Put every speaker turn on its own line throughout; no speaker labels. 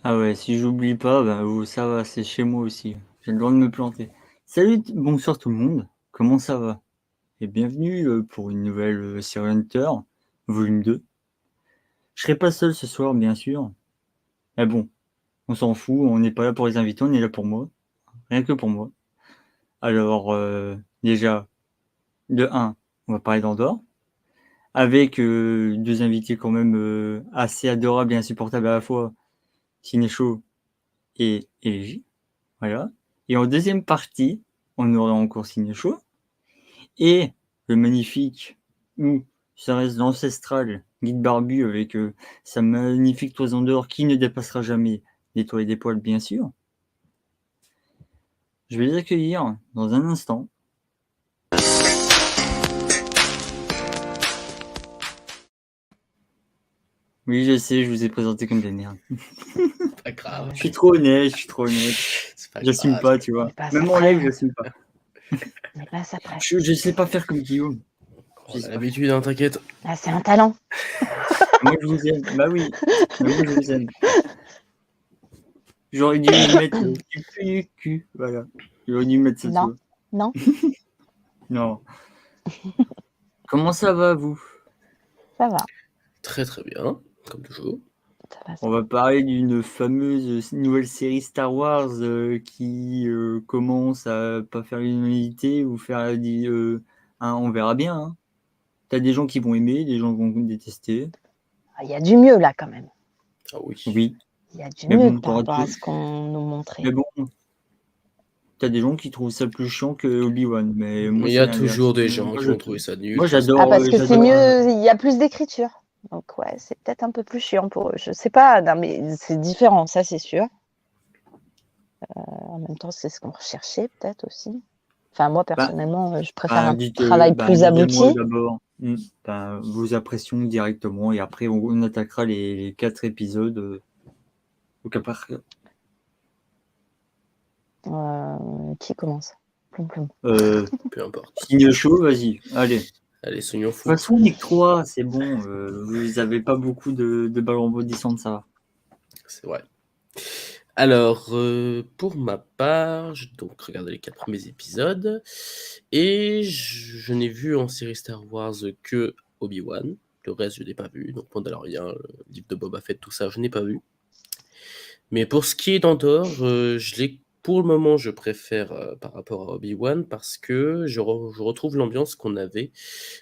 Ah ouais, si j'oublie pas, ça va, c'est chez moi aussi. J'ai le droit de me planter. Salut, bonsoir tout le monde, comment ça va? Et bienvenue pour une nouvelle série Hunter, volume 2. Je serai pas seul ce soir, bien sûr. Mais bon, on s'en fout, on n'est pas là pour les invités, on est là pour moi. Rien que pour moi. Alors, déjà, de un, on va parler d'Andorre, avec deux invités quand même assez adorables et insupportables à la fois, Cinécho et Légie. Voilà. Et en deuxième partie, on aura encore Cinécho et le magnifique, ou ça reste l'ancestral Guide Barbu avec sa magnifique toison d'or qui ne dépassera jamais les toits et des poils, bien sûr. Je vais les accueillir dans un instant. Oui, je sais, je vous ai présenté comme des merdes.
Pas grave.
Je suis trop honnête, je suis trop honnête.
C'est pas
J'assume
grave.
pas, tu vois.
Mais passe
Même en
après,
live,
hein.
j'assume pas.
Mais passe après.
Je sais pas faire comme Guillaume.
On a l'habitude, hein, t'inquiète.
Ah, c'est un talent.
Moi, je vous aime. Bah oui, mais moi, je vous aime. J'aurais dû mettre du cul, voilà. J'aurais dû mettre ça, tu
Non,
vois.
non,
Non. Comment ça va, vous?
ça va.
Très très bien, comme toujours.
Ça va, ça
On
va.
va parler d'une fameuse nouvelle série Star Wars qui commence à pas faire l'unanimité ou faire on verra bien. Hein. T'as des gens qui vont aimer, des gens qui vont détester.
Il y a du mieux là quand même.
Ah oui.
Oui,
Il y a du
mais
mieux
bon,
par rapport à ce qu'on nous montrait.
Mais bon, t'as des gens qui trouvent ça plus chiant que Obi-Wan, mais moi
Mais il y
c'est
a
l'inverse.
toujours des gens
Moi,
qui vont trouver ça nul.
moi,
De toute façon.
j'adore.
Ah, parce que c'est
j'adore,
mieux, il y a plus d'écriture. Donc ouais, c'est peut-être un peu plus chiant pour eux. Je sais pas, non, mais c'est différent, ça c'est sûr. En même temps, c'est ce qu'on recherchait peut-être aussi. Enfin, moi personnellement, je préfère un travail plus
dites-moi
abouti.
d'abord vos impressions directement et après on attaquera les 4 épisodes au cas par cas.
Qui commence? Plum, plum.
Peu importe.
Signe chaud, vas-y, allez.
Allez, soignons
De toute
fou.
façon, Nick 3, c'est bon, vous avez pas beaucoup de balles rebondissantes, ça va.
C'est vrai. Alors, pour ma part, j'ai donc regardé les 4 premiers épisodes et je n'ai vu en série Star Wars que Obi-Wan. Le reste, je n'ai pas vu. Donc, Mandalorian, le livre de Boba Fett, tout ça, je n'ai pas vu. Mais pour ce qui est d'Andorre, pour le moment, je préfère par rapport à Obi-Wan parce que je retrouve l'ambiance qu'on avait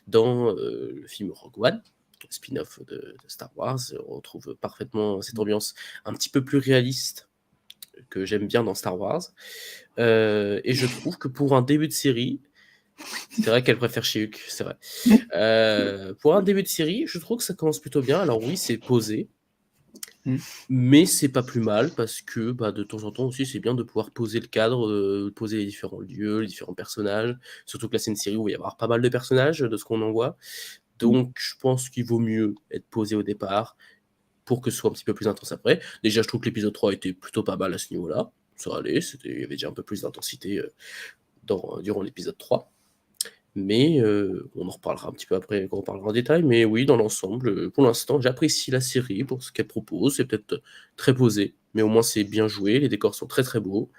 dans le film Rogue One, le spin-off de Star Wars. On retrouve parfaitement cette ambiance un petit peu plus réaliste que j'aime bien dans Star Wars. Et je trouve que pour un début de série, c'est vrai qu'elle préfère She-Hulk, c'est vrai. Pour un début de série, je trouve que ça commence plutôt bien. Alors oui, c'est posé, mais c'est pas plus mal parce que de temps en temps aussi, c'est bien de pouvoir poser le cadre, poser les différents lieux, les différents personnages. Surtout que là, c'est une série où il va y avoir pas mal de personnages de ce qu'on en voit. Donc, je pense qu'il vaut mieux être posé au départ pour que ce soit un petit peu plus intense après. Déjà, je trouve que l'épisode 3 était plutôt pas mal à ce niveau-là. Ça allait, il y avait déjà un peu plus d'intensité durant l'épisode 3. Mais on en reparlera un petit peu après quand on parlera en détail. Mais oui, dans l'ensemble, pour l'instant, j'apprécie la série pour ce qu'elle propose. C'est peut-être très posé, mais au moins c'est bien joué. Les décors sont très très beaux.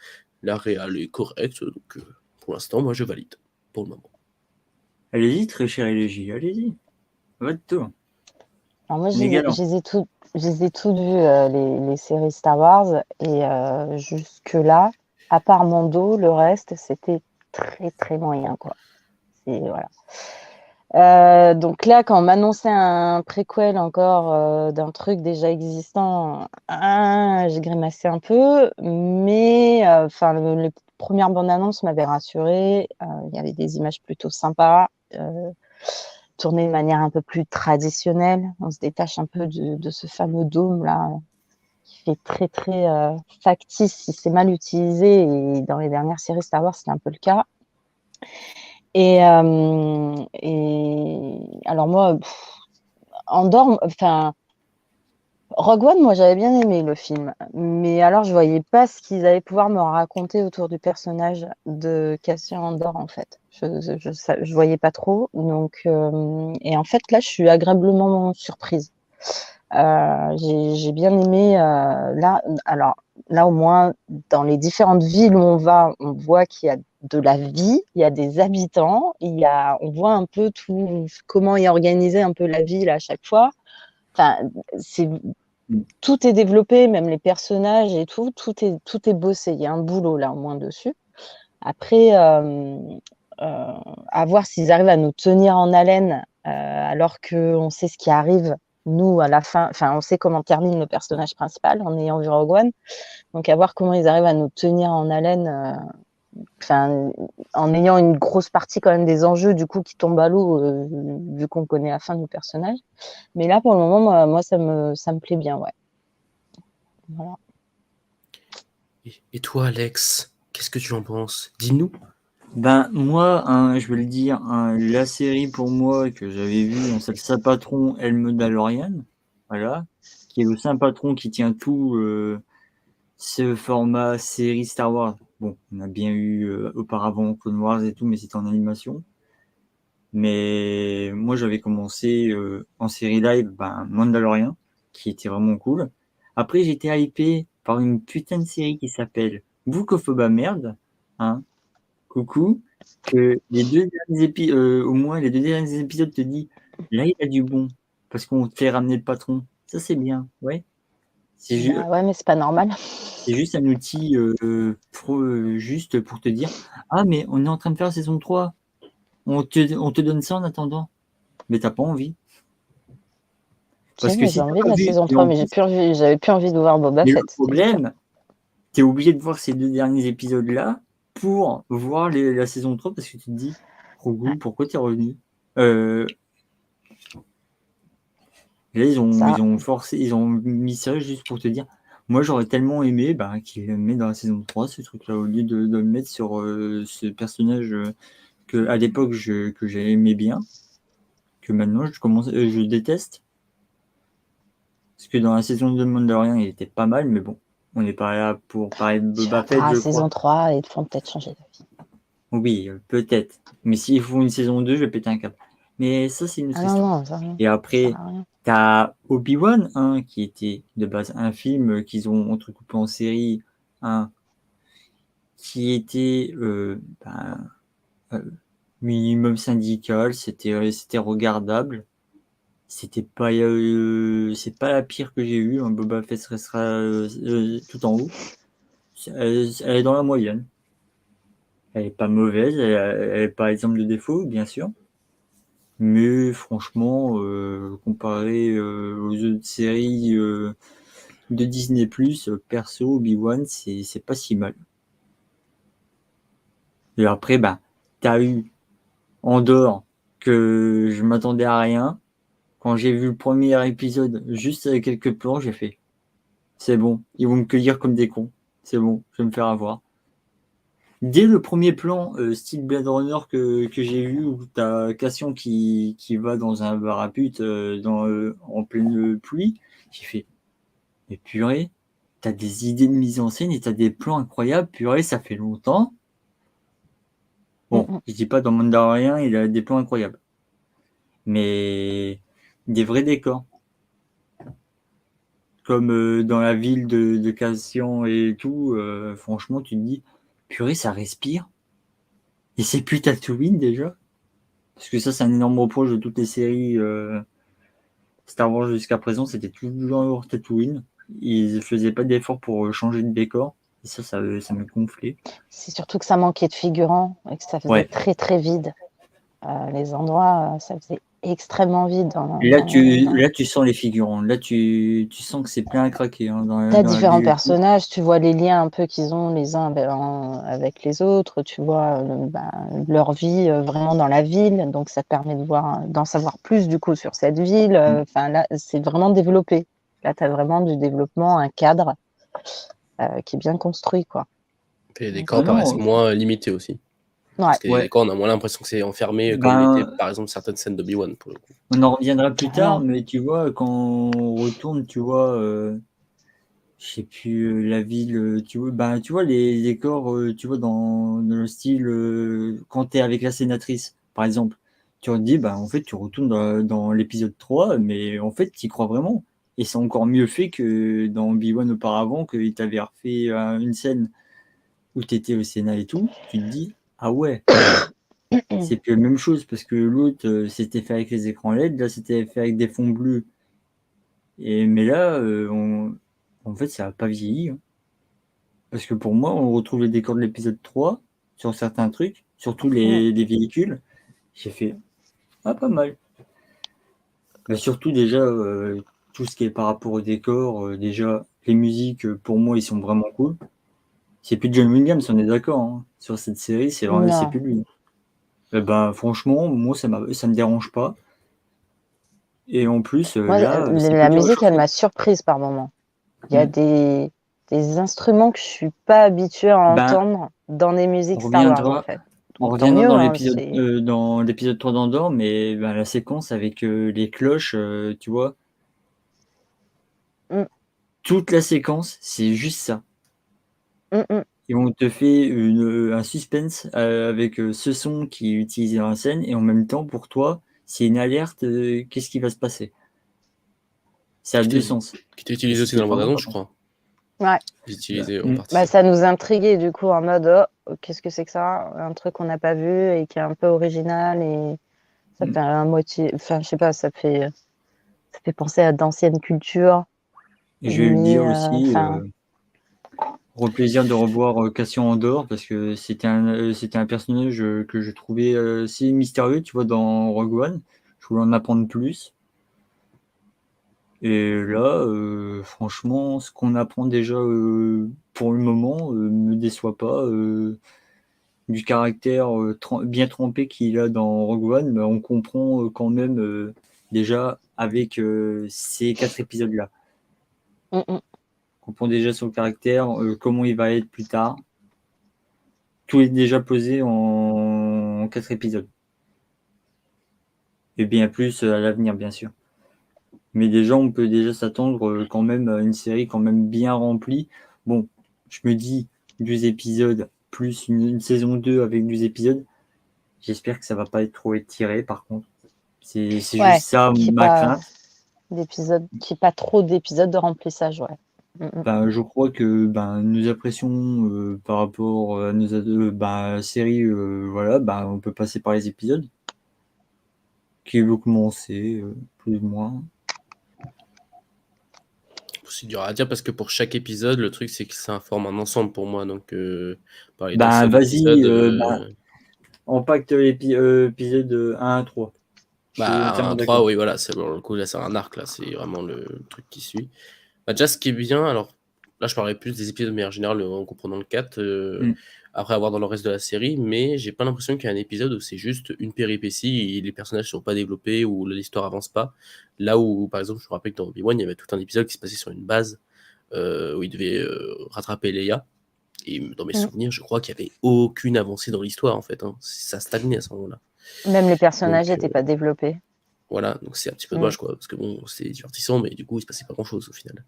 La réal est correcte. Donc pour l'instant, moi je valide pour le moment.
Allez-y, très cher Élégie, allez-y. Votre tour.
Alors moi,
Mais galant.
je les ai toutes vues, les séries Star Wars, et jusque-là, à part Mando, le reste, c'était très, très moyen, quoi. Voilà. Donc là, quand on m'annonçait un préquel encore d'un truc déjà existant, j'ai grimacé un peu, mais les premières bandes annonces m'avaient rassurée. Il y avait des images plutôt sympas, tournées de manière un peu plus traditionnelle. On se détache un peu de ce fameux dôme là, qui fait très très factice si c'est mal utilisé. Et dans les dernières séries Star Wars, c'était un peu le cas. Et alors moi, Andorre, Rogue One, moi j'avais bien aimé le film, mais alors je voyais pas ce qu'ils allaient pouvoir me raconter autour du personnage de Cassian Andor en fait. Je voyais pas trop, donc et en fait là je suis agréablement surprise. J'ai bien aimé là au moins dans les différentes villes où on va, on voit qu'il y a de la vie, il y a des habitants, on voit un peu comment est organisée un peu la ville à chaque fois. Enfin, tout est développé, même les personnages et tout est bossé. Il y a un boulot là au moins dessus. Après, à voir s'ils arrivent à nous tenir en haleine alors qu'on sait ce qui arrive, nous, à la fin. Enfin, on sait comment termine le personnage principal en ayant vu Rogue One. Donc, à voir comment ils arrivent à nous tenir en haleine, en ayant une grosse partie quand même des enjeux du coup qui tombent à l'eau, vu qu'on connaît la fin du personnage. Mais là, pour le moment, moi ça me plaît bien, ouais. Voilà.
Et toi, Alex, qu'est-ce que tu en penses? Dis-nous.
Ben, moi, je vais le dire, la série pour moi que j'avais vue, c'est le Saint Patron et le Mandalorian, voilà, qui est le Saint Patron qui tient tout ce format série Star Wars. Bon, on a bien eu auparavant Clone Wars et tout, mais c'était en animation. Mais moi, j'avais commencé en série live, Mandalorian, qui était vraiment cool. Après, j'étais hypé par une putain de série qui s'appelle Book of Boba Merde, hein, coucou, que les deux derniers épisodes, au moins les 2 derniers épisodes te disent, là, il a du bon, parce qu'on te fait ramener le patron. Ça, c'est bien, ouais. C'est
Ouais, mais c'est pas normal.
juste un outil juste pour te dire, ah, mais on est en train de faire la saison 3. On te donne ça en attendant. Mais t'as pas envie. Parce que
J'ai
si t'as
envie de
pas
la
vu,
saison
et
3,
en
mais
plus,
j'avais plus envie de voir Boba
mais le
Fett.
problème, t'es obligé de voir ces 2 derniers épisodes-là pour voir la saison 3 parce que tu te dis, Grogu, pourquoi t'es revenu? Euh, Là,
Ça,
ils ont forcé, ils ont mis ça juste pour te dire, moi j'aurais tellement aimé qu'ils le mettent dans la saison 3, ce truc-là, au lieu de le mettre sur ce personnage que à l'époque que j'ai aimé bien, que maintenant je déteste. Parce que dans la saison 2 de Mandalorian, il était pas mal, mais bon, on n'est pas là pour parler de
tu
Boba
vas
Fett,
voir la
je
saison
crois.
3 et ils te font peut-être changer d'avis.
Oui, peut-être. Mais s'ils font une saison 2, je vais péter un câble. Mais ça, c'est une autre
Ah non,
histoire.
non, ça
Et
sert
après,
à rien.
t'as Obi-Wan, qui était de base un film qu'ils ont entrecoupé en série, qui était euh, minimum syndical, c'était regardable. C'est pas la pire que j'ai eue. Boba Fett restera tout en haut. Elle est dans la moyenne. Elle est pas mauvaise, elle est pas exemple de défaut, bien sûr. Mais franchement, comparé aux autres séries de Disney+, perso, Obi-Wan, c'est pas si mal. Et après, t'as eu Andorre, que je m'attendais à rien. Quand j'ai vu le premier épisode, juste avec quelques plans, j'ai fait, c'est bon, ils vont me cueillir comme des cons. C'est bon, je vais me faire avoir. Dès le premier plan, style Blade Runner que j'ai vu, où t'as Cassian qui va dans un bar à pute en pleine pluie, j'ai fait, mais purée, t'as des idées de mise en scène et t'as des plans incroyables, purée, ça fait longtemps. Bon, je dis pas dans Mandalorian, il a des plans incroyables, mais des vrais décors, comme dans la ville de Cassian et tout, franchement, tu te dis, purée, ça respire. Et c'est plus Tatooine déjà. Parce que ça, c'est un énorme reproche de toutes les séries Star Wars jusqu'à présent, c'était toujours Tatooine. Ils faisaient pas d'effort pour changer de décor. Et ça me gonflait.
C'est surtout que ça manquait de figurants et que ça faisait
Ouais.
très très vide. Les endroits, ça faisait extrêmement vide.
Là, tu sens les figurants. Là, tu sens que c'est plein à craquer
T'as
dans la
différents
ville et tout.
personnages, tu vois les liens un peu qu'ils ont les uns avec les autres, tu vois leur vie vraiment dans la ville, donc ça te permet d'en savoir plus du coup sur cette ville. Enfin là, c'est vraiment développé. Là, tu as vraiment du développement, un cadre qui est bien construit, quoi.
Et les
Donc,
décors paraissent
Non,
moins limités aussi.
ouais.
Parce que les
ouais.
décors, on a moins l'impression que c'est enfermé comme l'était
Ben,
par exemple certaines scènes d'Obi-Wan pour le coup.
on en reviendra plus tard,
Carrément.
mais tu vois, quand on retourne, tu vois, je sais plus la ville, tu vois les décors, tu vois dans le style quand t'es avec la sénatrice, par exemple, tu te dis en fait tu retournes dans l'épisode 3, mais en fait tu y crois vraiment. Et c'est encore mieux fait que dans Obi-Wan auparavant, qu'il t'avait refait une scène où tu étais au Sénat et tout. Tu te dis, ah ouais, c'est plus la même chose parce que l'autre, c'était fait avec les écrans LED, là, c'était fait avec des fonds bleus. Mais là, en fait, ça n'a pas vieilli. Hein. Parce que pour moi, on retrouve les décors de l'épisode 3 sur certains trucs, surtout les véhicules. J'ai fait, ah, pas mal. Mais surtout, déjà, tout ce qui est par rapport au décor, déjà, les musiques, pour moi, ils sont vraiment cool. C'est plus John Williams, on est d'accord. Hein. Sur cette série, c'est
Non.
plus lui. Eh ben, franchement, moi, ça me dérange pas. Et en plus,
Moi,
là, c'est
la
plutôt
musique, elle
réchauffé.
m'a surprise par moment. Il y a
Mm.
des instruments que je suis pas habituée à
Ben,
entendre dans des
on
musiques Star Wars, en
reviendra,
fait.
on
Tant
reviendra
mieux,
dans
hein,
l'épisode 3 d'Andorre, mais ben, la séquence avec les cloches, tu vois,
Mm,
toute la séquence, c'est juste ça.
mm.
Et on te fait un suspense avec ce son qui est utilisé dans la scène, et en même temps, pour toi, c'est une alerte, qu'est-ce qui va se passer? C'est à
Qui
deux
était,
sens.
qui était
Et
utilisé aussi
c'était
dans la
vraiment
bande-annonce,
pas
je
mal.
crois.
Ouais.
Utilisé en
Mm.
partie.
Bah, ça nous intriguait du coup en mode qu'est-ce que c'est que ça? Un truc qu'on n'a pas vu et qui est un peu original et ça
Mm.
fait un moitié, enfin je sais pas, ça fait penser à d'anciennes cultures,
Et je vais le
mais
dire aussi,
enfin
au plaisir de revoir Cassian Andor, parce que c'était un personnage que je trouvais assez mystérieux, tu vois, dans Rogue One. Je voulais en apprendre plus. Et là, franchement, ce qu'on apprend déjà pour le moment me déçoit pas. Du caractère bien trempé qu'il a dans Rogue One, on comprend quand même déjà avec ces 4 épisodes-là.
mm, mm.
On comprend déjà son caractère, comment il va être plus tard. Tout est déjà posé en 4 épisodes. Et bien plus à l'avenir, bien sûr. Mais déjà, on peut déjà s'attendre quand même à une série quand même bien remplie. Bon, je me dis 12 épisodes plus une saison 2 avec 12 épisodes. J'espère que ça va pas être trop étiré par contre. C'est
Ouais,
juste ça
qui est
ma
pas
crainte.
qui est pas trop d'épisodes de remplissage, ouais. Mm, mm.
Ben, je crois que nous apprécions par rapport à nos séries, voilà, on peut passer par les épisodes. Qui veut commencer, plus ou moins.
C'est dur à dire parce que pour chaque épisode, le truc c'est que ça forme un ensemble pour moi. Donc, parler d'un seul
Vas-y,
épisode,
on pacte épisode 1 à 3. Je suis entièrement
un 3,
d'accord.
oui, voilà, c'est bon, le coup, là, c'est un arc, là, c'est vraiment le truc qui suit. Déjà, ce qui est bien, alors là, je parlerai plus des épisodes de manière générale en comprenant le 4,
Mm.
après avoir dans le reste de la série, mais j'ai pas l'impression qu'il y a un épisode où c'est juste une péripétie et les personnages sont pas développés ou l'histoire avance pas. Là où, par exemple, je me rappelle que dans Obi-Wan, il y avait tout un épisode qui se passait sur une base où il devait rattraper Leia. Et dans mes
Mm.
souvenirs, je crois qu'il n'y avait aucune avancée dans l'histoire, en fait. Hein. Ça stagnait à ce moment-là.
Même les personnages
Donc,
n'étaient pas développés.
voilà, donc c'est un petit peu
Mm.
dommage, quoi, parce que bon, c'est divertissant, mais du coup, il se passait pas grand-chose au final.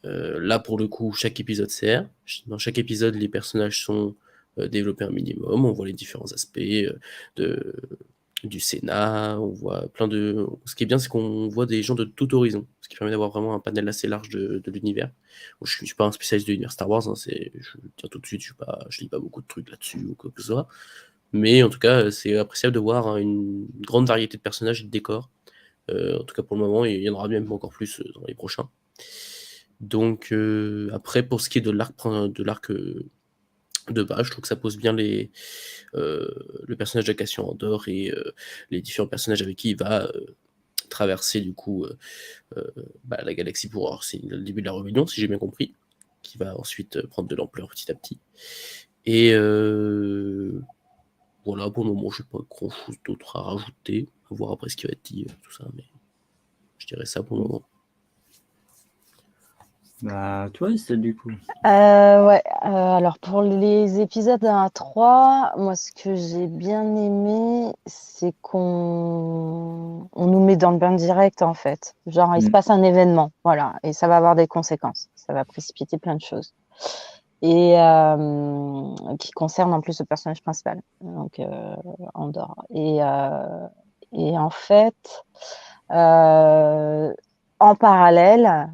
Là, pour le coup, chaque épisode sert. Dans chaque épisode, les personnages sont développés un minimum. On voit les différents aspects de, du Sénat. On voit plein de. Ce qui est bien, c'est qu'on voit des gens de tout horizon, ce qui permet d'avoir vraiment un panel assez large de l'univers. Bon, je suis pas un spécialiste de l'univers Star Wars. Hein, je le dis tout de suite, je lis pas beaucoup de trucs là-dessus ou quoi que ce soit. Mais en tout cas, c'est appréciable de voir hein, une grande variété de personnages et de décors. En tout cas pour le moment, il y en aura même encore plus dans les prochains. Donc après, pour ce qui est de l'arc de base, je trouve que ça pose bien le personnage de Cassian Andor et les différents personnages avec qui il va traverser du coup la galaxie pour alors, c'est le début de la rébellion, si j'ai bien compris, qui va ensuite prendre de l'ampleur petit à petit. Et voilà, pour le moment, je n'ai pas grand chose d'autre à rajouter, à voir après ce qui va être dit, tout ça, mais je dirais ça pour le moment.
Toi, c'est du coup.
Ouais, alors pour les épisodes 1 à 3, moi ce que j'ai bien aimé, c'est qu'on nous met dans le bain direct en fait. Genre il se passe un événement, voilà, et ça va avoir des conséquences. Ça va précipiter plein de choses. Et qui concerne en plus le personnage principal, donc Andor. Et en fait, en parallèle,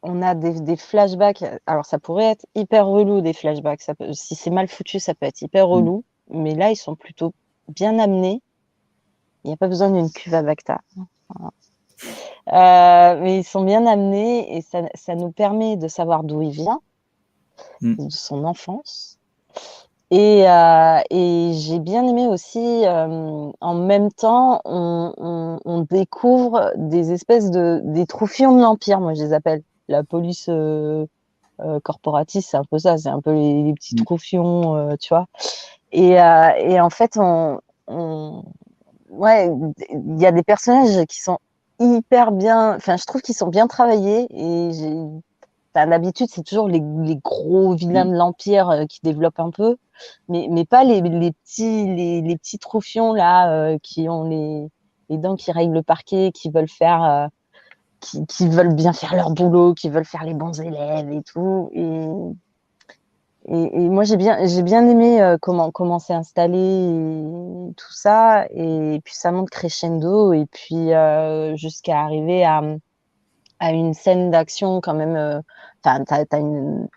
on a des flashbacks. Alors, ça pourrait être hyper relou, des flashbacks. Si c'est mal foutu, ça peut être hyper relou. Mais là, ils sont plutôt bien amenés. Il n'y a pas besoin d'une cuve à Bacta. Mais ils sont bien amenés et ça nous permet de savoir d'où il vient, de son enfance. Et j'ai bien aimé aussi, en même temps, on découvre des espèces des troufions de l'Empire, moi je les appelle. La police corporatiste, c'est un peu ça, c'est un peu les petits troufions, tu vois. Et en fait, ouais, il y a des personnages qui sont hyper bien, enfin, je trouve qu'ils sont bien travaillés et d'habitude, c'est toujours les gros vilains de l'Empire qui développent un peu, mais pas les petits troufions là qui ont les dents qui rayent le parquet, qui veulent faire, qui veulent bien faire leur boulot, qui veulent faire les bons élèves et tout. Et moi, j'ai bien aimé comment c'est installé et tout ça. Et puis, ça monte crescendo. Et puis, jusqu'à arriver à une scène d'action quand même. Enfin, t'as une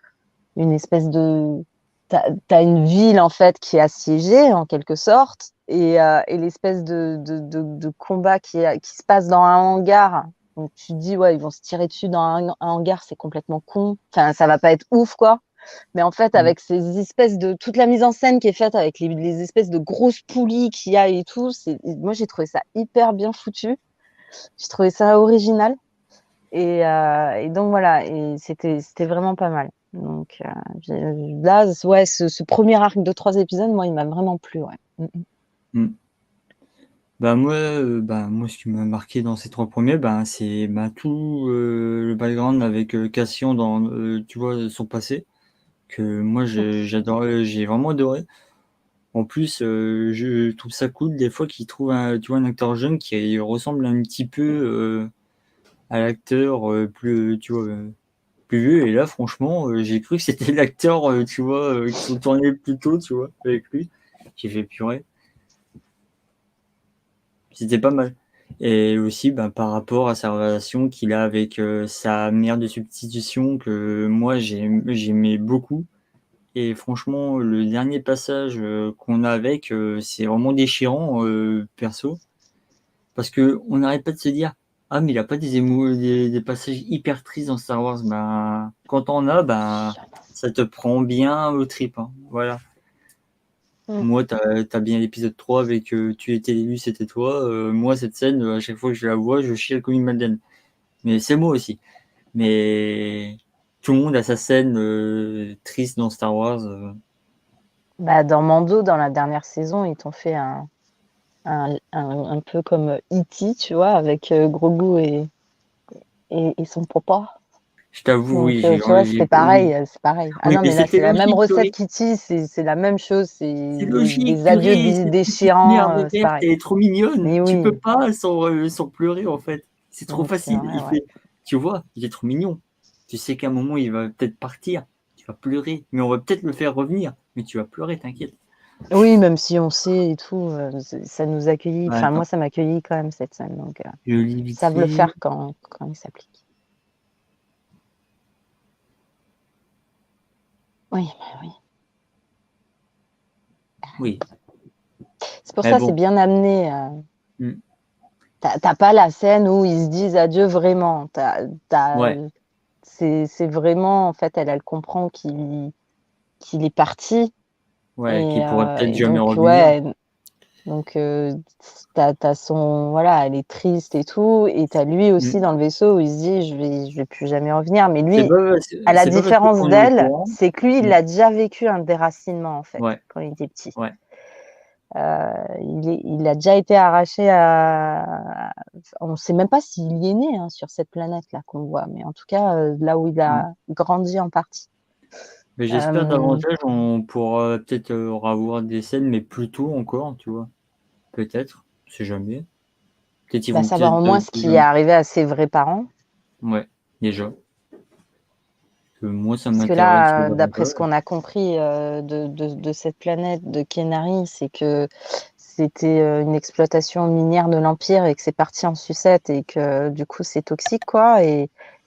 espèce de... T'as une ville, en fait, qui est assiégée, en quelque sorte. Et l'espèce de combat qui se passe dans un hangar. Donc, tu te dis, ouais, ils vont se tirer dessus dans un hangar, c'est complètement con. Enfin, ça va pas être ouf, quoi. Mais en fait, avec ces espèces de... toute la mise en scène qui est faite avec les espèces de grosses poulies qu'il y a et tout, moi, j'ai trouvé ça hyper bien foutu. J'ai trouvé ça original. Et donc, voilà, et c'était vraiment pas mal. Donc, là, ouais, ce premier arc de 3 épisodes, moi, il m'a vraiment plu, ouais.
Bah moi, ce qui m'a marqué dans ces 3 premiers, c'est tout le background avec Cassian dans, tu vois, son passé, que moi j'adore, j'ai vraiment adoré. En plus, je trouve ça cool des fois qu'ils trouvent tu vois, un acteur jeune qui ressemble un petit peu à l'acteur plus, tu vois, plus vieux. Et là, franchement, j'ai cru que c'était l'acteur, tu vois, qui sont tournés plus tôt, tu vois, avec lui. J'ai fait purée. C'était pas mal. Et aussi, par rapport à sa relation qu'il a avec sa mère de substitution, que moi j'aimais beaucoup. Et franchement, le dernier passage qu'on a avec, c'est vraiment déchirant, perso. Parce que on n'arrête pas de se dire, ah, mais il a pas des passages hyper tristes dans Star Wars. Quand on a, ça te prend bien au trip, hein. Voilà. Moi, t'as bien l'épisode 3 avec tu étais l'élu, c'était toi. Moi, cette scène, à chaque fois que je la vois, je chiale comme une madeleine. Mais c'est moi aussi. Mais tout le monde a sa scène triste dans Star Wars.
Dans Mando, dans la dernière saison, ils t'ont fait un peu comme E.T., tu vois, avec Grogu et son papa.
Je t'avoue,
Donc,
oui,
tu vois, c'est pareil,
oui.
c'est pareil. Ah
Oui,
non,
mais
mais là,
c'était
c'est la même
logique,
recette
purée.
qu'E.T., c'est la même chose, c'est
C'est logique,
des adieux
purée. Cette petite
déchirants,
merde
c'est
verte,
pareil.
elle est trop mignonne.
Mais
Tu
oui,
peux pas sans pleurer, en fait. C'est trop
donc c'est
facile.
vrai, ouais.
Tu vois, il est trop mignon. Tu sais qu'à un moment, il va peut-être partir. Tu vas pleurer. Mais on va peut-être le faire revenir. Mais tu vas pleurer, t'inquiète.
Oui, même si on sait et tout, ça nous accueille.
Ouais,
Enfin, moi,
attends,
ça m'accueille quand même, cette scène. Donc,
je lis
ils
vite
savent le
fait.
faire quand il s'applique. Oui, oui.
Oui.
C'est pour
Mais
ça, c'est
bon.
bien amené.
Hmm.
T'as pas la scène où ils se disent adieu vraiment.
Ouais.
C'est vraiment, en fait, elle comprend qu'il est parti.
Ouais, qui pourrait peut-être
Et
jamais
donc,
revenir.
ouais, donc t'as son, voilà, elle est triste et tout. Et t'as lui aussi
Hmm.
dans le vaisseau où il se dit, je vais plus jamais revenir. Mais
C'est
lui,
pas,
à la
c'est pas parce
différence
qu'on est au
d'elle,
courant.
c'est que lui, il
Hmm.
a déjà vécu un déracinement, en fait,
Ouais,
quand il était petit.
ouais.
Il a déjà été arraché à... On ne sait même pas s'il y est né, hein, sur cette planète-là qu'on voit, mais en tout cas, là où il
Hmm.
a grandi en partie.
Mais j'espère
Euh,
davantage, on pourra peut-être revoir des scènes, mais plus tôt encore, tu vois. Peut-être, on sait jamais. Peut-être ils vont
savoir
peut-être
au moins ce
bouger
qui est arrivé à ses vrais parents.
Ouais, déjà. Que moi, ça
Parce que
m'intéresse
là, d'après ce
davantage.
qu'on a compris de cette planète de Kenari, c'est que c'était une exploitation minière de l'Empire et que c'est parti en sucette et que du coup c'est toxique, quoi.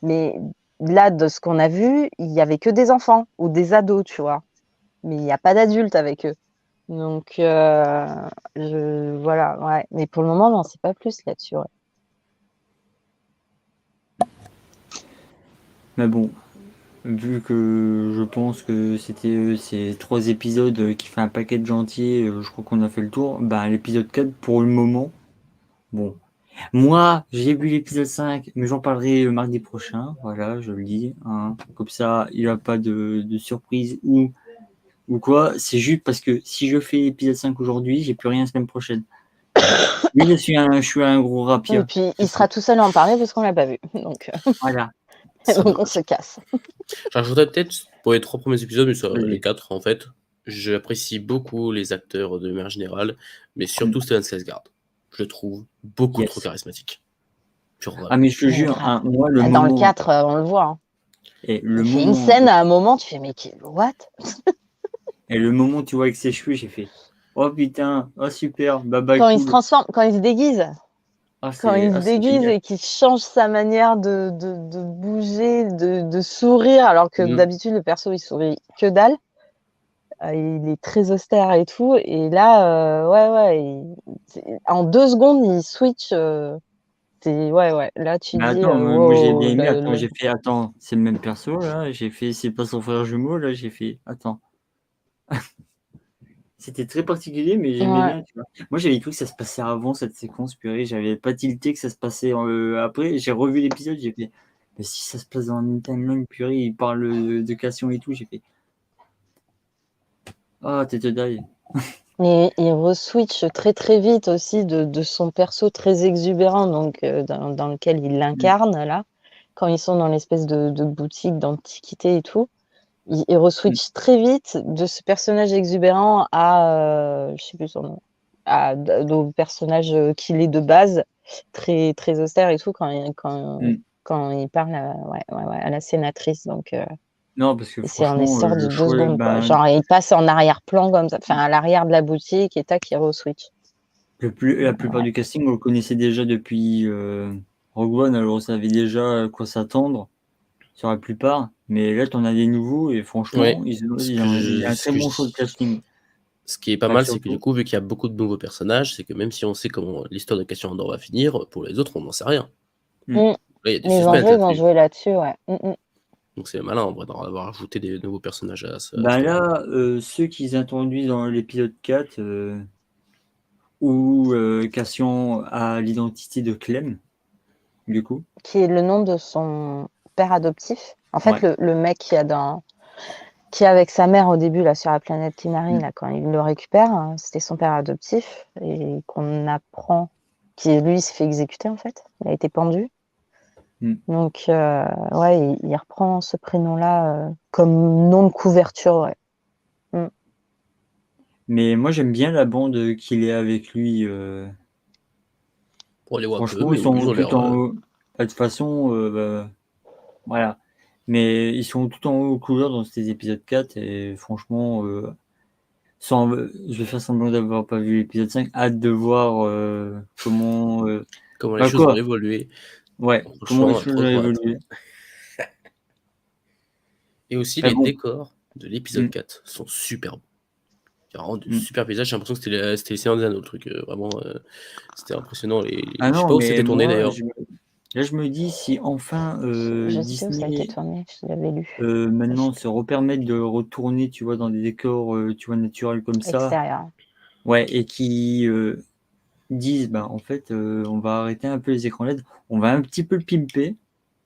Mais là, de ce qu'on a vu, il y avait que des enfants ou des ados, tu vois. Mais il n'y a pas d'adultes avec eux. Donc voilà, ouais. Mais pour le moment, non, c'est pas plus là-dessus. Ouais.
Mais bon, vu que je pense que c'était ces 3 épisodes qui fait un paquet entier, je crois qu'on a fait le tour. Bah, l'épisode 4, pour le moment, bon. Moi, j'ai vu l'épisode 5, mais j'en parlerai mardi prochain. Voilà, je le dis. Hein. Comme ça, il n'y a pas de surprise ou quoi. C'est juste parce que si je fais l'épisode 5 aujourd'hui, j'ai plus rien la semaine prochaine. Oui, je suis un gros rapia.
Et puis il sera tout seul à en parler parce qu'on l'a pas vu. Donc,
Voilà.
donc on se casse.
J'ajouterais peut-être pour les 3 premiers épisodes, mais ça,
Oui.
les 4 en fait. J'apprécie beaucoup les acteurs de manière générale, mais surtout Stellan Skarsgård. Je le trouve beaucoup trop charismatique.
Ah, mais je te jure, hein, moi, le
dans
moment...
le 4, on le voit. Hein.
Et
il fait une scène à un moment, tu fais, mais what?
Et le moment où tu vois avec ses cheveux, j'ai fait, oh putain, oh super, baba
quand
cool.
il se transforme, quand il se déguise. Quand il se déguise
génial.
et qu'il change sa manière de bouger, de sourire, alors que d'habitude, le perso, il sourit que dalle. Il est très austère et tout. Et là, en 2 secondes, il switch. Ouais. Là, tu
Mais
dis,
attends, moi j'ai bien aimé.
wow,
J'ai fait, attends, c'est le même perso là. J'ai fait, c'est pas son frère jumeau là. J'ai fait, attends. C'était très particulier, mais j'aimais bien. Tu vois. Moi, j'avais cru que ça se passait avant cette séquence, purée. J'avais pas tilté que ça se passait après. J'ai revu l'épisode, j'ai fait, mais si ça se passe dans une timeline, purée, il parle de Cassien et tout. J'ai fait, ah, t'es die.
Et il re-switch très très vite aussi de son perso très exubérant, donc dans lequel il l'incarne là, quand ils sont dans l'espèce de boutique d'antiquité et tout. Il re-switch très vite de ce personnage exubérant à, je sais plus son nom, au personnage qu'il est de base, très très austère et tout, quand il parle à la sénatrice. Donc
Non, parce que
c'est en
franchement,
essor de
le
2
choix,
secondes, quoi. Genre, il passe en arrière-plan comme ça, enfin à l'arrière de la boutique et tac, il re-switch.
la plupart du casting, on le connaissait déjà depuis Rogue One, alors on savait déjà à quoi s'attendre sur la plupart. Mais là, tu en as des nouveaux et franchement, il y a un très bon choix de casting.
Ce qui est pas mal, c'est que du coup, vu qu'il y a beaucoup de nouveaux personnages, c'est que même si on sait comment l'histoire de Cassian Andor va finir, pour les autres, on n'en sait rien.
Là,
il y a des
mais ils vont jouer là-dessus, ouais.
Donc c'est malin en vrai d'avoir ajouté des nouveaux personnages à ce.
Là, ceux qu'ils introduisent dans l'épisode 4, où Cassian a l'identité de Clem, du coup.
Qui est le nom de son père adoptif. En fait, le mec qui est avec sa mère au début là sur la planète Kinari, là, quand il le récupère, c'était son père adoptif et qu'on apprend qui lui s'est fait exécuter en fait. Il a été pendu. Donc il reprend ce prénom-là comme nom de couverture.
Mais moi j'aime bien la bande qu'il est avec lui.
On les voit
franchement,
peu, mais
ils sont
oui,
tout en haut. De toute façon, voilà. Mais ils sont tout en haut aux couleurs dans ces épisodes 4 et franchement, je vais faire semblant d'avoir pas vu l'épisode 5. Hâte de voir comment
les choses vont évoluer.
Ouais, comment les choses vont évoluer.
Et aussi, les décors de l'épisode 4 sont super beaux. Il y a vraiment de super paysages. J'ai l'impression que c'était les Seigneurs des Anneaux, le truc. Vraiment, c'était impressionnant. Je sais pas où c'était tourné d'ailleurs.
Là, je me dis si enfin Disney maintenant se repermettre de retourner, tu vois, dans des décors, tu vois, naturels comme ça.
Extérieur.
Ouais, et qui disent, en fait, on va arrêter un peu les écrans LED, on va un petit peu le pimper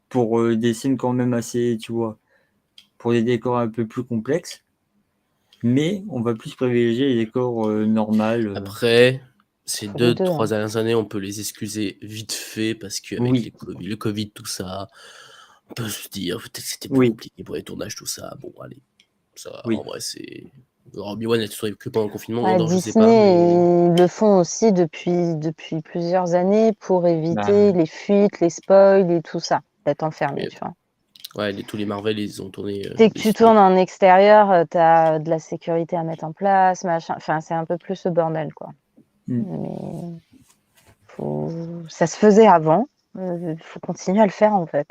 pour des scènes quand même assez, tu vois, pour des décors un peu plus complexes, mais on va plus privilégier les décors normaux.
Après, ces 2-3 dernières années, on peut les excuser vite fait parce qu'avec le Covid, tout ça, on peut se dire peut-être que c'était plus compliqué pour les tournages, tout ça. Bon, allez, ça, en vrai, c'est. Obi-Wan a toujours que pendant le confinement,
Disney,
je sais pas. Mais...
ils le font aussi depuis plusieurs années pour éviter les fuites, les spoils et tout ça, d'être enfermé, tu vois.
Ouais, tous les Marvel, ils ont tourné.
Dès que tu tournes en extérieur, tu as de la sécurité à mettre en place, machin. Enfin, c'est un peu plus ce bordel, quoi. Mais ça se faisait avant. Il faut continuer à le faire, en fait.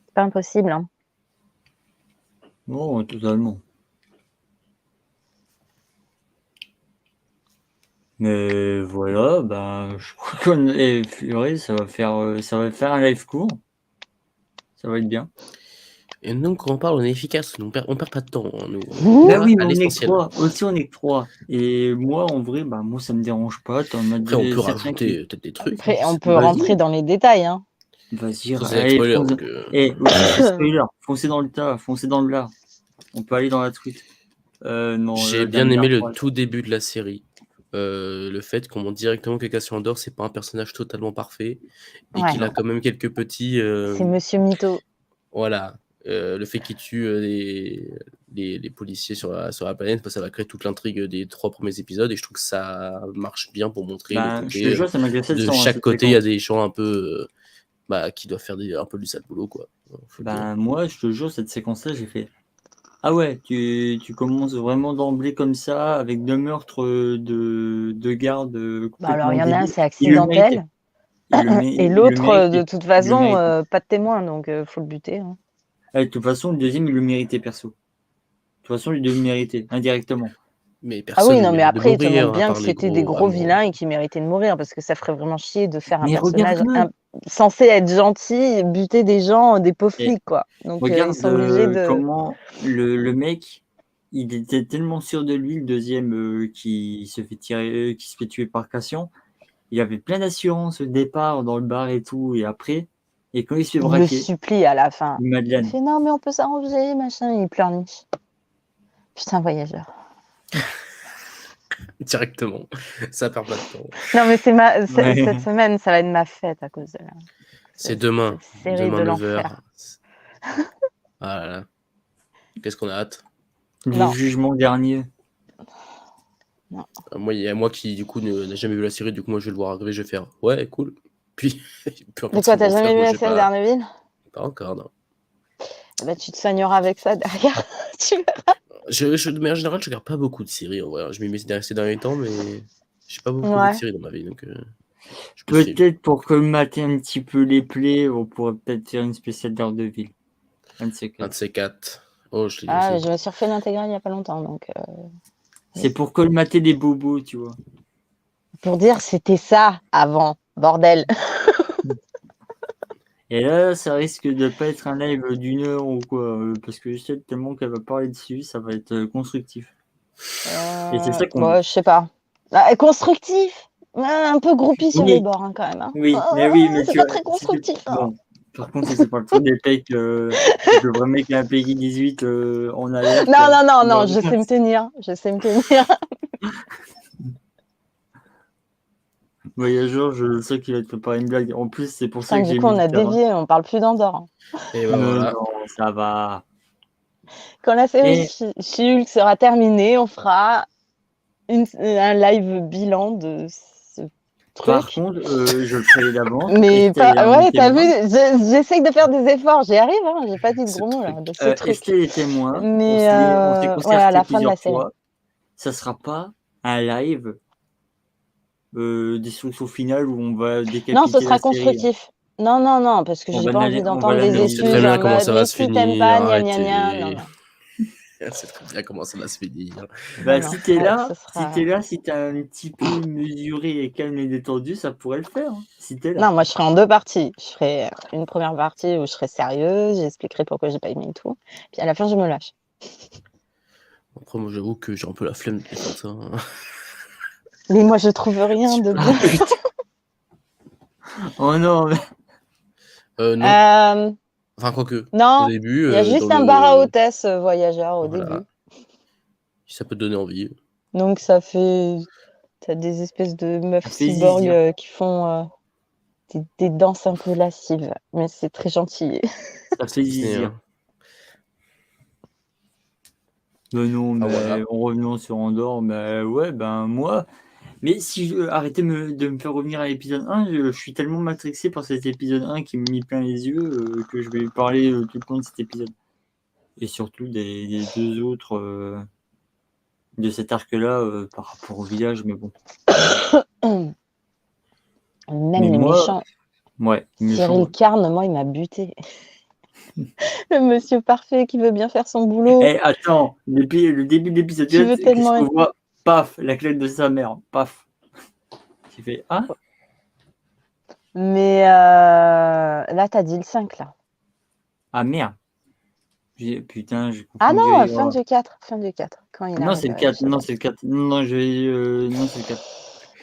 C'est pas impossible. Hein.
Oh, totalement. Mais voilà, je crois qu'on est furé, ça va faire un live court. Ça va être bien.
Et nous, quand on parle, on est efficace. On perd pas de temps. Hein, nous.
Bah oui, mais
à
on est que
l'essentiel.
3. Aussi, on est que 3. Et moi, en vrai, moi, ça me dérange pas. T'en as
Après, on peut
c'est
rajouter peut-être des trucs.
Après, on peut
Vas-y.
rentrer dans les détails. Hein.
Vas-y,
Ça, c'est
allez,
spoiler.
fonce.
Donc,
Aussi, c'est spoiler. Foncez dans le tas, foncez dans le lard. On peut aller dans la truite. Non,
j'ai
la
bien
dernière
aimé le
fois,
tout début de la série. Le fait qu'on montre directement que Cassian Andor, c'est pas un personnage totalement parfait et
Ouais.
qu'il a quand même quelques petits.
C'est Monsieur Mytho.
Voilà. Le fait qu'il tue les policiers sur la planète, ça va créer toute l'intrigue des 3 premiers épisodes et je trouve que ça marche bien pour montrer le
je te
côté
jure, ça m'a glacé le
de
sang, hein,
chaque
cette
côté. Il y a
séquence.
des gens un peu qui doivent faire un peu du sale boulot, quoi. Faut le dire.
Moi, je te jure, cette séquence-là, j'ai fait. Ah ouais, tu commences vraiment d'emblée comme ça, avec 2 meurtres de gardes
Alors,
complètement
il y en a un,
débiles.
c'est
Il le méritait.
accidentel.
Il le
Et l'autre, de
méritait.
toute
Il le
façon,
méritait.
pas de témoin, donc faut le buter. Hein.
De toute façon, le deuxième, il le méritait, perso. De toute façon, il le méritait, indirectement.
Mais
Ah
personne
oui,
ne
non, mais
mérite de
après, il te
mourir,
montre
à
bien
part
que
les
c'était des gros
Allemands.
vilains et qui méritaient de mourir, parce que ça ferait vraiment chier de faire un
Mais
personnage
regarde-le.
censé être gentil et buter des gens, des pauvres
Et
flics, quoi. Donc, ils
regarde
sont obligés de...
comment le mec, il était tellement sûr de lui, le deuxième qui se fait tuer par Cassian. Il avait plein d'assurance au départ dans le bar et tout, et après, et quand il se fait
Il le
braquer,
supplie à la fin. Il
Madeleine.
fait non, mais on peut s'arranger, machin. Il pleurniche. Putain, voyageur.
Directement. Ça perd pas de temps.
Non, mais
Ouais.
cette semaine, ça va être ma fête à cause de la...
C'est demain.
Cette série
Demain,
de
9h.
l'enfer.
Ah là là. Qu'est-ce qu'on a hâte?
Le
Non.
jugement dernier.
Non.
Moi, il y a moi qui, du coup, n'a jamais vu la série, du coup, moi, je vais le voir arriver, je vais faire ouais, cool. Puis, peu importe
De
ce
quoi,
qu'ils
t'as
vont
jamais
faire,
vu
moi,
la
je vais
série
pas.
Daredevil?
Pas encore, non.
Bah, tu te soigneras avec ça derrière. Tu verras.
Mais en général, je regarde pas beaucoup de séries, en vrai. Je m'y mets ces derniers temps, mais j'ai pas beaucoup vu de
Ouais.
séries dans ma vie, donc je peux suivre.
Peut-être pour colmater un petit peu les plaies, on pourrait peut-être faire une spéciale Daredevil. Un de ces
Un
quatre.
de ces 4. Oh, je l'ai dit
Ah,
aussi.
je me suis refait l'intégrale il y a pas longtemps, donc...
C'est pour colmater les bobos, tu vois.
Pour dire c'était ça avant, bordel.
Et là, ça risque de pas être un live d'une heure ou quoi, parce que je sais tellement qu'elle va parler dessus, ça va être constructif. Et c'est ça qu'on
Bon,
veut.
je sais pas. Ah, constructif. Un peu groupie sur les
Oui,
bords, hein, quand même. Hein.
oui, mais
C'est
tu
pas
vois,
très constructif. Hein.
bon. Par contre, si c'est pas le truc des pecs, le vrai mec à un Peggy 18 en alerte.
Non, je sais me tenir. Je sais me tenir.
Voyageur, je sais qu'il va te préparer une blague. En plus, c'est pour ça
Putain,
que
du
j'ai
coup,
mis
on
le
a
terrain.
dévié, on parle plus d'Andorre.
Et ben
Mais
voilà.
non, ça va.
Quand la série
Et
She-Hulk sera terminée, on fera un live bilan de ce truc.
par contre, je le ferai d'avance.
Mais pas,
Estelle
ouais,
est
t'as vu,
témoin.
j'essaye de faire des efforts, j'y arrive, hein, j'ai pas dit de
Ce
gros mots là,
truc.
de ce truc.
Estelle est témoin.
Mais
On s'est
ouais, à
concerté
la fin de la
plusieurs
série.
fois. Ça sera pas un live destruction finale où on va décapiter
Non, ce
la
sera
série.
constructif. Non, parce que
On
j'ai
va
pas envie
on va
d'entendre des
On
l'analyser.
sait très
excuses
bien
en
comment
mode
ça va
mais
se
si t'aimes
finir.
pas, gna gna gna.
Arrêtez.
Non.
On sait très bien comment ça va se finir.
Bah,
Non,
si t'es là,
ce sera...
si t'es un petit peu mesuré et calme et détendu, ça pourrait le faire. Hein, si t'es là.
Non, moi je ferai en 2 parties. Je ferai une première partie où je serai sérieuse, j'expliquerai pourquoi j'ai pas aimé tout. Puis à la fin, je me lâche.
Après, moi, j'avoue que j'ai un peu la flemme de défendre ça. Hein.
Mais moi, je trouve rien de bien.
Oh non, mais...
Non. Enfin, quoique.
Non,
Au début,
il y a juste un bar à hôtesse voyageur au début.
Si ça peut te donner envie.
Donc ça fait... T'as des espèces de meufs
Ça fait
cyborgs
zizir.
qui font des danses un peu lascives. Mais c'est très gentil.
Ça fait zizir. Non, mais
voilà.
en revenant sur Andorre, ouais, moi... Mais si arrêtez de me faire revenir à l'épisode 1, je suis tellement matrixé par cet épisode 1 qui me mit plein les yeux que je vais parler tout le long de cet épisode. Et surtout des 2 autres de cet arc-là par rapport au village, mais bon.
Même
Mais
le
moi,
méchant,
ouais, méchant,
Cyril
ouais.
Carne, moi, il m'a buté. Le monsieur parfait qui veut bien faire son boulot,
Eh, attends, depuis le début de l'épisode
qui
4,
veut
qu'est-ce
tellement
qu'on
être...
voit? Paf, la claque de sa mère, paf. Tu fais, ah,
Mais là, t'as dit le 5, là.
ah merde. Putain, j'ai
Ah
confondu.
non, fin du 4, quand il
Non,
arrive
c'est le 4,
chez
non,
Belle.
c'est le 4. Non, non, c'est le 4.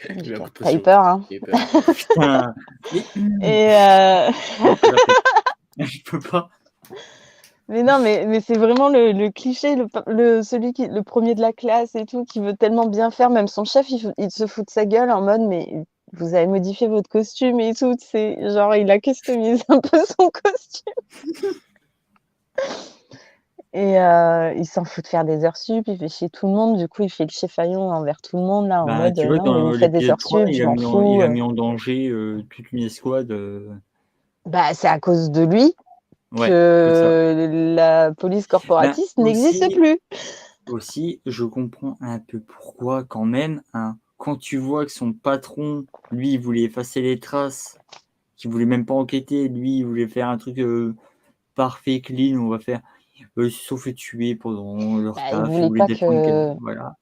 Fin
Il
du
y a
4.
beaucoup de
T'as eu
pression.
peur, hein?
Il y a eu peur.
Putain. Mais,
Et
non, j'ai pas fait. Je peux pas.
mais non, mais c'est vraiment le cliché, celui le premier de la classe et tout, qui veut tellement bien faire. Même son chef, il se fout de sa gueule en mode, mais vous avez modifié votre costume et tout. C'est genre, il a customisé un peu son costume. Et il s'en fout de faire des heures sup, il fait chier tout le monde. Du coup, il fait le chef-faillon envers tout le monde, là, en
Bah,
mode,
tu vois,
non, mais
dans
vous faites des
l'épisode
heures
3,
sup, je m'en fous.
il a mis en danger toute une escouade.
Bah, c'est à cause de lui
Ouais, que ça.
que la police
Ben,
corporatiste n'existe plus.
aussi, je comprends un peu pourquoi quand même, hein, quand tu vois que son patron, lui, il voulait effacer les traces, qu'il voulait même pas enquêter, lui, il voulait faire un truc parfait, clean, on va faire. Ils se sont fait tuer pendant leur
Bah,
taf, ils voulaient défendre voilà.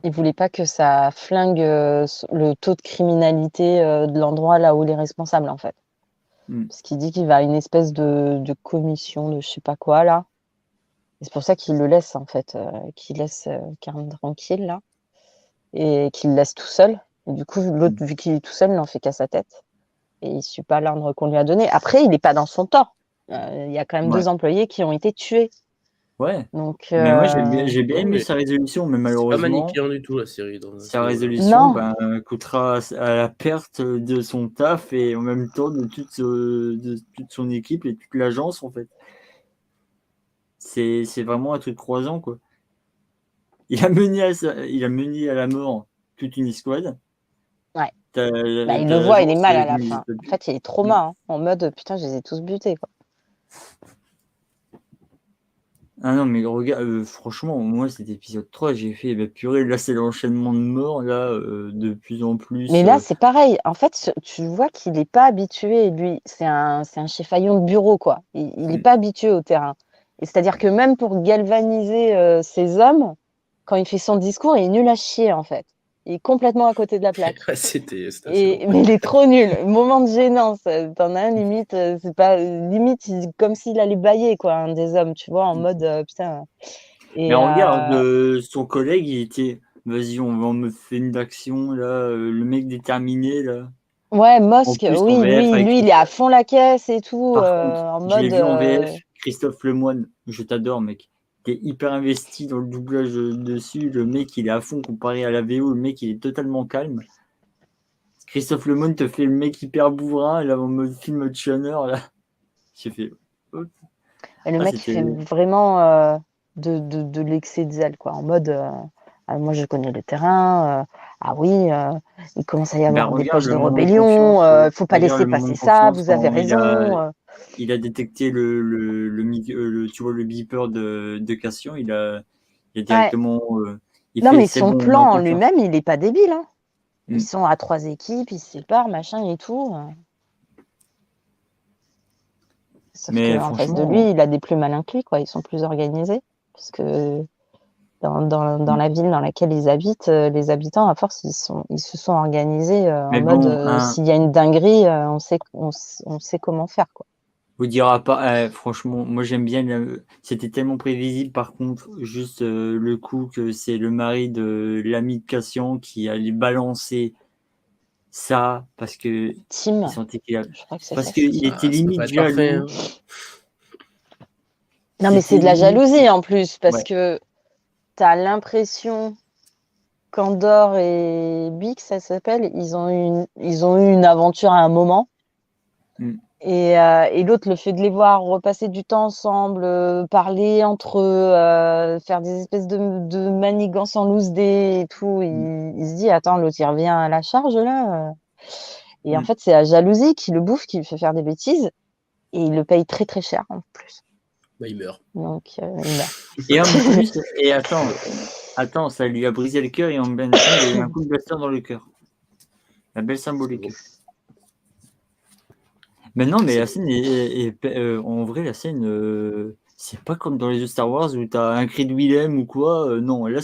il voulait pas que ça flingue le taux de criminalité de l'endroit là où il est responsable, en fait.
Mm.
Parce qu'il dit qu'il va à une espèce de commission de je sais pas quoi, là. Et c'est pour ça qu'il le laisse, en fait, qu'il laisse Karen tranquille, là, et qu'il le laisse tout seul. Et du coup, l'autre, vu qu'il est tout seul, il n'en fait qu'à sa tête. Et il ne suit pas l'ordre qu'on lui a donné. Après, il n'est pas dans son tort. Il y a quand même
Ouais.
2 employés qui ont été tués.
Ouais.
Donc,
Mais moi, j'ai bien
Ouais,
aimé
mais
sa résolution, mais
c'est pas
malheureusement,
manichéen du tout la série dans ce
sa
niveau-là.
résolution
non,
ben, coûtera à la perte de son taf et en même temps de toute son équipe et toute l'agence, en fait. C'est vraiment un truc croisant, quoi. Il a mené à la mort toute une escouade.
ouais.
T'as
Bah, il le voit, il est
l'agence
mal à
qui
la
n'existe
fin. En
plus.
fait, il est trauma, hein, en mode putain, je les ai tous butés, quoi.
Ah non, mais regarde, franchement, moi, cet épisode 3, j'ai fait, bah, purée, là, c'est l'enchaînement de morts, là, de plus en plus.
Mais là, c'est pareil. En fait, tu vois qu'il n'est pas habitué, lui. C'est un chef-faillon de bureau, quoi. Il n'est pas habitué au terrain. Et c'est-à-dire que même pour galvaniser ses hommes, quand il fait son discours, il est nul à chier, en fait. Il est complètement à côté de la plaque.
Ouais, c'était assez long.
Mais il est trop nul. Moment de gênance. T'en as un, limite, c'est pas limite comme s'il allait bailler, quoi, un des hommes, tu vois, en mode putain.
Mais
Et
regarde, son collègue, il était, vas-y, on me fait une action, là, le mec déterminé, là.
ouais,
En
Mosque,
plus, en
oui,
VF,
lui,
avec
il est à fond la caisse et tout,
Par contre,
en
je l'ai
mode.
vu en VF, Christophe Lemoine, je t'adore, mec. T'es hyper investi dans le doublage dessus. Le mec, il est à fond comparé à la VO. Le mec, il est totalement calme. Christophe Lemoine te fait le mec hyper bourrin, là, en mode film de Chandler, là. J'ai fait. Oh.
Le
Ah,
mec, il fait vraiment de l'excès de zèle, quoi, en mode moi je connais le terrain, ah oui, il commence à y
Ben,
avoir des
regarde
poches
le
de
moment de confiance.
rébellion, faut pas
Regarde
laisser
le moment
passer
de
ça,
confiance
vous avez
quand
raison.
il a détecté tu vois, le beeper de Cassian. Il a
Ouais.
directement. Il
Non,
fait
mais
c'est
son
bon, on est en
plan en
confiance.
lui-même, il est pas débile, hein.
Mm.
Ils sont à 3 équipes, ils se séparent, machin et tout. Sauf
Mais
qu'en face de lui,
franchement.
il a des plus malins que lui, quoi. Ils sont plus organisés. Parce que dans la ville dans laquelle ils habitent, les habitants, à force, ils se sont organisés en
Mais
mode
bon,
s'il y a une dinguerie, on sait comment faire, quoi.
vous dira pas, franchement, moi j'aime bien. C'était tellement prévisible, par contre, juste le coup que c'est le mari de l'ami de Cassian qui allait balancer ça parce que
Tim,
il sentait qu'il a...
je crois que c'est
parce
ça, c'est
qu'il
Tim.
était
Ça peut pas
limite
être parfait.
jaloux.
Hein.
Non, mais c'est de la
limite...
jalousie en plus, parce
Ouais.
que t'as l'impression qu'Andor et Bix, ça s'appelle, ils ont eu une aventure à un moment.
Mm.
Et l'autre, le fait de les voir repasser du temps ensemble, parler entre eux, faire des espèces de manigances en loose day et tout, il se dit, attends, l'autre, il revient à la charge, là. Et en
Mm.
fait, c'est la jalousie qui le bouffe, qui lui fait faire des bêtises. Et il le paye très, très cher, en plus.
Bah, il meurt.
Donc, il meurt.
Et en plus, et attends, Attends, ça lui a brisé le cœur et en même temps, il y a eu un coup de blaster dans le cœur. La belle symbolique. Mais non, mais la scène en vrai, la scène, c'est pas comme dans les jeux Star Wars où t'as un cri de Willem ou quoi. Non, là,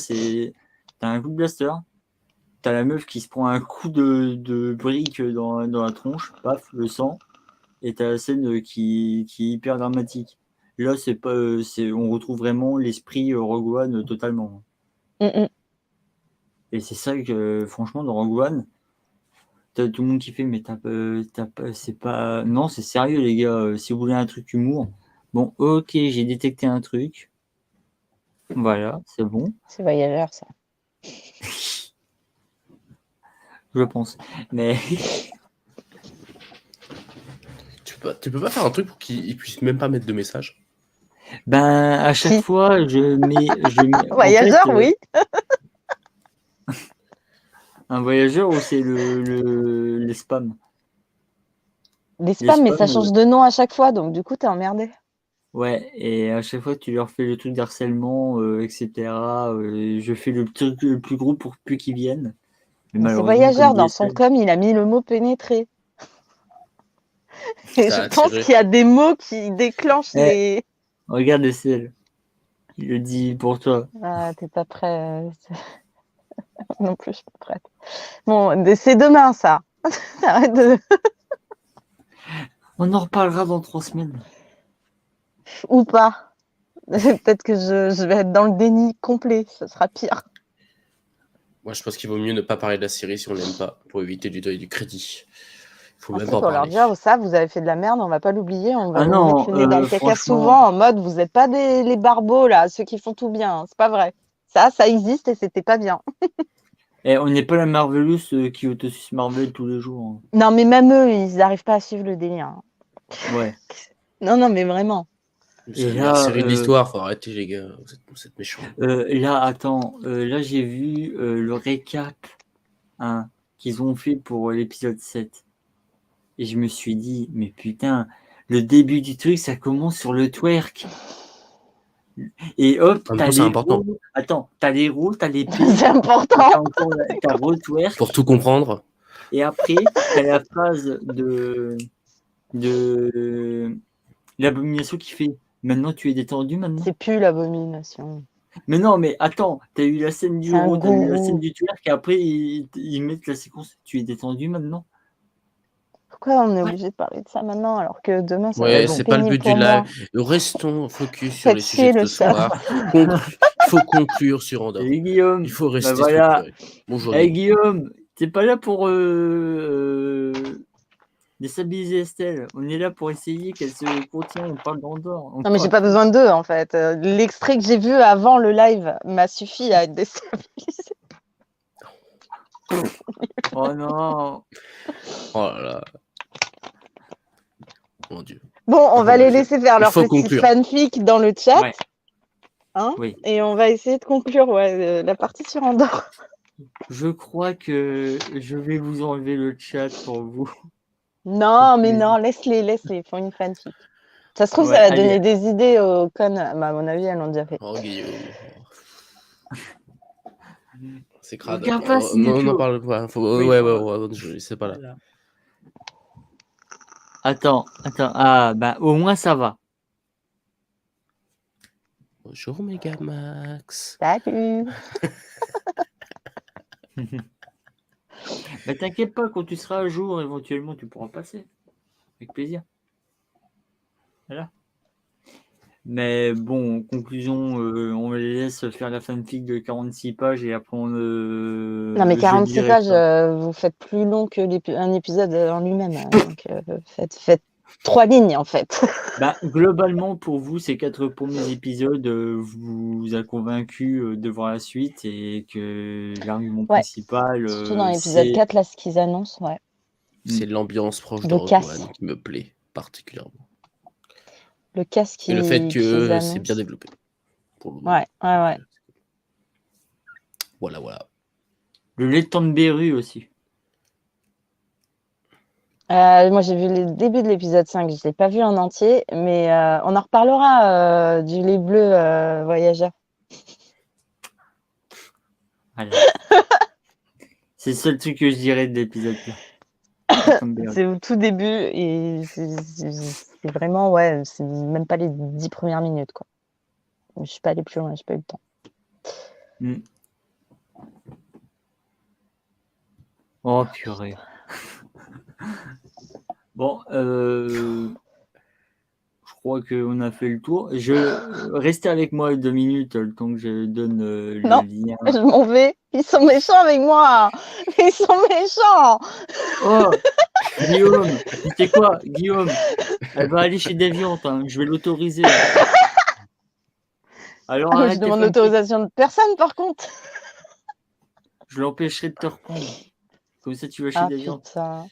t'as un coup de blaster. T'as la meuf qui se prend un coup de brique dans la tronche, paf, le sang. Et t'as la scène qui est hyper dramatique. Là, on retrouve vraiment l'esprit Rogue One totalement. Et c'est ça que, franchement, dans Rogue One, t'as tout le monde qui fait, mais c'est pas. Non, c'est sérieux, les gars. Si vous voulez un truc humour, bon, ok, j'ai détecté un truc. Voilà, c'est bon,
C'est voyageur, ça.
je pense. Mais
Tu peux pas faire un truc pour qu'ils puissent même pas mettre de message?
ben, à chaque
Si.
fois, je mets
Voyageur, oui.
un voyageur ou c'est les spams?
Les spams, mais ça
spams,
change de nom à chaque fois, donc du coup, t'es emmerdé.
Ouais, et à chaque fois, tu leur fais le truc d'harcèlement, etc. Je fais le truc le plus gros pour plus qu'ils viennent. Mais
Mais c'est
malheureusement,
voyageur,
comme
dans son com, il a mis le mot pénétrer. Et
Ça
je
a
pense
attiré.
qu'il y a des mots qui déclenchent
Eh.
les.
regarde le ciel. Il le dit pour toi.
Ah, t'es pas prêt. Non plus, je suis pas prête. Bon, c'est demain, ça. Arrête de.
On en reparlera dans 3 semaines.
Ou pas. Peut-être que je vais être dans le déni complet. Ce sera pire.
Moi, je pense qu'il vaut mieux ne pas parler de la série si on l'aime pas, pour éviter du donner du crédit. Il faut même
Ensuite,
pas en
pour leur
parler.
dire, ça, vous avez fait de la merde, on va pas l'oublier, on va
Ah
vous
non,
mettre le nez dans le caca
franchement.
souvent en mode, vous n'êtes pas les barbeaux, là, ceux qui font tout bien. C'est pas vrai. Ça existe et c'était pas bien.
On n'est pas la Marvelous qui autosuce Marvel tous les jours.
Non, mais même eux, ils n'arrivent pas à suivre le délire.
Ouais.
Non, mais vraiment.
C'est
Et
la meilleure
là,
série de l'histoire, faut arrêter, les gars. Vous êtes méchants.
là, attends. Là, j'ai vu le récap qu'ils ont fait pour l'épisode 7. Et je me suis dit, mais putain, le début du truc, ça commence sur le twerk. Et hop,
En même
t'as
temps, c'est
les
important.
roues. Attends, t'as les roues, t'as les pieds.
C'est important.
T'as re-twerk.
Pour tout comprendre.
Et après, t'as la phrase de l'abomination qui fait maintenant tu es détendu maintenant.
C'est plus l'abomination.
Mais non, mais attends, t'as eu la scène du
C'est un
héros, t'as eu la scène
gourou.
du twerk, et après ils mettent la séquence tu es détendu maintenant.
Pourquoi on est obligé de parler de ça maintenant alors que demain ça va
Ouais,
être
c'est pas le
pénible
but du
pour moi.
live. Restons focus sur
Faites
les
chier
sujets de
le
ce
chat.
soir. Il faut conclure sur Andorre.
Salut Guillaume.
Il faut rester
Bah voilà.
structuré. Bonjour.
Hey Guillaume, t'es pas là pour déstabiliser Estelle. On est là pour essayer qu'elle se contient. On parle d'Andorre.
Non, mais j'ai pas besoin d'eux en fait. L'extrait que j'ai vu avant le live m'a suffi à être déstabilisé.
Oh non.
Oh là là. Mon Dieu.
Bon, on va les laisser faire leur
faut
petit
conclure.
fanfic dans le chat.
Ouais.
Hein,
Oui.
et on va essayer de conclure la partie sur Andorre.
Je crois que je vais vous enlever le chat pour vous.
Non, mais non, laisse-les, ils font une fanfic. Ça se trouve,
Ouais,
ça va
allez.
donner des idées aux connes. Bah, à mon avis, elles l'ont déjà fait.
Oh Guillaume. C'est crade.
Regarde pas, c'est
Non, on
Nico.
en parle pas.
Oui,
Ouais, je sais pas là.
Voilà. Attends. Ah, bah au moins ça va.
Bonjour Megamax.
Salut.
Bah t'inquiète pas, quand tu seras à jour, éventuellement tu pourras passer. Avec plaisir. Voilà. Mais bon, en conclusion, on les laisse faire la fanfic de 46 pages et après on.
Non, mais 46 pages, vous faites plus long que un épisode en lui-même. Donc, faites 3 lignes en fait.
Bah, globalement, pour vous, ces 4 premiers épisodes vous a convaincu de voir la suite et que l'argument principal.
Surtout dans l'épisode 4, là, ce qu'ils annoncent, ouais.
C'est l'ambiance proche
Le
de Rogue
casse.
One qui me plaît particulièrement.
Le casque
Et le fait
qu'ils
que
annoncent.
c'est bien développé.
Ouais.
Voilà.
Le lait de Tanberru aussi.
Moi, j'ai vu le début de l'épisode 5, je ne l'ai pas vu en entier, mais on en reparlera du lait bleu voyageur.
Voilà. C'est le seul truc que je dirais de l'épisode là.
C'est au tout début et c'est vraiment, ouais, c'est même pas les 10 premières minutes, quoi. Je suis pas allée plus loin, j'ai pas eu le temps.
Oh purée. Bon, je crois qu'on a fait le tour. Restez avec moi 2 minutes, le temps que je donne le
Non.
lien.
Je m'en vais. Ils sont méchants avec moi. Ils sont méchants.
Oh, Guillaume, tu sais quoi, Guillaume, elle va aller chez Deviant, hein, je vais l'autoriser. Alors
Ah, mais je
arrête tes
demande
fanfics.
l'autorisation de personne, par contre.
Je l'empêcherai de te reprendre. Comme ça, tu vas chez
Ah
Deviant.
putain.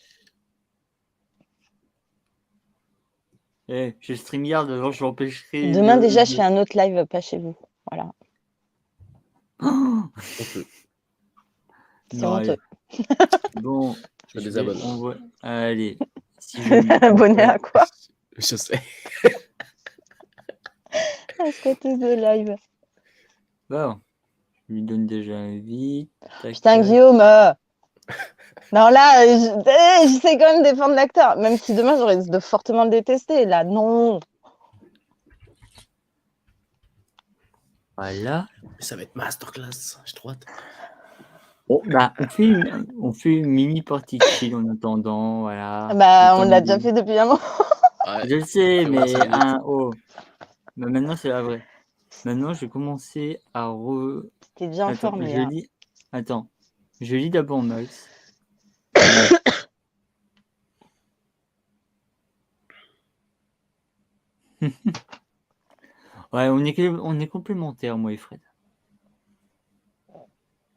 J'ai le StreamYard, alors je l'empêcherai.
Demain, déjà, je fais un autre live, pas chez vous. Voilà.
Honteux.
C'est
Non,
honteux.
Bon,
Je me désabonne.
Allez. Si
Abonné à quoi?
Je sais.
À squatteuse de live.
Bon, je lui donne déjà un vite.
Putain, Guillaume. Non, là, j'essaie quand même de défendre l'acteur. Même si demain, j'aurais de fortement le détester. Là, non.
Voilà.
Ça va être masterclass. J'ai trop hâte.
Bon, bah, on fait une mini partie de chill en attendant, voilà.
Bah, on l'a déjà fait depuis un moment.
Ouais.
Je le sais,
Fais voir
mais
ça vite.
Bah, maintenant c'est la vraie. Maintenant, je vais commencer à
T'es bien
Attends,
informé.
je
Hein.
lis. Attends, je lis d'abord Max. Ouais, on est complémentaires, moi et Fred.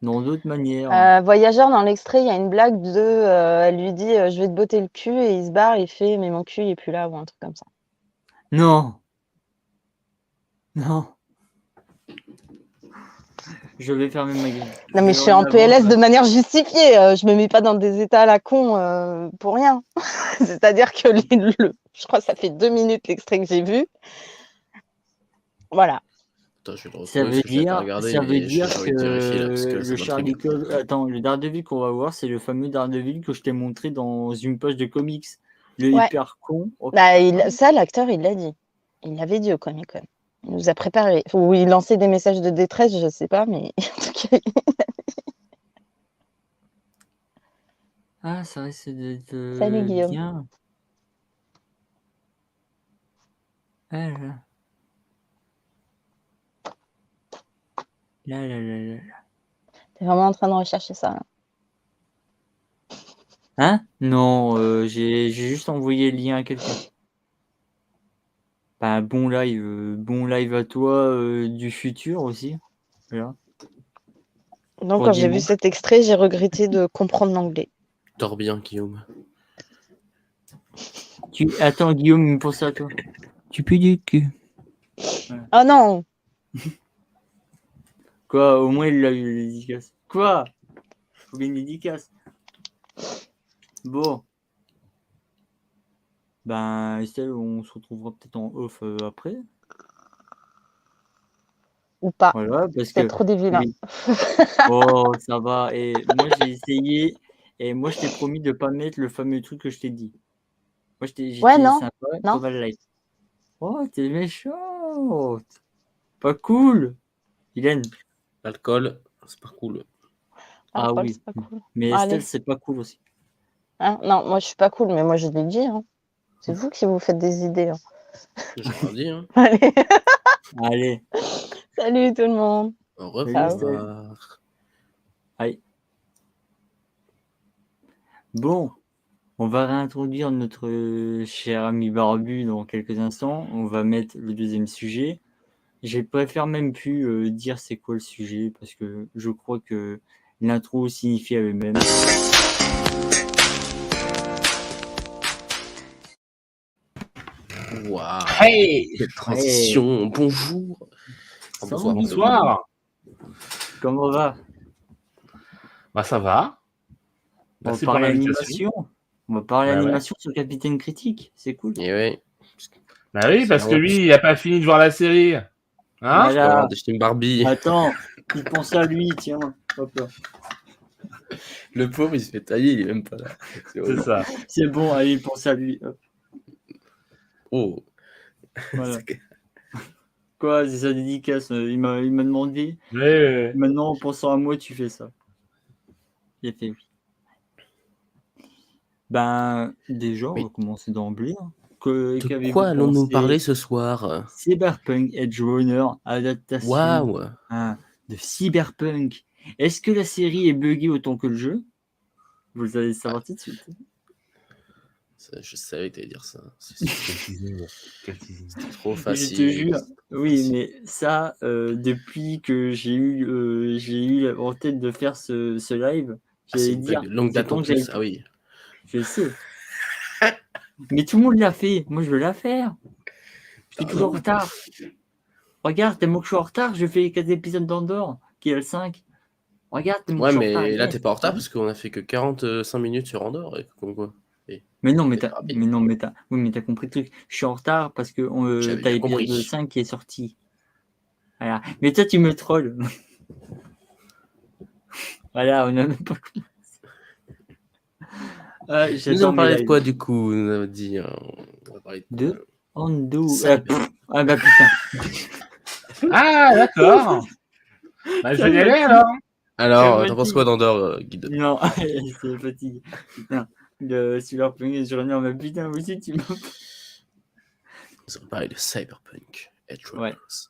Dans d'autres manières.
Voyageur, dans l'extrait, il y a une blague de. Elle lui dit je vais te botter le cul et il se barre, il fait mais mon cul il est plus là ou un truc comme ça.
Non. Non. Je vais fermer ma gueule.
Non, mais je suis en PLS de manière justifiée. Je me mets pas dans des états à la con pour rien. C'est-à-dire que je crois que ça fait 2 minutes l'extrait que j'ai vu. Voilà.
Attends, je vais le
Ça
retrouver
veut
parce que je l'ai pas
dire,
regardé,
ça veut
mais
dire
j'ai envie de vérifier là, parce que
que
ça
le
m'intrigue.
Charlie Code. Attends, le Daredevil qu'on va voir, c'est le fameux Daredevil que je t'ai montré dans une page de comics. Le
Ouais.
hyper con. Oh,
Bah, ça, l'acteur, il l'a dit. Il l'avait dit au Comic Con. Il nous a préparé. Ou il lançait des messages de détresse, je sais pas, mais en tout cas.
Ah, ça risque d'être
Salut, Guillaume.
bien. Ah là. Là, là, là, là.
T'es vraiment en train de rechercher ça. Là.
Hein? Non, j'ai juste envoyé le lien à quelqu'un. Bah, bon live à toi du futur aussi. Voilà.
Donc,
Pour
quand j'ai vu
dimanche.
cet extrait, j'ai regretté de comprendre l'anglais.
Dors bien, Guillaume.
Attends, Guillaume, il me pense à toi. Tu peux dire que. Voilà.
Oh non!
Quoi, au moins il a eu la dédicace. Quoi? Faut une dédicace. Bon. Ben, Estelle, on se retrouvera peut-être en off après.
Ou pas.
Voilà, parce
C'est
que.
trop des vilains.
Oui. Oh, ça va. Et moi, j'ai essayé. Et moi, je t'ai promis de pas mettre le fameux truc que je t'ai dit. Moi, j'étais
Ouais, non.
sympa.
Non.
Toi, va le live. Oh, t'es méchante. Pas cool. Hélène.
L'alcool, c'est pas cool.
Ah
Paul,
oui.
c'est pas cool.
Mais
Allez.
Estelle, c'est pas cool aussi.
Hein, non, moi, je suis pas cool, mais moi, je l'ai dit. Hein. C'est vous qui vous faites des idées. Hein.
J'ai rien dit. Hein.
Allez.
Allez.
Salut tout le monde.
Au revoir.
Salut, Aïe. Bon, on va réintroduire notre cher ami Barbu dans quelques instants. On va mettre le deuxième sujet. Je préfère même plus dire c'est quoi le sujet parce que je crois que l'intro signifie à elle-même.
Waouh.
Hey!
Quelle transition. Bonjour. Bonsoir.
Bonsoir.
Comment va?
Bah ça va.
On
Merci
va
pour
parler
l'invitation.
animation. On va parler
Ouais,
animation sur Capitaine Critique. C'est cool.
Et ouais.
Bah oui, parce
C'est
que
vrai.
lui, il a pas fini de voir la série. Hein?
Voilà.
D'acheter une Barbie.
Attends, il pense à lui, tiens. Hop là.
Le pauvre, il se fait tailler, il est même pas là. C'est
C'est
horrible.
ça.
C'est bon, allez, pense à lui. Hop,
Oh,
voilà.
c'est-
Quoi, c'est sa dédicace. Il m'a demandé.
Ouais.
Maintenant, en pensant à moi, tu fais ça. Il a fait oui. Ben, déjà, on
Oui.
va commencer d'emblée. Hein.
De
Qu'avez-vous
quoi allons-nous
pensé
parler ce soir?
Cyberpunk Edge Runner, adaptation
Waouh!
de Cyberpunk. Est-ce que la série est buggée autant que le jeu? Vous allez savoir tout de suite.
Ça, je savais que t'allais dire ça. C'est
Quel teasing. Quel teasing.
trop
Je
facile.
te jure,
c'est trop
oui,
facile.
mais ça, depuis que j'ai eu en tête de faire ce live,
Ah, c'est
j'allais
une
dire,
blague longue
c'est
date en
quand j'allais
plus. Ah oui.
je sais. Mais tout le monde l'a fait. Moi, je veux la faire. Je suis
Ah
toujours en
non.
retard. Regarde, tellement que je suis en retard, je fais 4 épisodes d'Andorre, qui est le 5. Regarde, tellement que
Ouais,
je suis en retard.
mais là,
Yes.
t'es pas en retard parce qu'on a fait que 45 minutes sur Andorre. Comme quoi.
Mais non, mais
C'est
t'as,
rapide.
mais non, mais t'as, oui, mais t'as compris le truc. Je suis en retard parce que
J'avais
t'as
bien
l'épisode
compris.
5 qui est sorti. Voilà. Mais toi, tu me trolls. Voilà, on a même pas commencé.
Nous
J'adore
allons
mes
parler de
lives.
quoi du coup? On a dit. On va parler de quoi?
De Ando.
Cyber.
Ah bah putain.
Ah, d'accord. Bah, je vais y aller alors.
Alors,
Ça
t'en penses
fatigue.
quoi d'Andorre, Guide?
Non, c'est fatigué. Putain. Le Cyberpunk et Journée, mais putain, aussi, tu m'as.
Nous allons parler de Cyberpunk Edge
Ouais.
Runners.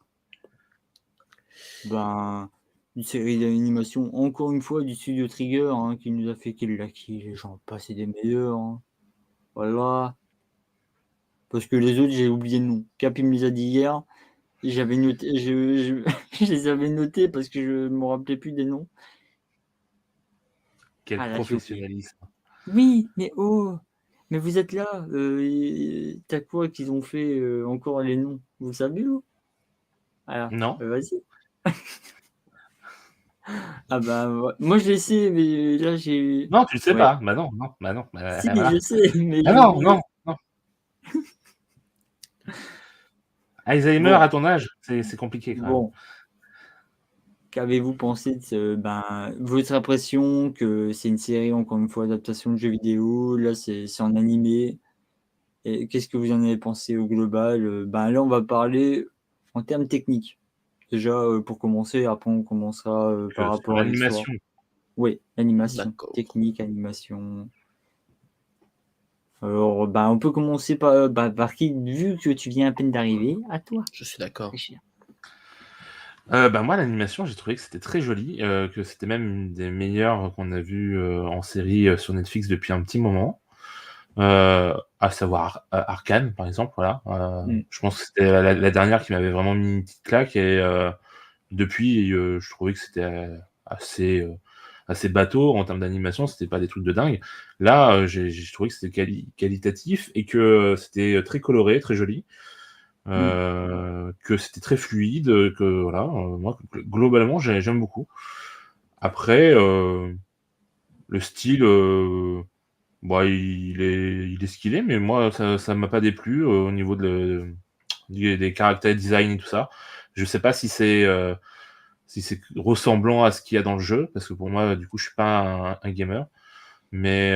Ben, une série d'animation, encore une fois, du studio Trigger, hein, qui nous a fait Kill la Kill, j'en passe des meilleurs. Hein. Voilà. Parce que les autres, j'ai oublié le nom. Cap, il me les a dit hier. Et j'avais noté, je les avais notés parce que je me rappelais plus des noms.
Quel
Ah, là, j'ai oublié.
professionnalisme.
Oui, mais oh, mais vous êtes là. T'as quoi qu'ils ont fait encore les noms? Vous le savez, vous? Alors,
Non.
vas-y. Ah bah, ouais. Moi je les sais, mais là j'ai.
Non, tu le sais
Ouais.
pas. Bah non, non, bah non. Bah,
Si,
voilà.
je sais, mais
Ah
j'ai
non,
oublié.
non, non. Alzheimer
Bon.
à ton âge, c'est compliqué quand même.
Bon. Qu'avez-vous pensé de votre impression que c'est une série, encore une fois, adaptation de jeux vidéo, là c'est en animé. Et qu'est-ce que vous en avez pensé au global? Ben là on va parler en termes techniques. Déjà pour commencer, après on commencera par
Sur
rapport à l'histoire.
l'animation.
Oui, l'animation,
D'accord.
technique, animation. Alors, bah, on peut commencer par qui, vu que tu viens à peine d'arriver, à toi.
Je suis d'accord.
Bah moi, l'animation, j'ai trouvé que c'était très joli, que c'était même une des meilleures qu'on a vues en série sur Netflix depuis un petit moment. À savoir Arcane, par exemple, voilà. Je pense que c'était la dernière qui m'avait vraiment mis une petite claque et depuis, je trouvais que c'était assez bateau en termes d'animation, c'était pas des trucs de dingue. Là, j'ai trouvé que c'était qualitatif et que c'était très coloré, très joli. Que c'était très fluide, que voilà, moi globalement j'aime beaucoup. Après, le style, bah, il est ce qu'il est, mais moi ça m'a pas déplu au niveau des caractères design et tout ça. Je sais pas si c'est ressemblant à ce qu'il y a dans le jeu, parce que pour moi du coup je suis pas un gamer, mais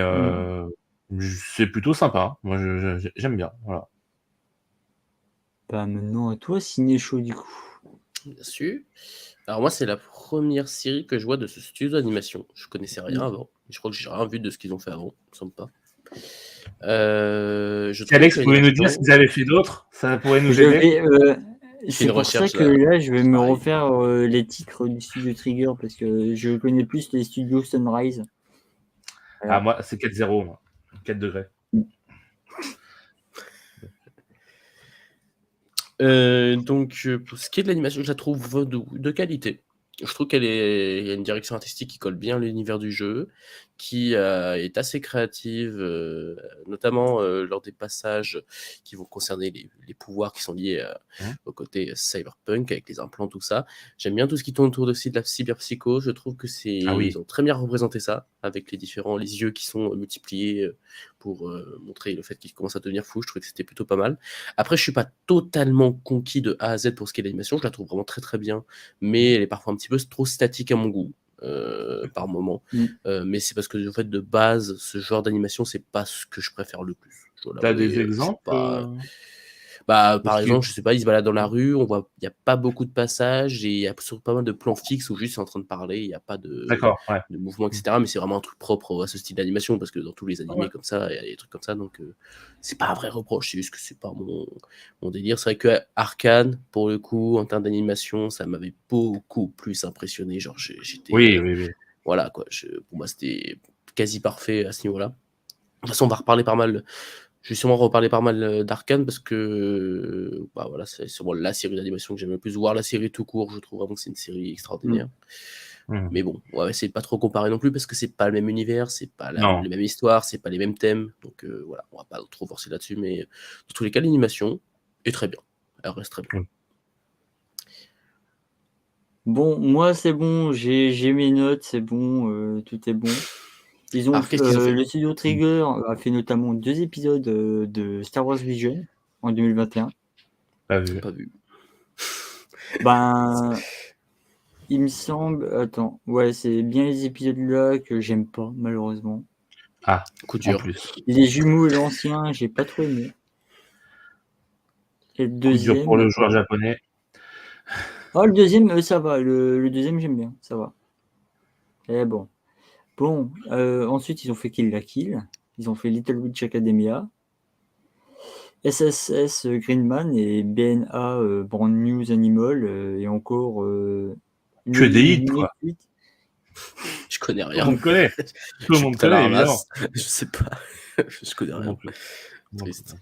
c'est plutôt sympa. Moi j'aime bien, voilà.
Bah, maintenant à toi, Ciné Chaud, du coup.
Bien sûr. Alors moi, c'est la première série que je vois de ce studio d'animation. Je connaissais rien avant. Je crois que j'ai rien vu de ce qu'ils ont fait avant. Il me semble pas. Je
Si
trouve
Alex
que
pouvait nous dire
l'animation-
ce qu'ils avaient fait d'autre, ça pourrait nous
Je
aider.
vais,
Fais
c'est
une
pour ça
recherche,
que
là.
là, je vais me
Pareil.
refaire les titres du studio Trigger, parce que je connais plus les studios Sunrise.
Ah, moi, c'est 4-0, moi. 4 degrés.
Donc, pour ce qui est de l'animation, je la trouve de qualité. Je trouve il y a une direction artistique qui colle bien à l'univers du jeu, qui est assez créative, notamment lors des passages qui vont concerner les pouvoirs qui sont liés au côté cyberpunk, avec les implants, tout ça. J'aime bien tout ce qui tourne autour aussi de la cyberpsycho. Je trouve que
Ah oui.
ils ont très bien représenté ça, avec les yeux qui sont multipliés pour montrer le fait qu'ils commencent à devenir fous. Je trouvais que c'était plutôt pas mal. Après, je suis pas totalement conquis de A à Z pour ce qui est de l'animation. Je la trouve vraiment très très bien, mais elle est parfois un petit peu trop statique à mon goût. par moment.
Mm.
Mais c'est parce que en fait, de base, ce genre d'animation, c'est pas ce que je préfère le plus. Je dois
T'as des
l'avouer, c'est
exemples
pas... Bah, par
Parce que-
exemple, je sais pas, il se balade dans la rue, on voit, il n'y a pas beaucoup de passages et il y a surtout pas mal de plans fixes où juste c'est en train de parler, il n'y a pas
D'accord, ouais.
de mouvement, etc. Mais c'est vraiment un truc propre à ce style d'animation parce que dans tous les animés
Ouais.
comme ça, il y a des trucs comme ça, donc c'est pas un vrai reproche, c'est juste que c'est pas mon délire. C'est vrai que Arcane, pour le coup, en termes d'animation, ça m'avait beaucoup plus impressionné. Genre, j'étais.
Oui.
Voilà, quoi. Pour moi, c'était quasi parfait à ce niveau-là. De toute façon, on va reparler pas mal. Je vais sûrement reparler pas mal d'Arcane parce que bah voilà, c'est sûrement la série d'animation que j'aime le plus. Voir la série tout court, je trouve vraiment que c'est une série extraordinaire. Mais bon, on va essayer de pas trop comparer non plus parce que c'est pas le même univers, c'est pas
Non.
les mêmes histoires, c'est pas les mêmes thèmes. Donc voilà, on va pas trop forcer là-dessus. Mais dans tous les cas, l'animation est très bien. Elle reste très bien.
Bon, moi, c'est bon, j'ai mes notes, c'est bon, tout est bon. Ils ont,
Alors, qu'est-ce qu'ils ont fait
le studio Trigger a fait notamment 2 épisodes de Star Wars Vision en 2021.
Pas vu.
Pas vu.
Ben, il me semble, attends, ouais, c'est bien les épisodes là que j'aime pas, malheureusement.
Ah,
Coup
en
dur.
plus.
Les jumeaux et l'ancien, j'ai pas trop aimé. Et le
Coup dur
deuxième.
pour le joueur japonais.
Oh, le deuxième, ça va. Le deuxième, j'aime bien, ça va. Et bon. Bon, ensuite, ils ont fait Kill la Kill. Ils ont fait Little Witch Academia. SSS Greenman et BNA Brand News Animal et encore
Que des hits, quoi.
suite.
Je connais rien.
Tout le monde connaît. Tout
Je
le
suis
monde
putain à la
connaît, évidemment.
ramasse. Je sais pas. Je connais rien.
Non plus.
Triste.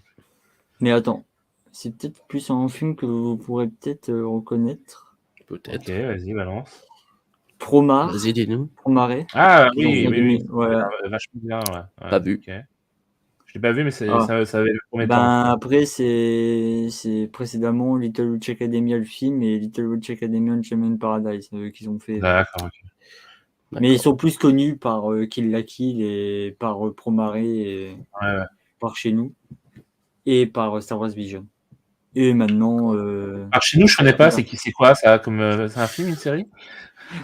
Mais attends, c'est peut-être plus un film que vous pourrez peut-être reconnaître.
Peut-être.
Ok, vas-y, balance.
Promare.
Vas-y, dis-nous.
Promare.
Ah
Ils ont
oui,
fait
oui,
des-
oui.
Voilà.
Vachement bien, ouais.
Pas vu.
Ok. Je l'ai pas vu, mais
Ah.
ça avait le premier
Ben
temps.
après c'est précédemment Little Witch Academia le film et Little Witch Academia Unchained Paradise qu'ils ont fait.
D'accord, ok.
Mais ils sont plus connus par Kill la Kill et par Promare et
Ouais.
par chez nous et par Star Wars Vision. Et maintenant.
Alors chez nous, je connais pas. C'est quoi ça comme c'est un film, une série?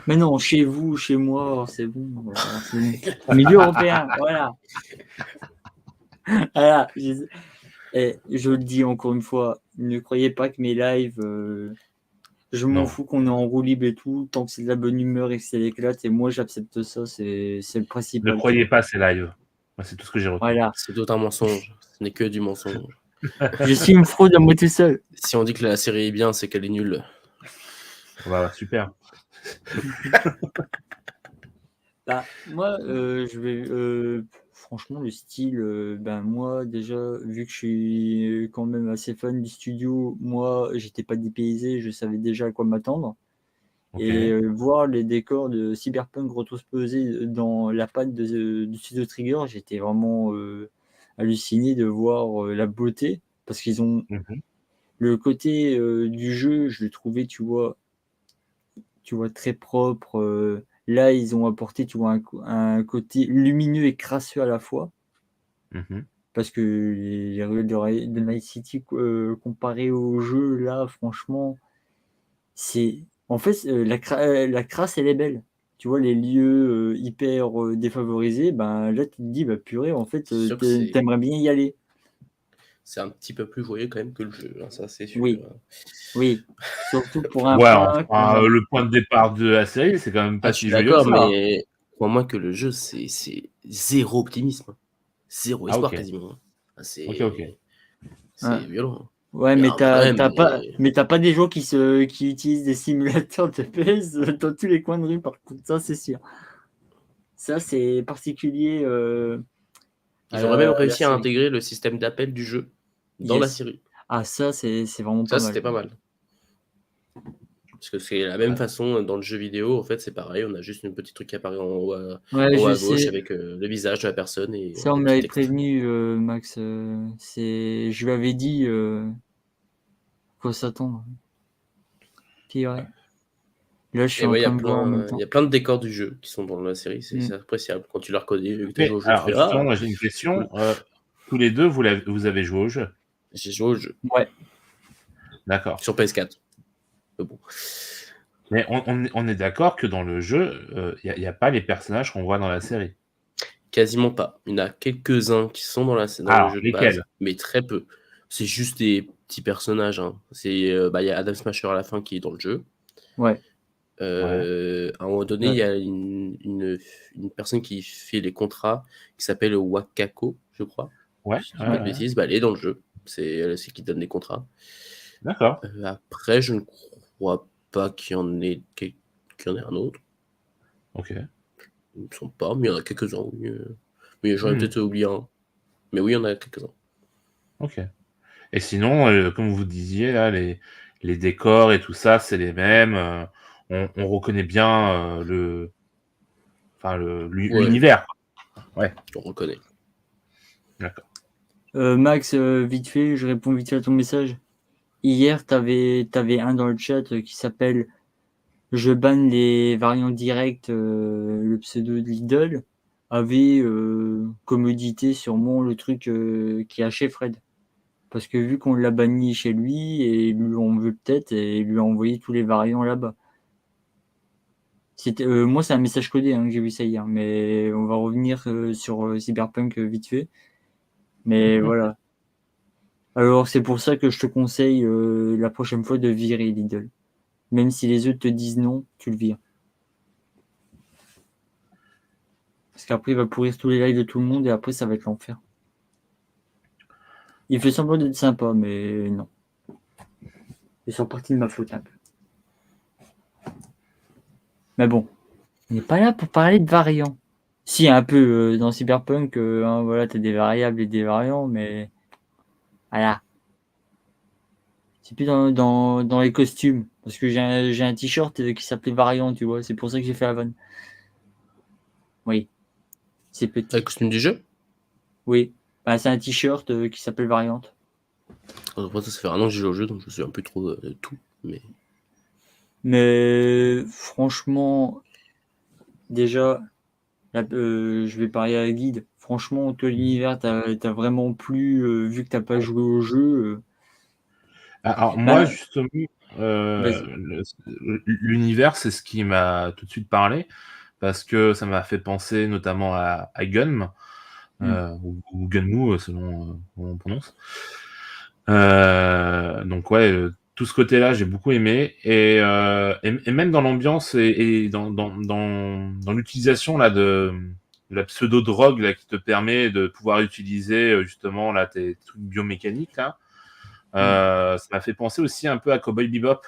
Mais non, chez vous, chez moi, c'est bon. Voilà, c'est bon. Milieu européen, voilà. Voilà. Et je le dis encore une fois, ne croyez pas que mes lives, je m'en fous qu'on est en roue libre et tout, tant que c'est de la bonne humeur et que c'est l'éclate, et moi j'accepte ça, c'est le principal.
Ne croyez pas, c'est live. Moi, c'est tout ce que j'ai retenu.
Voilà.
C'est d'autant un mensonge. Ce n'est que du mensonge.
Je suis une fraude à moi tout seul.
Si on dit que la série est bien, c'est qu'elle est nulle.
Voilà, super.
Bah, moi, je vais. Franchement, le style, ben moi, déjà, vu que je suis quand même assez fan du studio, moi, j'étais pas dépaysé, je savais déjà à quoi m'attendre.
Okay.
Et voir les décors de Cyberpunk retransposés dans la patte du studio Trigger, j'étais vraiment halluciné de voir la beauté, parce qu'ils ont le côté du jeu, je le trouvais, tu vois, très propre. Là, ils ont apporté, tu vois, un côté lumineux et crasseux à la fois. Parce que les ruelles de Night City, comparé au jeu, là, franchement, c'est... En fait, la crasse, elle est belle. Tu vois, les lieux hyper défavorisés, ben, là, tu te dis, bah, purée, en fait, t'aimerais bien y aller.
C'est un petit peu plus joyeux quand même que le jeu, hein, ça c'est sûr.
Oui. Surtout pour un
le point de départ de la série, c'est quand même pas si joyeux que ça.
D'accord, mais pour moi que le jeu, c'est zéro optimisme. Zéro espoir quasiment. C'est violent.
Ouais, mais t'as pas des gens qui utilisent des simulateurs de PS dans tous les coins de rue, par contre, ça c'est sûr. Ça c'est particulier.
Ils auraient même réussi à intégrer le système d'appel du jeu dans la série.
Ah, ça c'est vraiment pas mal.
Ça c'était pas mal. Parce que c'est la même façon dans le jeu vidéo, en fait c'est pareil, on a juste une petite truc qui apparaît en haut à gauche avec le visage de la personne. Et
ça on me l'avait prévenu, Max. Je lui avais dit quoi s'attendre. Puis ouais. Là je suis en train de voir en même temps.
Il y a plein de décors du jeu qui sont dans la série, c'est appréciable quand tu la reconnais.
Alors, j'ai une question. Tous les deux, vous avez joué au jeu?
J'ai joué au jeu.
Ouais.
D'accord.
Sur PS4. Bon.
Mais on est d'accord que dans le jeu, il n'y a pas les personnages qu'on voit dans la série.
Quasiment pas. Il y en a quelques-uns qui sont dans le
Alors,
jeu de base,
lesquels?
mais très peu. C'est juste des petits personnages. Hein. Il y a Adam Smasher à la fin qui est dans le jeu.
Ouais.
À un moment donné,
Ouais.
il y a une personne qui fait les contrats qui s'appelle Wakako, je crois.
Ouais,
Si je dis pas de bêtises, elle est dans le jeu. C'est qui donne les contrats.
d'accord.
Après, je ne crois pas qu'il y en ait un autre.
Ok.
Il me semble pas, mais il y en a quelques-uns. Oui. Mais j'aurais peut-être oublié un. Mais oui, il y en a quelques-uns.
Ok. Et sinon, comme vous disiez, là, les décors et tout ça, c'est les mêmes. On reconnaît bien l'univers. Ouais,
On reconnaît.
d'accord.
Max, vite fait, je réponds vite fait à ton message. Hier, t'avais un dans le chat qui s'appelle Je banne les variants directs, le pseudo de Lidl avait commodité sûrement le truc qui a chez Fred. Parce que vu qu'on l'a banni chez lui, et lui on veut peut-être, et lui a envoyé tous les variants là-bas. Moi, c'est un message codé que j'ai vu ça hier, mais on va revenir sur Cyberpunk vite fait. Mais voilà. Alors, c'est pour ça que je te conseille la prochaine fois de virer Lidl. Même si les autres te disent non, tu le vires. Parce qu'après, il va pourrir tous les lives de tout le monde et après, ça va être l'enfer. Il fait semblant d'être sympa, mais non. Ils sont partis de ma faute un peu. Mais bon, on n'est pas là pour parler de variants. Si, un peu dans Cyberpunk, voilà, t'as des variables et des variants, mais voilà. C'est plus dans les costumes. Parce que j'ai un t-shirt qui s'appelait Variant, tu vois. C'est pour ça que j'ai fait la vanne. Oui. C'est petit.
Le costume du jeu?
Oui. Bah, c'est un t-shirt qui s'appelle Variante.
Après, ça fait un an que j'ai joué au jeu, donc je sais un peu trop de tout.
Mais franchement, déjà, je vais parler à la guide. Franchement, toi, l'univers, t'as vraiment plu, vu que t'as pas joué au jeu.
Alors moi,
Bah,
justement,
vas-y.
l'univers, c'est ce qui m'a tout de suite parlé, parce que ça m'a fait penser notamment à Gun, ou Gunmu, selon comment on prononce. Donc ouais, tout ce côté-là, j'ai beaucoup aimé, et même dans l'ambiance et dans l'utilisation là de la pseudo-drogue là qui te permet de pouvoir utiliser justement là tes trucs biomécaniques là. Ça m'a fait penser aussi un peu à Cowboy Bebop.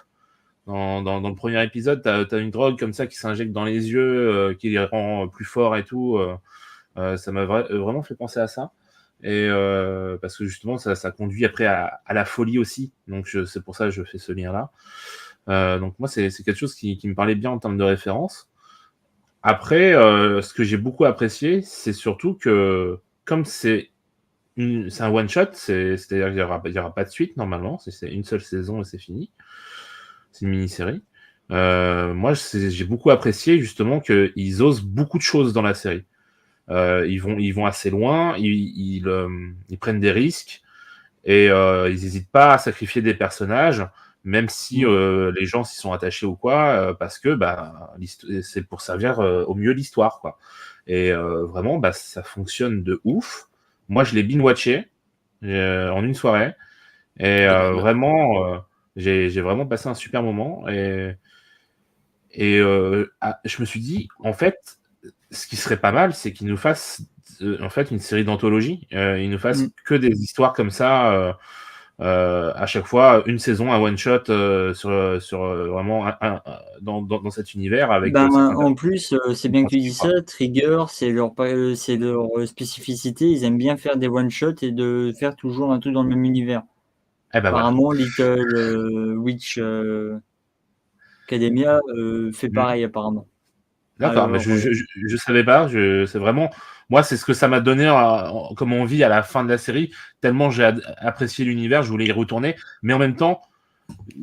Dans le premier épisode, t'as une drogue comme ça qui s'injecte dans les yeux, qui les rend plus forts et tout. Ça m'a vraiment fait penser à ça. Et parce que justement, ça conduit après à la folie aussi. Donc c'est pour ça que je fais ce lien-là. Donc moi, c'est quelque chose qui me parlait bien en termes de référence. Après, ce que j'ai beaucoup apprécié, c'est surtout que comme c'est un one-shot, c'est-à-dire qu'il n'y aura pas de suite normalement, c'est une seule saison et c'est fini. C'est une mini-série. Moi, j'ai beaucoup apprécié justement qu'ils osent beaucoup de choses dans la série. Ils vont assez loin, ils prennent des risques et ils n'hésitent pas à sacrifier des personnages, même si les gens s'y sont attachés ou quoi, parce que c'est pour servir au mieux l'histoire, quoi. Et vraiment, ça fonctionne de ouf. Moi, je l'ai binge-watché en une soirée. Et vraiment, j'ai vraiment passé un super moment. Et je me suis dit, en fait, ce qui serait pas mal, c'est qu'ils nous fassent en fait une série d'anthologie. Ils nous fassent que des histoires comme ça. À chaque fois, une saison, un one-shot sur vraiment dans cet univers avec certains
En plus, c'est bien que tu dis
principes, quoi.
ça. Trigger, c'est leur spécificité. Ils aiment bien faire des one-shots et de faire toujours un truc dans le même univers.
Eh ben voilà.
Apparemment, Little Witch Academia fait pareil, apparemment.
D'accord, mais
Alors,
je savais pas. C'est vraiment moi, c'est ce que ça m'a donné comme envie à la fin de la série. Tellement j'ai apprécié l'univers, je voulais y retourner. Mais en même temps,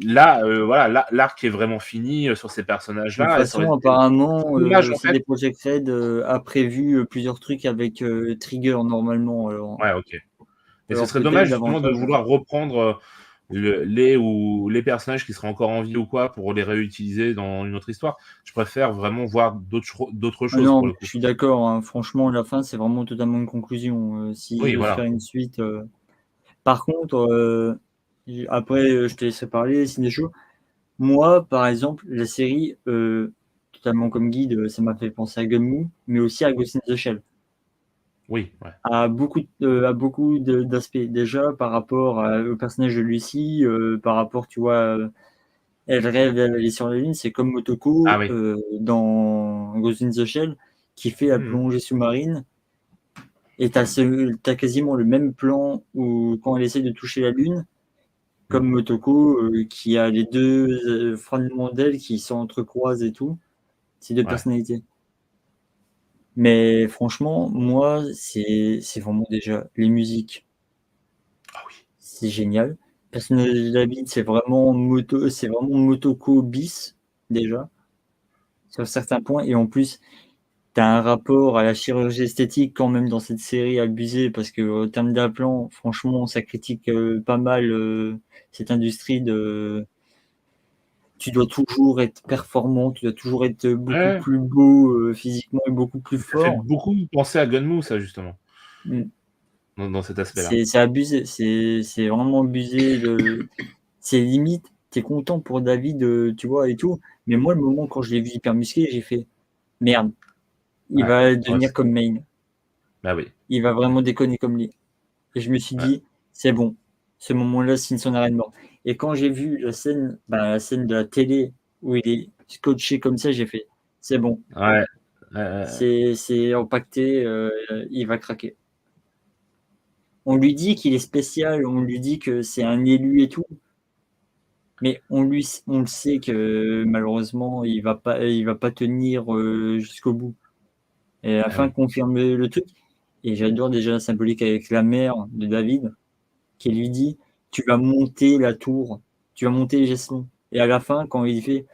là, voilà, l'arc est vraiment fini sur ces
de toute
personnages-là. Et ça aurait
façon,
été
apparemment,
dommage en fait.
CD Projekt Red a prévu plusieurs trucs avec Trigger normalement.
Ouais, ok. Et ce
Alors
serait
peut-être
dommage justement de
davantage.
vouloir reprendre les personnages qui seraient encore en vie ou quoi pour les réutiliser dans une autre histoire. Je préfère vraiment voir d'autres
Ah
choses
non,
pour le coup.
je suis d'accord, hein. Franchement, la fin, c'est vraiment totalement une conclusion. S'ils
Oui,
veulent
voilà.
faire une suite. Par contre, après, je te laisserai parler, c'est des choses. Moi, par exemple, la série, totalement comme guide, ça m'a fait penser à Gunmu, mais aussi à Ghost in the Shell.
Oui, ouais.
À beaucoup d'aspects. Déjà, par rapport au personnage de Lucy, par rapport, tu vois, elle rêve d'aller sur la Lune, c'est comme
Ah
Motoko
oui.
dans Ghost in the Shell, qui fait la
Mhm.
plongée sous-marine. Et t'as quasiment le même plan où quand elle essaie de toucher la Lune, comme Motoko, qui a les deux fragments d'elle qui s'entrecroisent et tout, ces deux
Ouais.
personnalités. Mais franchement, moi, c'est vraiment déjà les musiques,
Ah oui.
c'est génial. Le personnage de David, c'est vraiment Motoko bis, déjà, sur certains points. Et en plus, tu as un rapport à la chirurgie esthétique quand même dans cette série abusé, parce que en termes d'aplan, franchement, ça critique pas mal cette industrie de tu dois toujours être performant, tu dois toujours être beaucoup
Ouais,
plus beau physiquement et beaucoup plus
ça fait
fort.
beaucoup penser à Gunmu, ça, justement,
Mm.
dans cet aspect-là.
C'est abusé, c'est vraiment abusé. C'est limite, t'es content pour David, tu vois, et tout. Mais moi, le moment quand je l'ai vu hyper musclé, j'ai fait merde, il
Ouais.
va
Ouais,
devenir comme Main.
bah oui.
Il va vraiment déconner comme lui. Et je me suis
Ouais.
dit, c'est bon, ce moment-là signe son arrêt de mort. Et quand j'ai vu la scène de la télé où il est scotché comme ça, j'ai fait, c'est bon,
Ouais.
c'est empaqueté, il va craquer. On lui dit qu'il est spécial, on lui dit que c'est un élu et tout, mais on le sait que malheureusement il va pas tenir jusqu'au bout. Et à la
Ah
fin
oui.
confirme le truc. Et j'adore déjà la symbolique avec la mère de David qui lui dit tu vas monter la tour, tu vas monter les gestions. Et à la fin quand il fait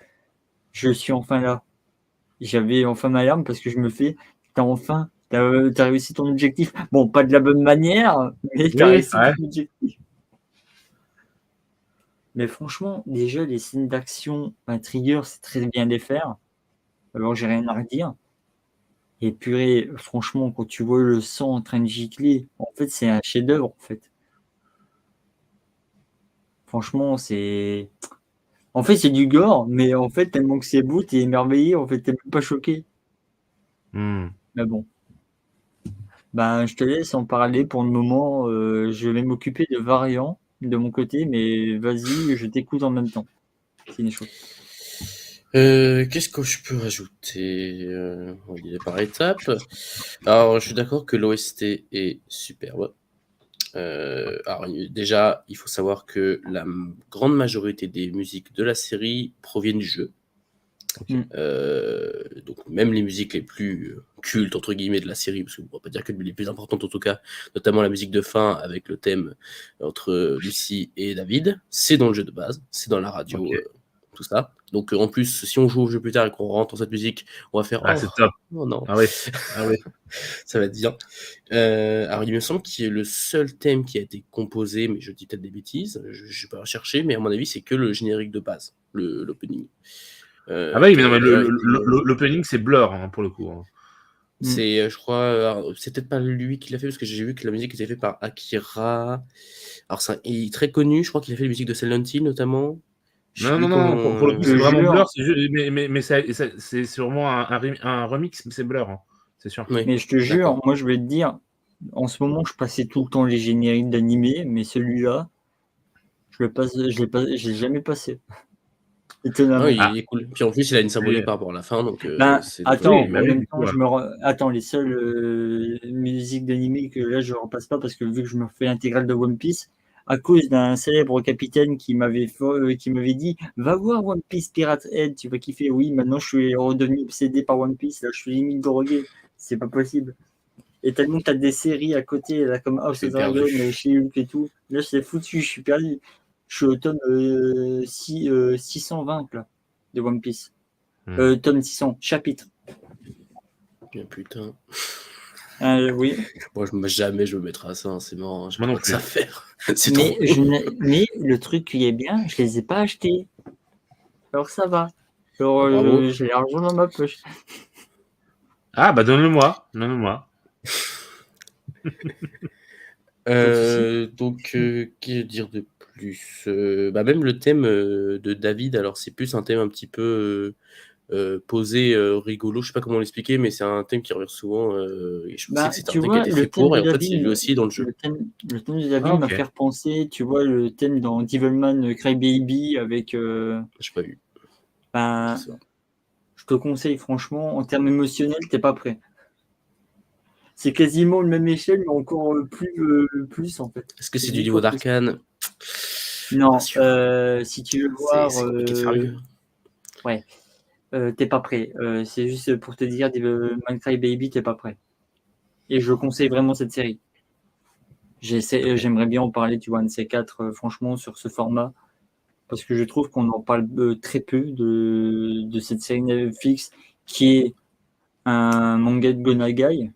je suis enfin là, j'avais enfin ma larme parce que je me fais t'as réussi ton objectif. Bon, pas de la bonne manière, mais t'as
Oui,
réussi ton
ouais.
objectif. Mais franchement, déjà, les scènes d'action, Trigger, c'est très bien les faire. Alors, j'ai rien à redire. Et purée, franchement, quand tu vois le sang en train de gicler, en fait, c'est un chef-d'œuvre, en fait. Franchement, En fait, c'est du gore, mais en fait, tellement que c'est beau, t'es émerveillé, en fait, t'es même pas choqué.
Hmm.
Mais bon. Ben, je te laisse en parler pour le moment. Je vais m'occuper de variants de mon côté, mais vas-y, je t'écoute en même temps. C'est une chose.
Qu'est-ce que je peux rajouter? On va y aller par étapes. Alors, je suis d'accord que l'OST est superbe. Alors, déjà, il faut savoir que la grande majorité des musiques de la série proviennent du jeu.
Ok.
Donc même les musiques les plus cultes entre guillemets de la série, parce qu'on ne va pas dire que les plus importantes en tout cas, notamment la musique de fin avec le thème entre Lucy et David, c'est dans le jeu de base, c'est dans la radio,
Ok.
tout ça. Donc en plus, si on joue au jeu plus tard et qu'on rentre dans cette musique, on va faire
Ah, c'est top.
oh non,
Ah oui. Ah oui.
ça va être bien. Alors il me semble qu'il est le seul thème qui a été composé, mais je dis peut-être des bêtises, je ne vais pas rechercher, mais à mon avis c'est que le générique de base, l'opening.
Ah bah oui, mais non, mais
Qui a été
l'opening, c'est Blur, hein, pour le coup. Hein.
Mm.
c'est, je crois, alors, c'est peut-être pas lui qui l'a fait, parce que j'ai vu que la musique était faite par Akira. Alors, il est très connu, je crois qu'il a fait la musique de Silent Hill, notamment. Je sais
Non,
plus
non, non,
comment.
pour le coup,
Je
c'est
te
vraiment Blur,
jure,
mais c'est sûrement un remix, mais c'est Blur, hein, c'est sûr.
Oui,
mais je te jure,
d'accord.
moi, je vais te dire, en ce moment, je passais tout le temps les génériques d'animé, mais celui-là, je l'ai jamais passé,
Non,
étonnamment.
Ah,
il est cool. Puis en plus, il a une symbolique
et-
par rapport à la fin, donc
Ben,
c'est très
attends,
oui,
cool.
bah
en
oui,
même
du
temps,
coup.
attends, les seules musiques d'animé que là, je ne repasse pas parce que vu que je me refais l'intégrale de One Piece, à cause d'un célèbre capitaine qui m'avait dit, va voir One Piece Pirate Head, tu vas kiffer. Oui, maintenant, je suis redevenu obsédé par One Piece, là, je suis limite drogué. C'est pas possible. Et tellement que t'as des séries à côté, là, comme House
C'est
of Dragon,
perdu.
She-Hulk et tout. Là, c'est foutu, je suis perdu. Je suis au tome 620 là, de One Piece.
Hmm.
Tome 600, chapitre.
Bien putain.
Oui,
Moi, jamais je me mettrai à ça, hein, c'est marrant, j'ai
Moi non
pas que ça à
plus.
faire. C'est
mais,
trop.
mais le truc qui est bien, je les ai pas achetés. Alors ça va. Alors,
Ah, bravo.
j'ai l'argent dans ma poche.
Ah, bah donne-le-moi. Donne-le-moi.
Pas de souci.
Donc, que dire de plus? Bah, même le thème de David, alors c'est plus un thème un petit peu posé, rigolo, je sais pas comment l'expliquer, mais c'est un thème qui revient souvent. Et je pensais
Bah,
que c'était un
tu
thème qui a
vois,
été
le
fait
thème
pour,
de
et en fait,
David,
il est lui aussi dans le jeu.
le thème de
Ah,
David m'a
ok.
fait repenser, tu vois, le thème dans Devilman Crybaby avec.
J'ai pas vu.
Ben,
C'est ça.
je te conseille, franchement, en termes émotionnels, t'es pas prêt. C'est quasiment le même échelle, mais encore plus en fait.
Est-ce que
C'est
c'est du
10
niveau
fois plus.
d'Arcane? Pas
Non,
sûr.
si tu veux
C'est
voir,
compliqué de faire mieux.
ouais, t'es pas prêt. C'est juste pour te dire, Devilman Crybaby, t'es pas prêt. Et je conseille vraiment cette série. J'aimerais bien en parler, tu vois, un de ces quatre, franchement, sur ce format, parce que je trouve qu'on en parle très peu de cette série Netflix qui est un manga de Gonagai,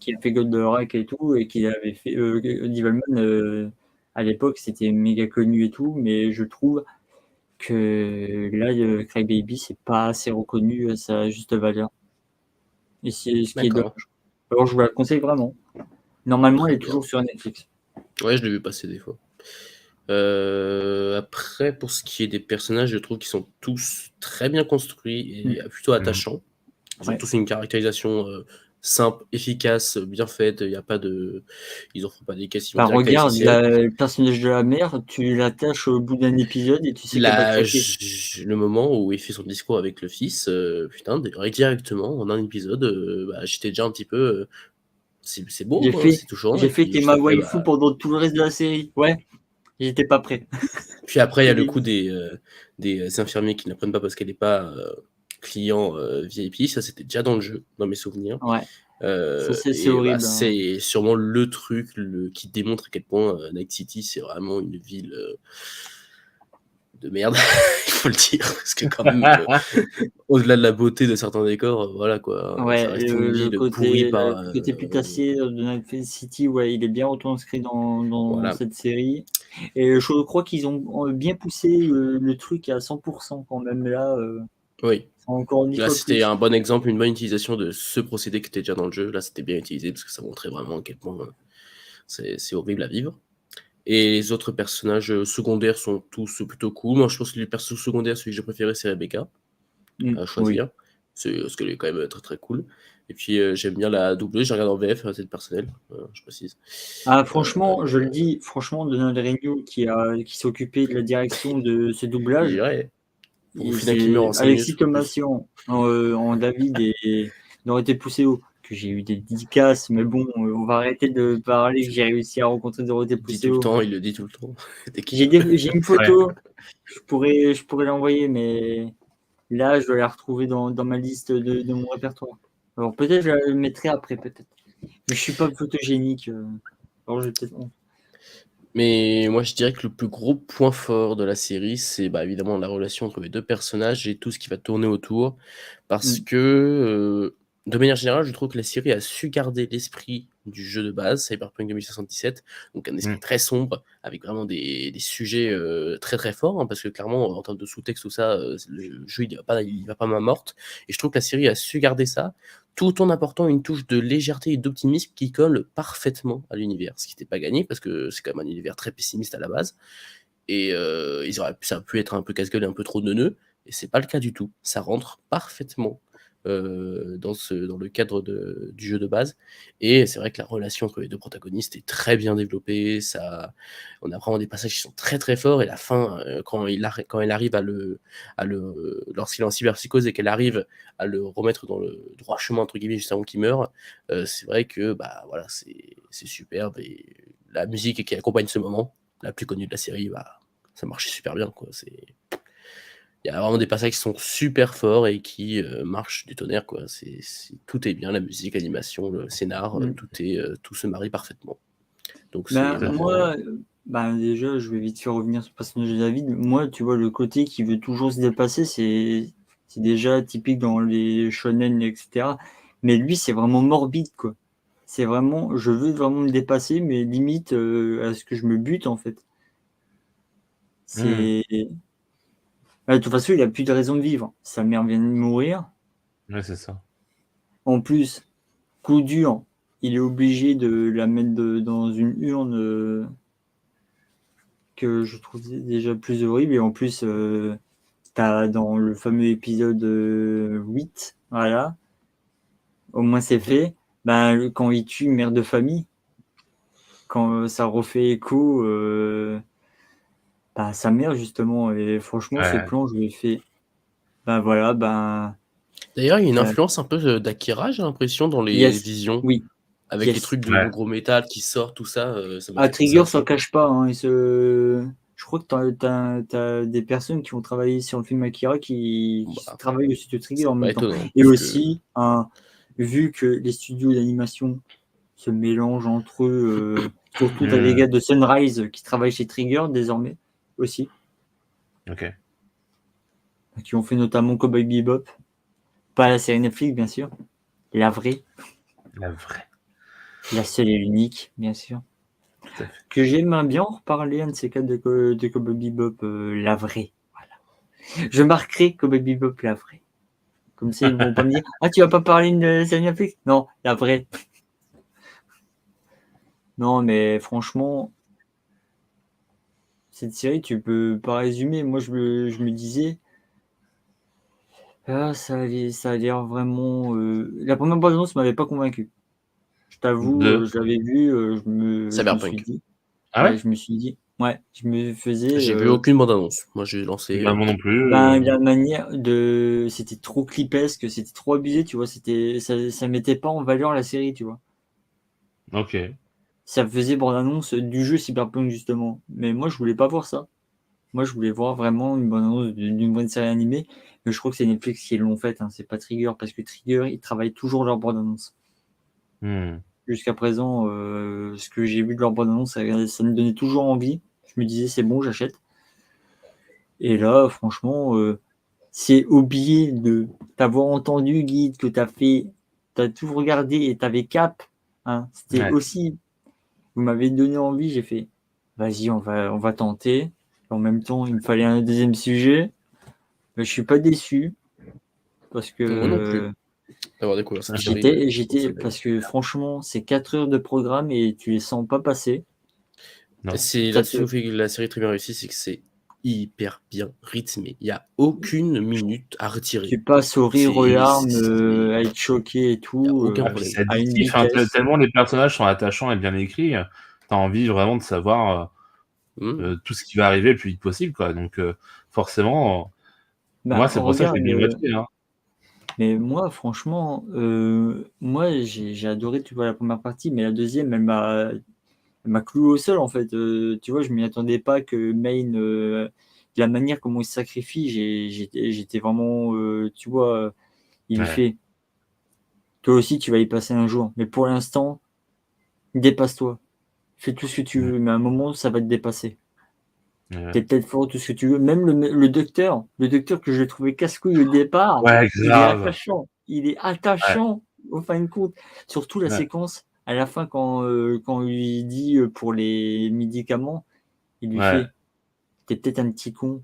qui a fait Goldorak et tout, et qui avait fait Devilman à l'époque, c'était méga connu et tout, mais je trouve que là, Crybaby, c'est pas assez reconnu à sa juste valeur. Et c'est ce qui est
D'accord.
dommage. Alors, je vous la conseille vraiment. Normalement, elle
Très
est
bien.
toujours sur Netflix.
Ouais, je l'ai vu passer des fois. Après, pour ce qui est des personnages, je trouve qu'ils sont tous très bien construits et plutôt attachants. Ils ont
Ouais.
tous une caractérisation simple, efficace, bien faite. Il y a pas de, ils en font pas des caisses, ils vont
Bah,
direct à
regarde,
l'essentiel.
le personnage de la mère, tu l'attaches au bout d'un épisode et tu sais qu'elle va craquer.
Le moment où il fait son discours avec le fils, putain, directement en un épisode, bah, j'étais déjà un petit peu, c'est beau,
J'ai
quoi,
fait,
c'est touchant. Et
j'ai fait
puis
t'es
juste
ma
après,
waifu
bah,
pendant tout le reste de la série. Ouais, j'étais pas prêt.
puis après, il y
Je
a le
l'ai
coup
dit.
des infirmiers qui n'apprennent pas parce qu'elle n'est pas client VIP. Ça, c'était déjà dans le jeu, dans mes souvenirs.
Ouais, c'est
Et bah,
horrible, hein.
c'est sûrement le truc qui démontre à quel point Night City, c'est vraiment une ville de merde, il faut le dire. Parce que quand même, au-delà de la beauté de certains décors, voilà quoi, ça
Ouais,
reste une
le
ville pourrie
côté,
par...
le côté putassier de Night City, ouais, il est bien retranscrit dans
voilà.
cette série. Et je crois qu'ils ont bien poussé le truc à 100% quand même là.
Oui.
C'est encore 10
Là,
fois
c'était
plus.
un bon exemple, une bonne utilisation de ce procédé qui était déjà dans le jeu. Là, c'était bien utilisé parce que ça montrait vraiment à quel point c'est horrible à vivre. Et les autres personnages secondaires sont tous plutôt cool. Moi, je pense que les personnages secondaires, celui que j'ai préféré, c'est Rebecca, à
Oui.
choisir. Parce qu'elle est quand même très très cool. Et puis, j'aime bien la doubleuse, je regarde en VF, c'est personnel, je précise.
Ah, franchement, je le dis, franchement, Donald Renew qui s'est occupé de la direction de ce
Il
doublage,
dirait, au
et
final, qui meurt
c'est
en 5
Alexis
minutes, pas plus.
Thomasian en David et Dorothée Pousseau, que j'ai eu des dédicaces, mais bon, on va arrêter de parler que j'ai réussi à rencontrer Dorothée
Il dit tout le
Pousseau.
temps, il le dit tout le temps. Dès qu'il
J'ai
peut.
j'ai une
Ouais.
photo, je pourrais l'envoyer, mais là, je dois la retrouver dans ma liste de mon répertoire. Alors peut-être je la mettrai après, peut-être. Mais je suis pas photogénique. Alors je vais peut-être.
Mais moi, je dirais que le plus gros point fort de la série, c'est bah, évidemment la relation entre les deux personnages et tout ce qui va tourner autour. Parce
Mm.
que, de manière générale, je trouve que la série a su garder l'esprit du jeu de base, Cyberpunk 2077, donc un esprit très sombre, avec vraiment des sujets très très forts, hein, parce que clairement, en termes de sous-texte, tout ça, le jeu, il va pas main morte. Et je trouve que la série a su garder ça, tout en apportant une touche de légèreté et d'optimisme qui colle parfaitement à l'univers, ce qui n'était pas gagné parce que c'est quand même un univers très pessimiste à la base. Et ça a pu être un peu casse-gueule et un peu trop neuneux, et c'est pas le cas du tout. Ça rentre parfaitement dans le cadre du jeu de base. Et c'est vrai que la relation entre les deux protagonistes est très bien développée. On a vraiment des passages qui sont très très forts. Et la fin, quand elle arrive lorsqu'il est en cyberpsychose et qu'elle arrive à le remettre dans le droit chemin entre guillemets juste avant qu'il meure, c'est vrai que bah voilà, c'est superbe. Et la musique qui accompagne ce moment, la plus connue de la série, bah ça marchait super bien quoi. Il y a vraiment des passages qui sont super forts et qui marchent du tonnerre quoi. Tout est bien, la musique, l'animation, le scénar,
Mm.
tout se marie parfaitement. Donc c'est
Ben,
vraiment
moi, ben, déjà, je vais vite faire revenir sur le personnage de David. Moi, tu vois, le côté qui veut toujours se dépasser, c'est déjà typique dans les shonen, etc. Mais lui, c'est vraiment morbide, quoi. C'est vraiment, je veux vraiment me dépasser, mais limite à ce que je me bute, en fait. C'est. De toute façon, il a plus de raison de vivre. Sa mère vient de mourir.
Ouais, c'est ça.
En plus, coup dur, il est obligé de la mettre dans une urne que je trouve déjà plus horrible. Et en plus, t'as dans le fameux épisode 8, voilà, au moins c'est fait, ben, quand il tue mère de famille, quand ça refait écho à sa mère, justement. Et franchement, ce
Ouais.
plan, je l'ai fait. Ben voilà, ben.
D'ailleurs, il y a une influence un peu d'Akira, j'ai l'impression, dans les
Yes,
visions.
oui,
Avec les
yes.
trucs de
Ouais.
gros métal qui sortent, tout ça, ça m'a
Ah,
fait penser à
Trigger
ça.
s'en cache pas. Hein, je crois que t'as des personnes qui ont travaillé sur le film Akira qui
Bah,
travaillent aussi de Trigger
c'est
en
pas
même temps.
étonnant,
Et
puisque
aussi, vu que les studios d'animation se mélangent entre eux, surtout t'as les gars de Sunrise qui travaillent chez Trigger désormais aussi,
Ok.
qui ont fait notamment Cowboy Bebop. Pas la série Netflix, bien sûr. La vraie,
La vraie.
la seule et l'unique, bien sûr.
Tout à fait.
Que j'aimerais bien en reparler, un de ces quatre de Cowboy Bebop, la vraie. Voilà. Je marquerai Cowboy Bebop, la vraie. Comme ça, ils vont pas me dire « Ah, tu vas pas parler de série Netflix ?» Non, la vraie. Non, mais franchement, cette série, tu peux pas résumer. Moi, je me disais, ça a l'air vraiment. La première bande-annonce m'avait pas convaincu. Je t'avoue, je l'avais vu, je me suis
Cyberpunk.
dit,
Ah
ouais,
ouais?
je me faisais.
J'ai vu aucune bande-annonce. Moi, j'ai lancé.
Bah, moi non plus.
Ben, la manière de, c'était trop clipesque, c'était trop abusé, tu vois. Ça mettait pas en valeur la série, tu vois.
Ok.
Ça faisait bande-annonce du jeu Cyberpunk justement. Mais moi, je voulais pas voir ça. Moi, je voulais voir vraiment une bande-annonce d'une bonne série animée. Mais je crois que c'est Netflix qui l'ont faite, hein. C'est pas Trigger, parce que Trigger, ils travaillent toujours leur bande-annonce. Jusqu'à présent, ce que j'ai vu de leur bande-annonce, ça me donnait toujours envie. Je me disais, c'est bon, j'achète. Et là, franchement, c'est oublié de t'avoir entendu, Guide, que t'as tout regardé et t'avais cap. Hein. C'était
Ouais.
aussi, vous m'avez donné envie, j'ai fait, vas-y, on va tenter. En même temps, il me fallait un deuxième sujet. Mais je suis pas déçu parce
Moi non plus.
que
D'avoir découvert cette série.
parce que franchement, c'est 4 heures de programme et tu les sens pas passer.
Non.
C'est là-dessus où fait que la série est très bien réussie, c'est que c'est hyper bien rythmé. Il n'y a aucune minute à retirer.
Tu passes au rire, aux larmes, à être choqué et
Il y a
tout,
aucun
Ah, puis
problème.
c'est
à une
addictif, hein,
vitesse.
tellement les personnages sont attachants et bien écrits, t'as envie vraiment de savoir tout ce qui va arriver le plus vite possible, quoi. Donc forcément,
Bah,
moi c'est pour ça que je l'ai bien
regarde,
noté, hein.
mais moi, franchement, moi, j'ai adoré, tu vois, la première partie, mais la deuxième, elle m'a cloué au sol, en fait. Tu vois, je m'y attendais pas que Main, de la manière comment il se sacrifie, j'étais vraiment, tu vois, il lui
Ouais.
fait, toi aussi, tu vas y passer un jour, mais pour l'instant, dépasse-toi. Fais tout ce que tu veux, mais à un moment, ça va te dépasser. T'es peut-être fort, tout ce que tu veux. Même le docteur que je trouvais casse-couille au départ,
Ouais,
il est
grave.
attachant. Il est
Ouais.
attachant, au fin de compte. Surtout la
Ouais.
séquence, à la fin, quand il dit pour les médicaments, il lui
Ouais.
fait t'es peut-être un petit con.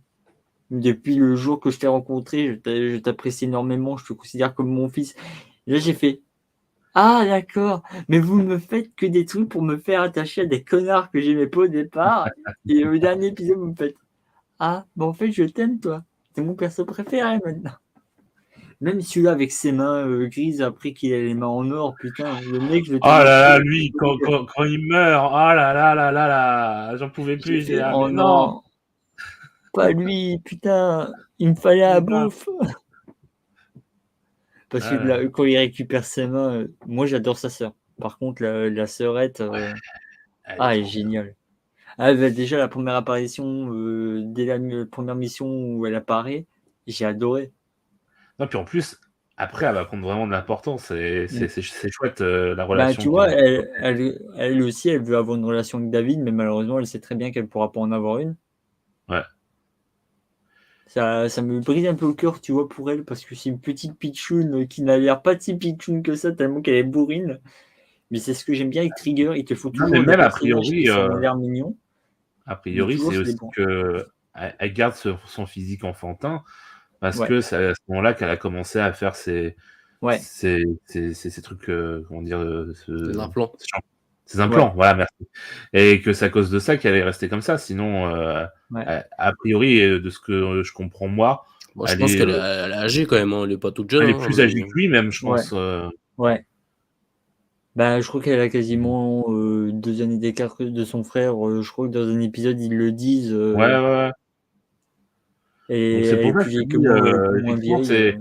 Depuis le jour que je t'ai rencontré, je t'apprécie énormément, je te considère comme mon fils. Et là, j'ai fait ah, d'accord, mais vous me faites que des trucs pour me faire attacher à des connards que j'aimais pas au départ. Et au dernier épisode, vous me faites ah, bah en fait, je t'aime, toi. C'est mon perso préféré maintenant. Même celui-là avec ses mains grises après qu'il a les mains en or, putain, le mec, je le
Oh là
trouvais
là,
trop.
lui, quand il meurt, oh là là là là là, j'en pouvais
J'ai
plus,
fait
ah
oh
mais non,
non, pas lui, putain, il me fallait la
putain.
bouffe. Parce que
Ah là là.
quand il récupère ses mains, moi j'adore sa sœur. Par contre, la sœurette,
Elle est
elle est
trop bien.
géniale. Ah, bah, déjà, la première apparition, dès la première mission où elle apparaît, j'ai adoré.
Non, puis en plus, après, elle va prendre vraiment de l'importance.
Mm.
C'est chouette la
Bah,
relation
tu
qu'ils
vois,
vont développer.
elle aussi, elle veut avoir une relation avec David, mais malheureusement, elle sait très bien qu'elle pourra pas en avoir une.
Ouais.
ça me brise un peu au cœur, tu vois, pour elle, parce que c'est une petite pitchoune qui n'a l'air pas si pitchoune que ça, tellement qu'elle est bourrine. Mais c'est ce que j'aime bien avec Trigger, il te faut
Non, mais
toujours des
même a
personnages
priori,
qui sont l'air mignons, mais toujours
c'est
c'est des
aussi
bons.
que elle garde son physique enfantin parce
Ouais,
que c'est à ce moment-là qu'elle a commencé à faire
ouais,
ces trucs, comment dire,
Les implants.
ces implants, voilà, merci. Et que c'est à cause de ça qu'elle est restée comme ça. Sinon,
ouais.
a priori, de ce que je comprends moi,
Moi, je
elle
pense
est,
qu'elle est, elle est âgée quand même, hein. Elle est pas toute jeune,
elle est
hein, à
plus
mon
âgée
avis.
que lui même, je
Ouais.
pense.
Ouais. Bah, je crois qu'elle a quasiment 2 années d'écart de son frère. Je crois que dans un épisode, ils le disent.
Ouais.
Et
Donc c'est
elle
pour
est
ça
plus
que je te
vieille que
dis,
moi, elle est moins
effectivement,
vieille.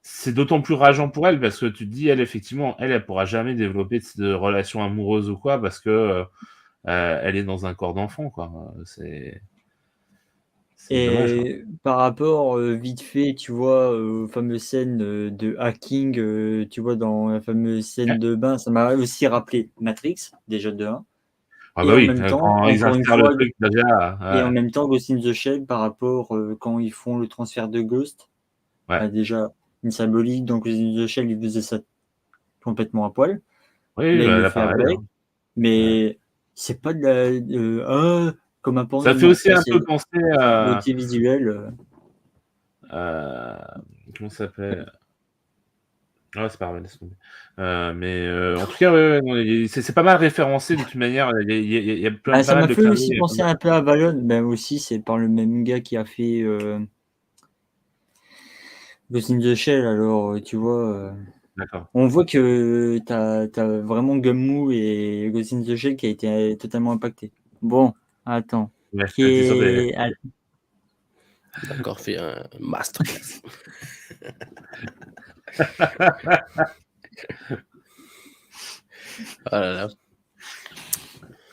c'est d'autant plus rageant pour elle parce que tu te dis, elle, effectivement, elle pourra jamais développer de relation amoureuse ou quoi parce que elle est dans un corps d'enfant, quoi. C'est dommage, quoi.
Et par rapport, vite fait, tu vois, aux fameuses scènes de hacking, tu vois, dans la fameuse scène
Ouais.
de bain, ça m'a aussi rappelé Matrix, déjà de 1.
Ah
Et
bah
en
oui,
même temps,
quand ils
encore une
insèrent le
fois,
truc déjà,
et en même temps, Ghost in the Shell, par rapport, quand ils font le transfert de Ghost,
ouais.
a déjà une symbolique. Donc Ghost in the Shell, il faisait ça complètement à poil.
Oui,
Là, il
bah,
le
là
fait
pareil,
avec,
hein. Ouais.
mais c'est pas de la comme un
Ça
porno,
fait
non,
aussi
là,
un
c'est
peu penser à,
beauté visuelle.
comment ça s'appelle? Ouais, c'est pas grave, laisse tomber. En tout cas, ouais, non, c'est pas mal référencé de toute manière. Il y a
Bah, ça
pas mal
m'a
de
fait
clins
aussi
d'œil, pas
penser
mal.
un peu à Valon. Ben aussi, c'est par le même gars qui a fait Ghost in the Shell. Alors, tu vois,
D'accord.
on voit que t'as vraiment Gummoo et Ghost in the Shell qui a été totalement impacté. Bon, attends.
Ouais,
Qui
t'es sur des...
est... ah,
Il a encore fait un masterclass. Ah là là.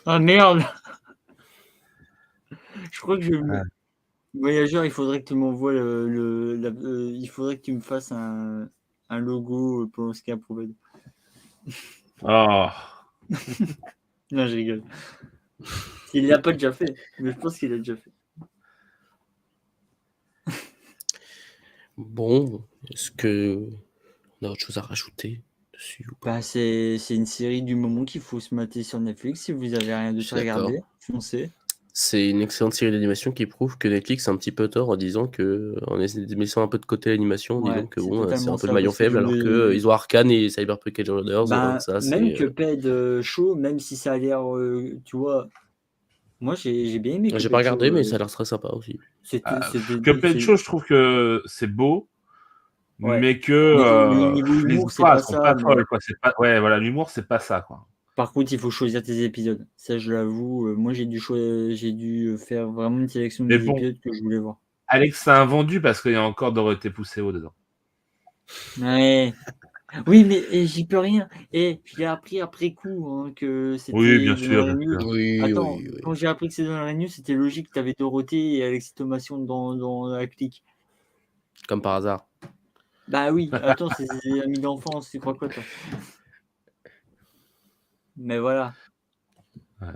ah, merde! Je crois que
Ouais.
Voyageur, il faudrait que tu m'envoies il faudrait que tu me fasses un logo pour ce qu'il prouvé.
Oh.
Non, je rigole. Il l'a pas déjà fait, mais je pense qu'il l'a déjà fait.
Bon, est-ce que on a autre chose à rajouter dessus ou pas?
Bah, c'est une série du moment qu'il faut se mater sur Netflix. Si vous avez rien
Je
d'autre
suis
à
d'accord.
regarder, foncez.
C'est une excellente série d'animation qui prouve que Netflix a un petit peu tort en disant que, en laissant un peu de côté l'animation, en disant
Ouais,
que
c'est
bon, c'est
totalement
un peu le
ça,
maillon
parce que
faible, alors que ils ont Arcane et Cyberpunk Edge Runners,
bah,
ça
même
c'est.
Cuphead Show, même si ça a l'air, tu vois, moi j'ai bien aimé
J'ai pas
Cuphead Show.
regardé, mais ça a l'air très sympa aussi.
Cuphead Show, je trouve que c'est beau,
ouais.
mais que
Mais niveau
les
humour, c'est
histoires, elles
pas
sont
ça.
pas
Mais
folles, quoi. C'est pas... Ouais, voilà, l'humour, c'est pas ça, quoi.
par contre, il faut choisir tes épisodes. Ça, je l'avoue. Moi, j'ai dû faire vraiment une sélection
Mais
des
bon,
épisodes que je voulais voir.
Alex, ça a vendu parce qu'il y a encore Dorothée Pousseau dedans.
Ouais. Oui, mais j'y peux rien. Et je l'ai appris après coup hein, que
Oui,
c'était
bien
dans
sûr,
la
bien
news.
sûr.
Oui,
Attends,
oui, oui.
quand j'ai appris que c'était dans la news, c'était logique. Tu avais Dorothée et l'excitation dans la clique.
Comme par hasard.
Bah oui, attends, c'est des amis d'enfance, tu crois quoi, toi? Mais voilà.
Ouais.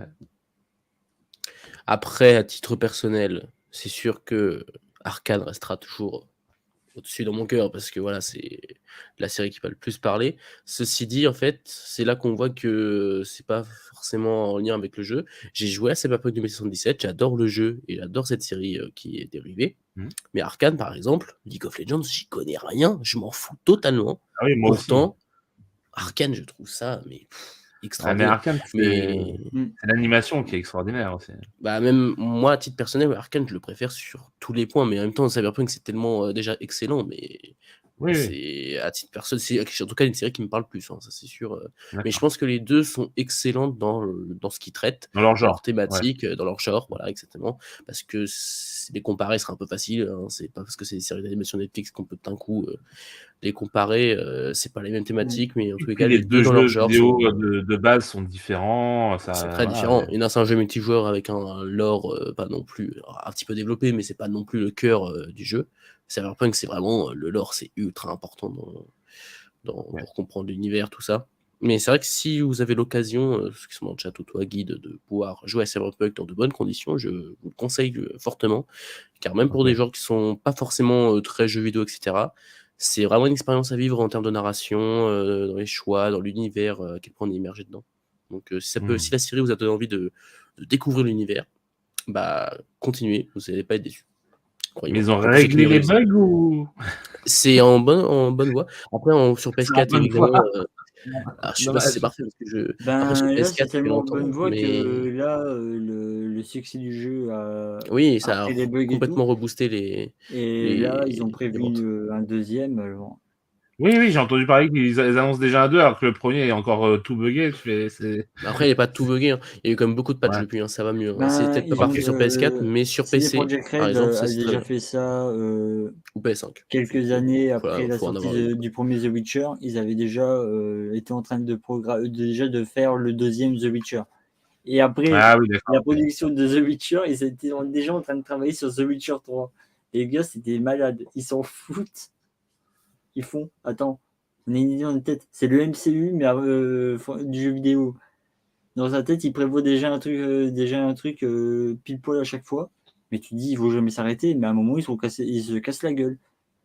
Après, à titre personnel, c'est sûr que Arcane restera toujours au-dessus dans mon cœur parce que voilà, c'est la série qui m'a le plus parlé. Ceci dit, en fait, c'est là qu'on voit que c'est pas forcément en lien avec le jeu. J'ai joué à Cyberpunk 2077, j'adore le jeu et j'adore cette série qui est dérivée.
Mhm.
Mais Arcane, par exemple, League of Legends, j'y connais rien, je m'en fous totalement.
Ah oui, moi aussi.
Pourtant, Arcane, je trouve ça mais
Mais
extraordinaire.
Arcane,
Mais
c'est l'animation qui est extraordinaire aussi.
bah, même moi, à titre personnel, Arcane, je le préfère sur tous les points, mais en même temps, Cyberpunk, c'est tellement déjà excellent, mais
Oui, oui.
c'est à titre personnel, c'est en tout cas une série qui me parle plus, hein, ça c'est sûr. Mais je
D'accord.
pense que les deux sont excellentes dans ce qu'ils traitent,
Dans leur
dans leur
genre. Ouais.
thématique, dans leur genre, voilà, exactement. Parce que les comparer serait un peu facile, hein, c'est pas parce que c'est des séries d'animation Netflix qu'on peut d'un coup les comparer, c'est pas les mêmes thématiques, mais en
Et
tous les
puis
cas,
les
les deux
deux
dans leur
jeux
genre
vidéo
sont.
de base sont différents.
C'est
Ça,
très
voilà.
différent. Il y en a, c'est un jeu multijoueur avec un lore pas non plus un petit peu développé, mais c'est pas non plus le cœur du jeu. Cyberpunk, c'est vraiment le lore, c'est ultra important
Ouais.
pour comprendre l'univers, tout ça. Mais c'est vrai que si vous avez l'occasion, ceux qui sont dans le chat ou toi, Guide, de pouvoir jouer à Cyberpunk dans de bonnes conditions, je vous le conseille fortement. Car même pour
Ok.
des gens qui sont pas forcément très jeux vidéo, etc., c'est vraiment une expérience à vivre en termes de narration, dans les choix, dans l'univers, à quel point on est immergé dedans. Donc si la série vous a donné envie de découvrir l'univers, bah continuez, vous n'allez pas être déçus.
Mais ils ont
En plus, avec
réglé les
les
bugs ou
c'est en bonne voie. Après, sur
c'est en
PS4,
bonne
évidemment,
voie?
alors je sais pas si c'est
Dommage.
parfait parce que après sur
Ben là, c'est
PS4, ça fait
tellement en bonne
longtemps,
voie que
mais
là, le succès du jeu
oui,
a
ça a
pris des bugs et tout.
complètement reboosté les
Et là, ils ont
les
prévu
ventes.
un deuxième. Alors,
Oui, j'ai entendu parler qu'ils annoncent déjà un 2 alors que le premier est encore tout buggé.
Après, il n'est pas tout buggé, hein. Il y a eu quand même beaucoup de patchs
Ouais.
depuis, hein, ça va mieux, hein. C'est
ben,
peut-être pas
ils ont
parfait sur PS4, mais sur
CD
PC,
Projekt
par
Red
exemple,
a
c'est très
déjà
bien.
fait ça
Ou PS5.
quelques années après la
Faut en
sortie
avoir une, quoi.
du premier The Witcher. Ils avaient déjà été en train de faire le deuxième The Witcher. Et après
Ah oui, d'accord.
la production de The Witcher, ils étaient déjà en train de travailler sur The Witcher 3. Les gars, c'était malade. Ils s'en foutent. Ils font, attends, on a une idée en tête. C'est le MCU, mais du jeu vidéo. Dans sa tête, il prévoit déjà un truc pile poil à chaque fois. Mais tu te dis, il ne faut jamais s'arrêter. Mais à un moment, ils se cassent la gueule.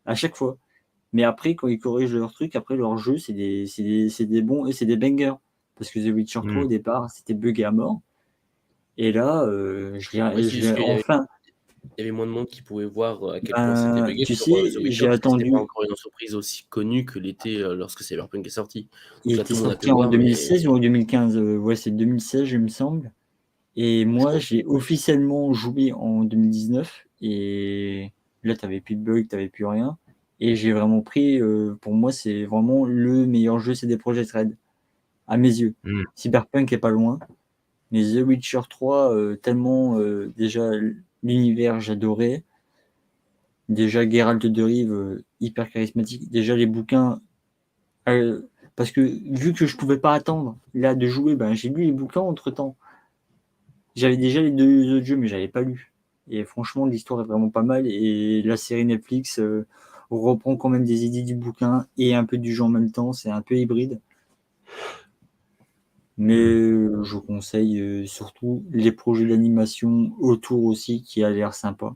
À chaque fois. Mais après, quand ils corrigent leur truc, après leur jeu, c'est des bons et c'est des bangers. Parce que The Witcher 3, au départ, c'était buggé à mort. Et là,
Oui, c'est juste qu'il y avait
enfin.
il y avait moins de monde qui pouvait voir à quel point c'était buggé
Tu
sur
sais,
The Witcher,
j'ai
parce que c'était pas
attendu.
encore une entreprise aussi connue que l'était lorsque Cyberpunk est sorti.
Il
Donc là,
était
tout le monde a pu
sorti
le
en
voir, mais
2016 ou en 2015. Ouais, c'est 2016, il me semble. Et
je
moi,
crois.
j'ai officiellement joué en 2019. Et là, tu n'avais plus de bugs, tu n'avais plus rien. Et j'ai vraiment pris, pour moi, c'est vraiment le meilleur jeu CD Projekt Red, à mes yeux. Cyberpunk est pas loin. Mais The Witcher 3, tellement déjà l'univers, j'adorais. Déjà, Geralt de Rive, hyper charismatique. Déjà, les bouquins. Parce que vu que je pouvais pas attendre là de jouer, ben, j'ai lu les bouquins entre temps. J'avais déjà les deux autres jeux, mais j'avais pas lu. Et franchement, l'histoire est vraiment pas mal. Et la série Netflix reprend quand même des idées du bouquin et un peu du jeu en même temps. C'est un peu hybride. Mais je conseille surtout les projets d'animation autour aussi qui a l'air sympa.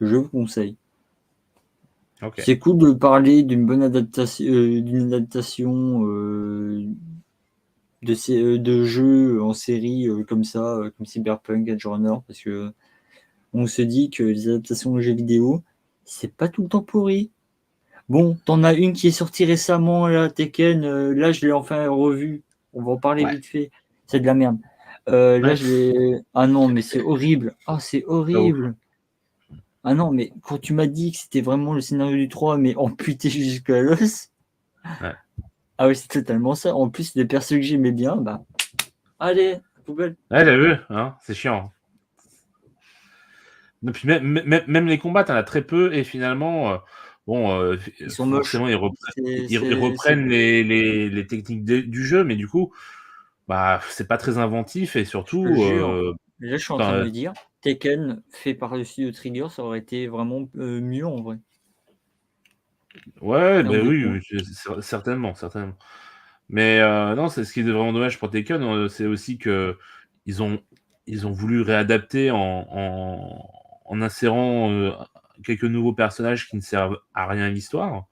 Je vous conseille.
Ok.
C'est cool de parler d'une bonne adaptation, de jeux en série comme ça, comme Cyberpunk, Edge Runner, parce que on se dit que les adaptations de jeux vidéo, c'est pas tout le temps pourri. Bon, t'en as une qui est sortie récemment, là, Tekken, là je l'ai enfin revue. On va en parler
Ouais.
vite fait. C'est de la merde. Là, je l'ai. Ah non, mais c'est horrible. Ah, c'est horrible. Ah non, mais quand tu m'as dit que c'était vraiment le scénario du 3, mais amputé jusqu'à l'os.
Ouais.
Ah oui, c'est totalement ça. En plus, les persos que j'aimais bien, bah. Allez, poubelle.
Ouais, t'as vu, hein, c'est chiant. Et puis même les combats, t'en as très peu, et finalement,
Ils sont moches.
forcément, ils reprennent les techniques du jeu, mais du coup, bah, c'est pas très inventif, et
Je te
surtout,
jure. Là, je suis en train de
enfin,
me dire, Tekken fait par le studio Trigger, ça aurait été vraiment mieux en vrai.
ouais,
En termes
ben
de
oui,
combat.
certainement. Mais non, c'est ce qui est vraiment dommage pour Tekken, c'est aussi que ils ont voulu réadapter en insérant quelques nouveaux personnages qui ne servent à rien à l'histoire,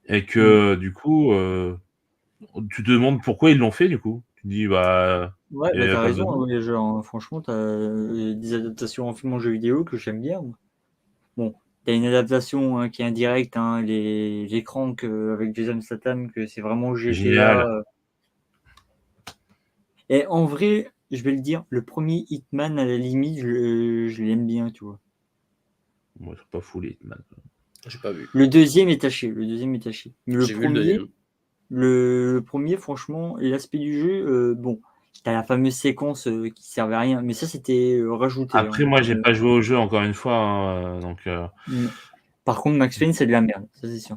et que du coup, tu te demandes pourquoi ils l'ont fait, du coup. Tu te dis, bah,
Ouais,
il n'y
bah
avait
t'as
pas
raison,
besoin.
hein, les jeux, hein. Franchement, t'as des adaptations en film en jeu vidéo que j'aime bien, moi. Bon, t'as une adaptation hein, qui est indirecte, hein, les Crank avec Jason Statham, que c'est vraiment GTA.
Génial.
Et en vrai, je vais le dire, le premier Hitman, à la limite, je l'aime bien, tu vois.
Moi, je suis pas fou, les Hitman.
J'ai pas vu.
Le deuxième est taché, Mais
J'ai vu le deuxième.
le premier, franchement, l'aspect du jeu, bon, t'as la fameuse séquence qui servait à rien, mais ça, c'était rajouté.
Après, moi, j'ai pas joué au jeu, encore une fois, hein, donc...
Par contre, Max Payne, c'est de la merde, ça c'est sûr.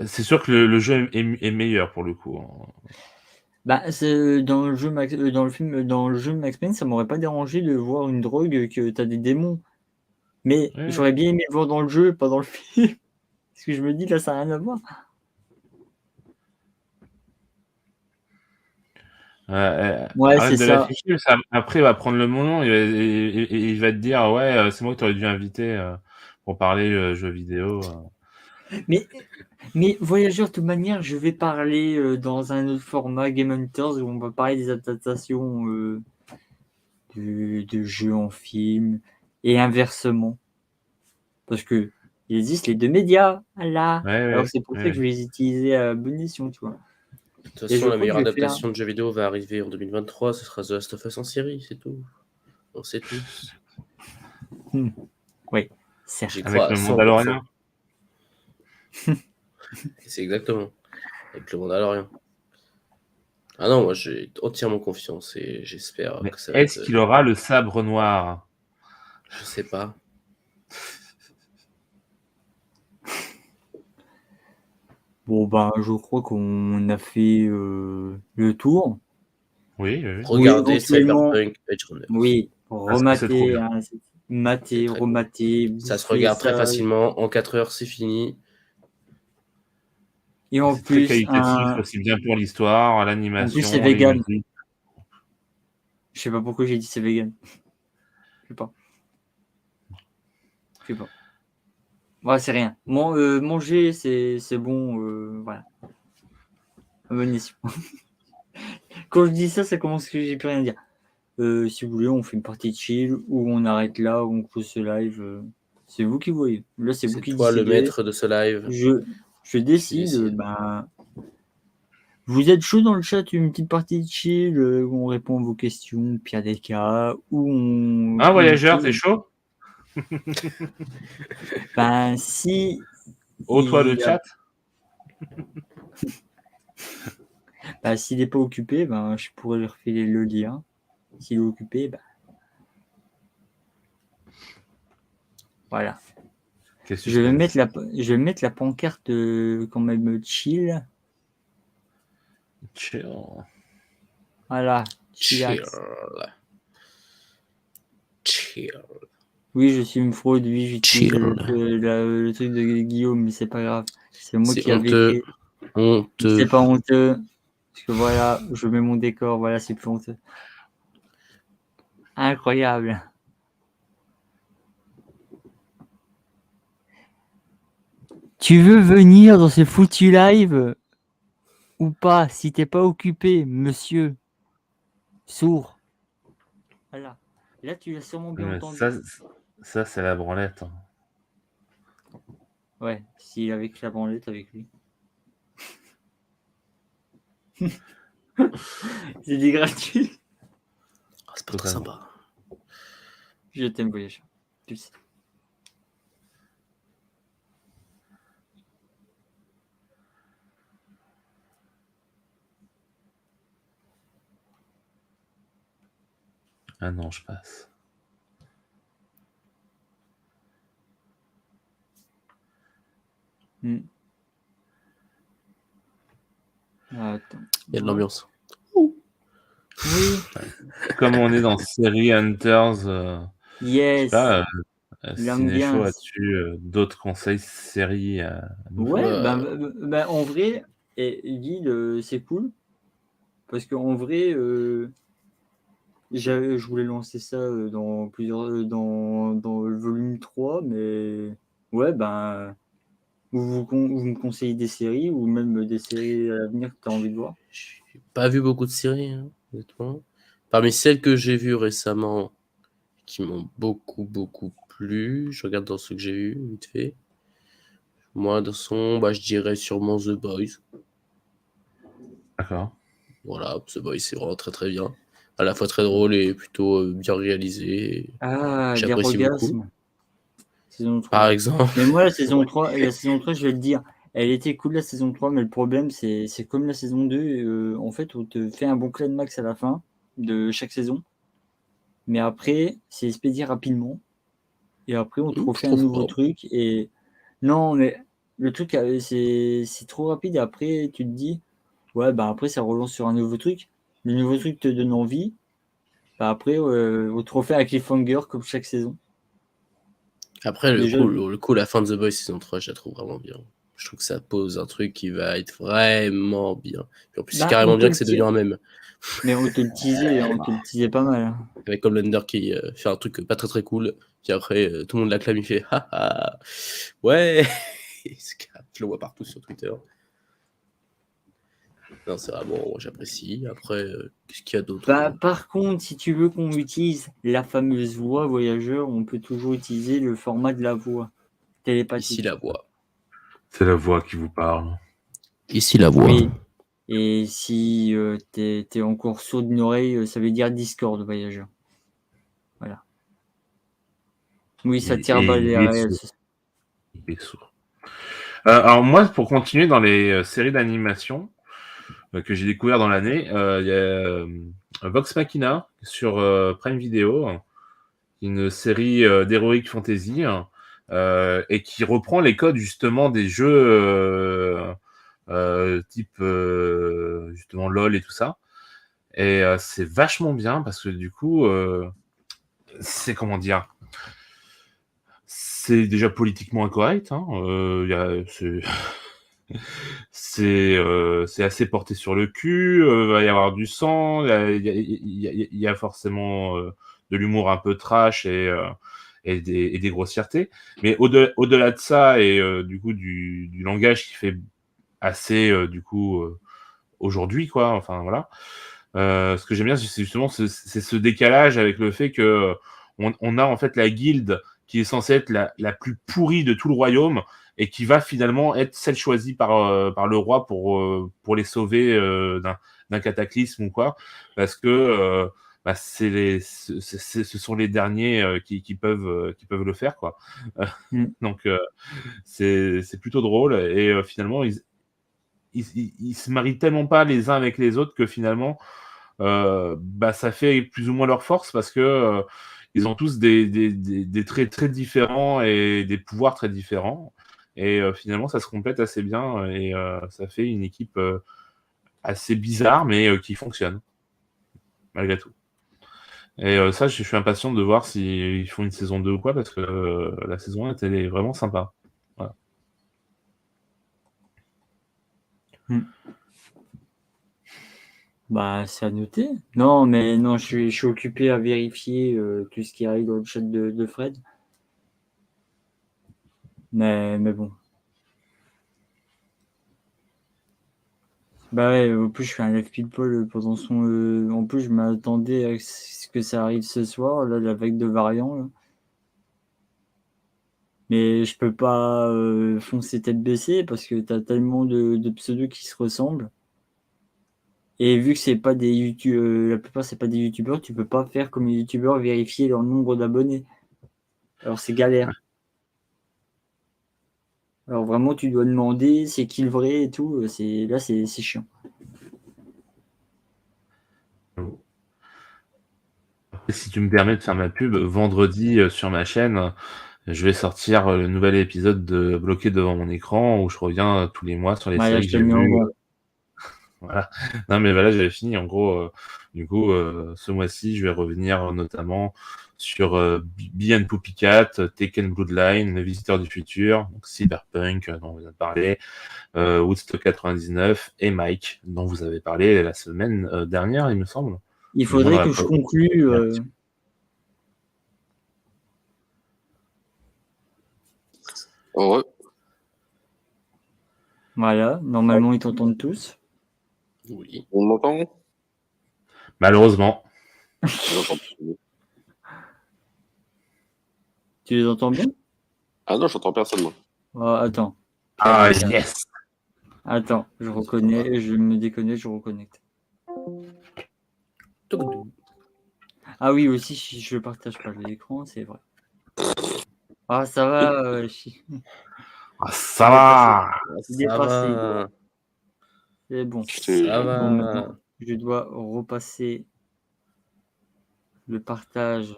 c'est sûr que le jeu est meilleur, pour le coup, hein.
Bah, dans le jeu dans le jeu Max Payne, ça m'aurait pas dérangé de voir une drogue que t'as des démons. Mais
Ouais.
j'aurais bien aimé le voir dans le jeu, pas dans le film. Parce que je me dis, là, ça n'a rien à voir. Ouais,
Arrête
c'est
de
ça.
l'afficher, après il va prendre le nom et il va te dire ouais, c'est moi que tu aurais dû inviter pour parler jeux vidéo.
Mais Voyageurs, de toute manière, je vais parler dans un autre format, Game Hunters, où on va parler des adaptations de jeux en film et inversement. Parce que il existe les deux médias, là.
Ouais,
Alors
ouais,
c'est pour ça
ouais.
que je vais les utiliser à bon escient, tu vois.
De toute
Et
façon,
je
la
crois que
meilleure
je vais faire.
adaptation de jeux vidéo va arriver en 2023, ce sera The Last of Us en série, c'est tout. On sait tous.
Oui, certes.
J'y
Avec
crois à
le
100%.
Mandalorian.
C'est exactement. Avec le Mandalorian. Ah non, moi j'ai entièrement confiance et j'espère
Mais
que ça va
est-ce
être.
qu'il aura le sabre noir?
Je sais pas.
Bon, ben, je crois qu'on a fait le tour.
Oui, oui, oui.
Regardez
éventuellement,
Cyberpunk Edge Runners.
oui,
Parce que c'est trop
remater,
bien.
hein, mater,
C'est très cool.
remater,
Ça se
bouffer
regarde très
ça.
facilement. En 4 heures, c'est fini.
Et en
C'est très
plus,
qualitatif, aussi bien pour l'histoire,
c'est
l'animation, les
vegan.
musiques.
Je sais pas pourquoi j'ai dit c'est vegan. Je sais pas. Je sais pas. Ouais, c'est rien. Manger, c'est bon. Voilà. Bonne escient. Quand je dis ça, ça commence que j'ai plus rien à dire. Si vous voulez, on fait une partie de chill ou on arrête là, ou on close ce live. C'est vous qui voyez. Là, c'est vous
C'est
qui
toi le
décidez.
maître de ce live.
Je décide.
décides.
Ben, vous êtes chaud dans le chat, une petite partie de chill où on répond à vos questions, pire des cas, où on.
Un voyageur, t'es chaud?
Ben, si.
Oh, toi, le chat?
Ben, s'il n'est pas occupé, ben, je pourrais lui refiler le lien. S'il est occupé, ben. Voilà. Je vais mettre la pancarte quand même chill.
Chill.
Voilà.
Chill.
Chillax.
Chill.
Oui, je suis une fraude. Oui, j'utilise
Chill.
le truc de Guillaume, mais c'est pas grave. C'est moi
C'est
qui avais
honteux.
écrit.
Honteux.
C'est pas honteux. Parce que voilà, je mets mon décor. Voilà, c'est plus honteux. Incroyable. Tu veux venir dans ce foutu live ou pas si t'es pas occupé, monsieur sourd? Voilà. Là, tu l'as sûrement bien entendu.
Ça c'est la branlette. Hein.
Ouais, s'il avait que la branlette avec lui. C'est dit gratuit.
Oh, c'est pas très sympa.
Je t'aime, voyage. Tu le sais.
Ah non, je passe.
Attends.
Il y a de l'ambiance.
Oui.
Comme on est dans série Hunters,
yes.
je sais pas,
L'ambiance.
as-tu d'autres conseils séries à nous
Ouais,
faire?
ben, en vrai, Guide, c'est cool. Parce qu'en vrai, je voulais lancer ça dans dans le volume 3, mais ouais, ben, vous me conseillez des séries ou même des séries à l'avenir que tu as envie de voir?
J'ai pas vu beaucoup de séries, hein, honnêtement. Parmi celles que j'ai vues récemment, qui m'ont beaucoup plu, je regarde dans ceux que j'ai vus, vite fait. Moi, je dirais sûrement The Boys.
D'accord.
Voilà, The Boys, c'est vraiment très bien. À la fois très drôle et plutôt bien réalisé.
Ah, des
J'apprécie beaucoup.
orgasmes. Saison 3.
Par exemple.
Mais moi, la saison 3, je vais le dire, elle était cool la saison 3, mais le problème, c'est comme la saison 2, en fait, on te fait un bon climax à la fin de chaque saison. Mais après, c'est expédié rapidement. Et après, on te refait un nouveau truc. Et non, mais le truc, c'est trop rapide. Et après, tu te dis, ouais, bah après, ça relance sur un nouveau truc. Le nouveau truc te donne envie. Bah après, on te refait un cliffhanger comme chaque saison.
Après, le coup, la fin de The Boys saison 3, je la trouve vraiment bien. Je trouve que ça pose un truc qui va être vraiment bien. Puis en plus, c'est
Bah,
carrément
on te
bien
le
que c'est
dit.
devenu un mème.
Mais on te le disait pas mal. Hein.
Avec Homelander qui fait un truc pas très très cool. Puis après, tout le monde l'acclame, il fait haha, ouais. Je le vois partout sur Twitter. Non, c'est vraiment, j'apprécie. Après, qu'est-ce qu'il y a d'autre?
Bah, par contre, si tu veux qu'on utilise la fameuse voix voyageur, on peut toujours utiliser le format de la voix télépathique.
Ici la voix.
C'est la voix qui vous parle.
Ici la voix.
Oui. Et si t'es encore sourd d'une oreille, ça veut dire Discord voyageur. Voilà. Oui, ça tire bas les réels.
Il est sourd. Alors moi, pour continuer dans les séries d'animation que j'ai découvert dans l'année, il y a Vox Machina sur Prime Video, une série d'heroic fantasy et qui reprend les codes justement des jeux type justement LOL et tout ça. Et c'est vachement bien parce que du coup, c'est comment dire, c'est déjà politiquement incorrect. Hein, c'est assez porté sur le cul. Va y avoir du sang. Il y a forcément de l'humour un peu trash et des grossièretés. Mais au-delà de ça et du coup du langage qui fait assez du coup aujourd'hui quoi. Enfin voilà. Ce que j'aime bien, c'est justement c'est ce décalage avec le fait que on a en fait la guilde qui est censée être la plus pourrie de tout le royaume et qui va finalement être celle choisie par le roi pour les sauver d'un cataclysme ou quoi, parce que bah, ce sont les derniers qui peuvent le faire quoi. Donc c'est plutôt drôle et finalement ils se marient tellement pas les uns avec les autres que finalement bah, ça fait plus ou moins leur force parce que ils ont tous des traits très différents et des pouvoirs très différents. Et finalement, ça se complète assez bien et ça fait une équipe assez bizarre, mais qui fonctionne, malgré tout. Et ça, je suis impatient de voir s'ils font une saison 2 ou quoi, parce que la saison 1 était vraiment sympa. Voilà.
Bah, c'est à noter. Non, mais non, je suis occupé à vérifier tout ce qui arrive dans le chat de Fred. Mais bon. Bah ouais, en plus, je fais un live pile poil pendant son. En plus, je m'attendais à ce que ça arrive ce soir, là, la vague de variants. Là. Mais je peux pas foncer tête baissée parce que t'as tellement de pseudos qui se ressemblent. Et vu que c'est pas des youtubeurs, la plupart c'est pas des youtubeurs, tu peux pas faire comme les youtubeurs vérifier leur nombre d'abonnés. Alors c'est galère. Alors vraiment tu dois demander c'est qui le vrai et tout. C'est chiant.
Si tu me permets de faire ma pub, vendredi sur ma chaîne, je vais sortir le nouvel épisode de Bloqué devant mon écran où je reviens tous les mois sur les séries que j'ai vues. Voilà. Non mais voilà, j'avais fini en gros. Du coup, ce mois-ci, je vais revenir notamment sur Bee and Puppycat, Taken Bloodline, Le Visiteur du Futur, donc Cyberpunk dont vous avez parlé, Woodstock 99 et Mike dont vous avez parlé la semaine dernière, il me semble.
Il faudrait que je conclue.
Ouais.
Voilà, normalement ils t'entendent tous.
Oui.
On m'entend?
Malheureusement.
Tu les entends bien?
Ah non, j'entends personne, moi.
Attends.
Ah yes.
Attends, je reconnais, je me déconnecte, je reconnecte. Ah oui, aussi, si je partage pas l'écran, c'est vrai. Ah, ça va.
Ah, ça va.
Il est passé. C'est bon.
Ça va.
Bon, maintenant, je dois repasser le partage.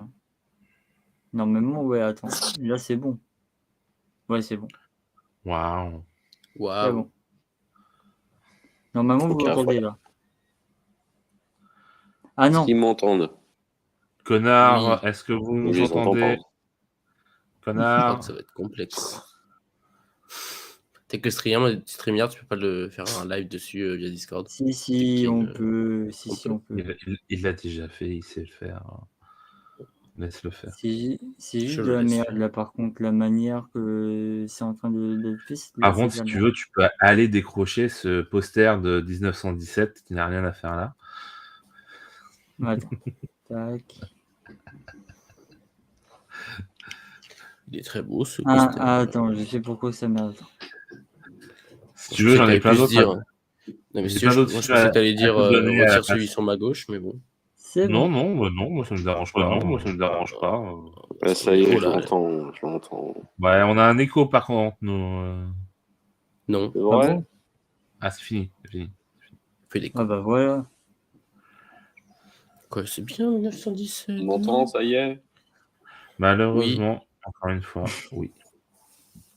Normalement, ouais, attends. Là, c'est bon. Ouais, c'est bon.
Waouh.
C'est bon. Normalement, vous m'entendez là. Ah non.
Est-ce qu'ils m'entendent?
Connard,
Oui.
est-ce que vous
Je
nous
les entends
entendez?
pas.
Je crois
Connard.
que ça va être complexe. T'es que StreamYard, tu peux pas le faire un live dessus via Discord.
Si,
Tekken,
on peut. Si,
on
si,
peut.
on peut.
Il l'a déjà fait, il sait le faire. Laisse-le faire.
C'est
Je
juste de
le
la
laisse
merde,
faire.
là, par contre. La manière que c'est en train d'être fait, c'est
Par
c'est
contre,
de la
si tu
merde.
veux, tu peux aller décrocher ce poster de 1917 qui n'a rien à faire là.
Attends. Tac.
Il est très beau ce poster.
Attends, je sais pourquoi ça merde.
Si tu veux, j'en ai plein d'autres.
Non, mais
J'ai
si
plein d'autres
moi je
films
pensais que t'allais
à
dire
te donner à la
retire
place.
celui sur ma gauche, mais bon.
C'est bon.
Non, moi ça me dérange pas. Non, moi ça me dérange pas.
Ouais, ça y est,
Oh
je
là.
l'entends.
Ouais, on a un écho par contre. Nous,
Non,
C'est
Ah
vrai?
bon?
Ah, c'est fini. C'est fini.
fais des
Ah bah voilà.
Quoi, c'est bien 1917.
On m'entend, ça y est?
Malheureusement, encore une fois, oui.